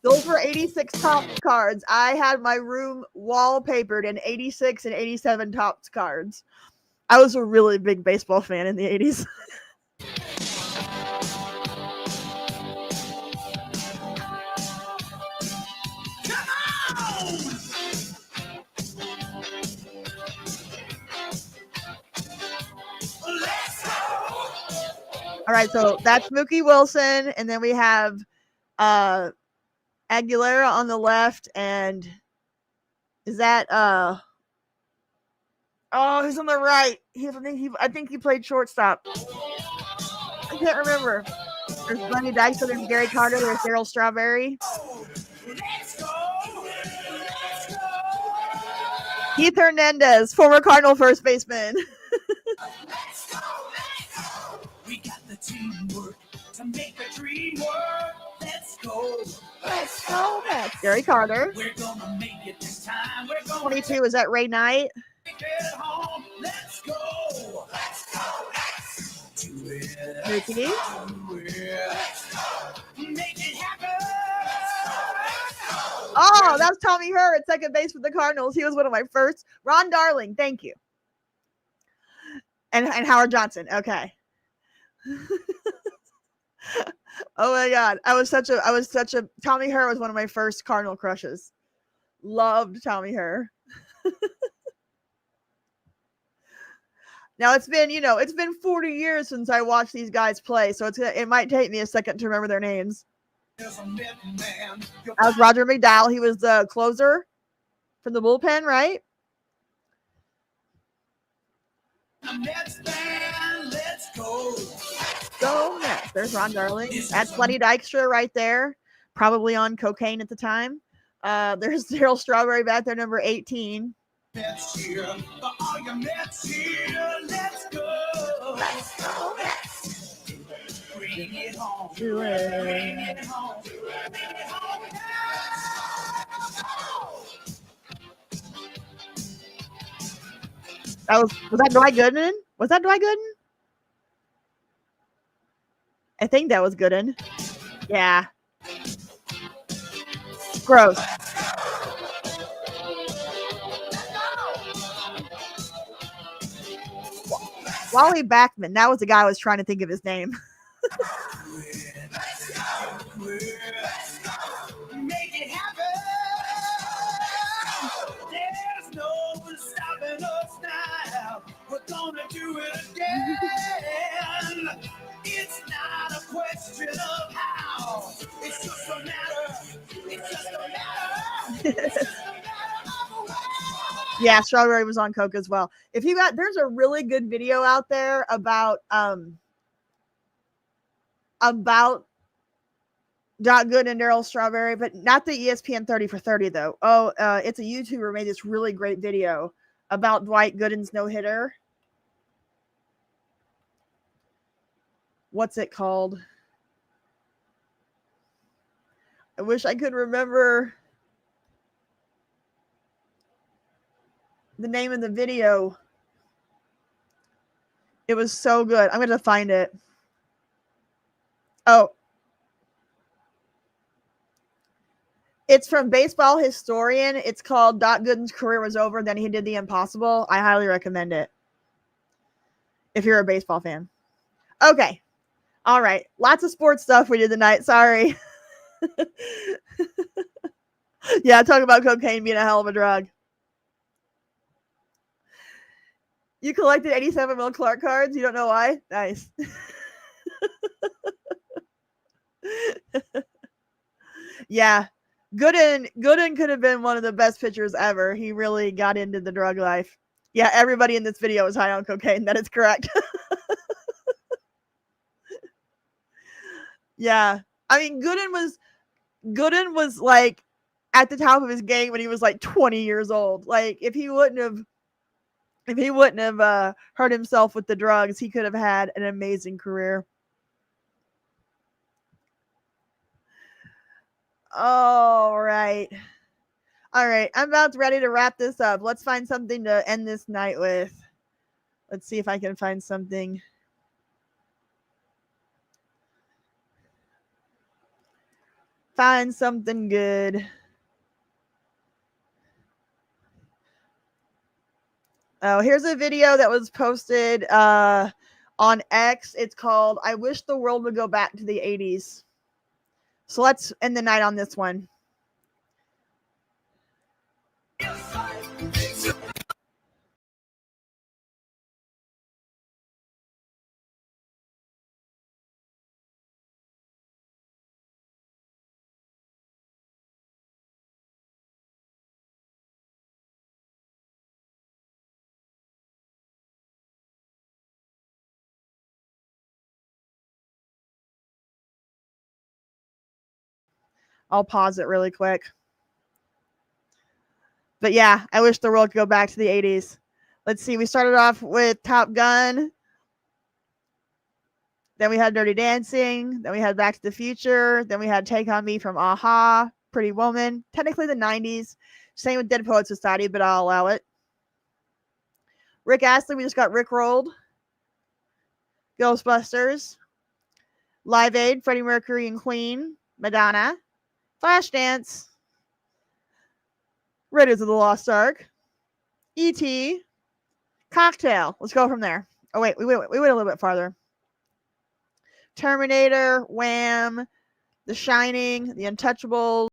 Those were 86 Topps cards. I had my room wallpapered in 86 and 87 Topps cards. I was a really big baseball fan in the 80s. All right, so that's Mookie Wilson, and then we have Aguilera on the left, and is that he's on the right. I think he played shortstop. I can't remember. There's Bunny Dyson, there's Gary Carter, there's Darryl Strawberry. Keith Hernandez, former Cardinal first baseman. We got the teamwork to make a dream work. Let's go. Let's go, Mets. Gary Carter. We're gonna make it this time. We're gonna 22, is that Ray Knight? take it home. Let's go. Let's go. Let's do it. Mookie. Do it. Let's go. Make it happen. Oh, that was Tommy Herr at second base for the Cardinals. He was one of my first. Ron Darling, thank you. And Howard Johnson. Okay. Oh my God. I was such a Tommy Herr was one of my first Cardinal crushes. Loved Tommy Herr. Now it's been 40 years since I watched these guys play, so it might take me a second to remember their names. That was Roger McDowell. He was the closer. from the bullpen, right? Let's band, let's go. Go Mets. There's Ron Darling. That's Lenny Dykstra right there, probably on cocaine at the time. There's Daryl Strawberry back there, number 18. Mets here, all your Mets here, let's go. Let's go, Mets. Bring it home. Do it. Bring it home. Bring it home. Was that Dwight Gooden? Was that Dwight Gooden? I think that was Gooden. Yeah. Gross. Wally Backman. That was the guy I was trying to think of his name. Make it happen. There's no stopping us now. We're gonna do it again. It's not a question of how. It's just a matter. It's just a matter. It's just a matter of when. Yeah, Strawberry was on coke as well. If you got, there's a really good video out there about Doc Good and Daryl Strawberry, but not the ESPN 30 for 30 though. Oh, it's a YouTuber made this really great video about Dwight Gooden's no-hitter. What's it called? I wish I could remember the name of the video. It was so good. I'm going to find it. Oh. It's from Baseball Historian. It's called Doc Gooden's Career Was Over, Then He Did the Impossible. I highly recommend it if you're a baseball fan. Okay. All right. Lots of sports stuff we did tonight. Sorry. Yeah, talk about cocaine being a hell of a drug. You collected 87 Will Clark cards? You don't know why? Nice. Yeah. Gooden could have been one of the best pitchers ever. He really got into the drug life. Yeah, everybody in this video is high on cocaine. That is correct. Yeah. I mean, Gooden was like at the top of his game when he was like 20 years old. Like if he wouldn't have hurt himself with the drugs, he could have had an amazing career. All right. I'm about ready to wrap this up. Let's find something to end this night with. Let's see if I can find something. Find something good. Oh, here's a video that was posted on X. It's called I Wish the World Would Go Back to the 80s. So let's end the night on this one. I'll pause it really quick. But yeah, I wish the world could go back to the 80s. Let's see. We started off with Top Gun. Then we had Dirty Dancing. Then we had Back to the Future. Then we had Take on Me from Aha. Pretty Woman. Technically the 90s. Same with Dead Poets Society, but I'll allow it. Rick Astley, we just got Rick rolled. Ghostbusters. Live Aid, Freddie Mercury and Queen. Madonna. Flashdance. Raiders of the Lost Ark. E.T. Cocktail. Let's go from there. Oh, wait. We went a little bit farther. Terminator. Wham. The Shining. The Untouchables.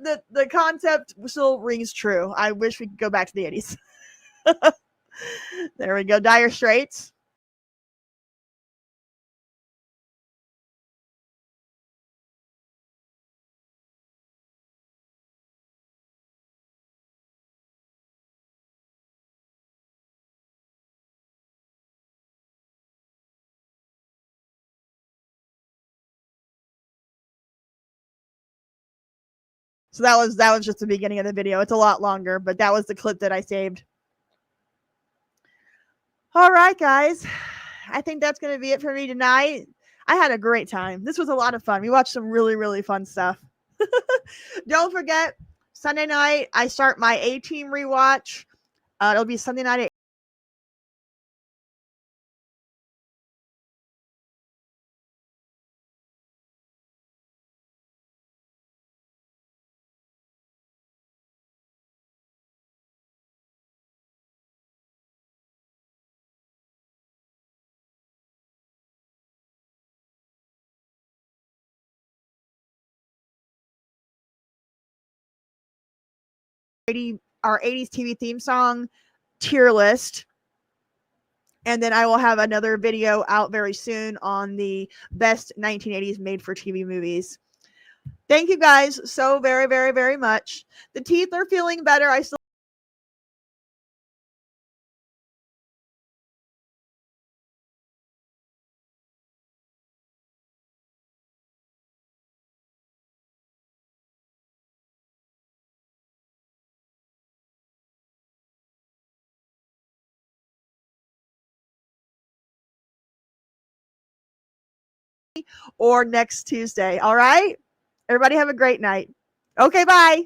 the concept still rings true. I wish we could go back to the 80s. There we go. Dire Straits. So that was just the beginning of the video. It's a lot longer, but that was the clip that I saved. All right, guys. I think that's going to be it for me tonight. I had a great time. This was a lot of fun. We watched some really, really fun stuff. Don't forget, Sunday night, I start my A-Team rewatch. It'll be Sunday night at our 80s TV theme song tier list. And then I will have another video out very soon on the best 1980s made for TV movies. Thank you guys so very, very, very much. The teeth are feeling better. I still or next Tuesday. All right? Everybody have a great night. Okay, bye.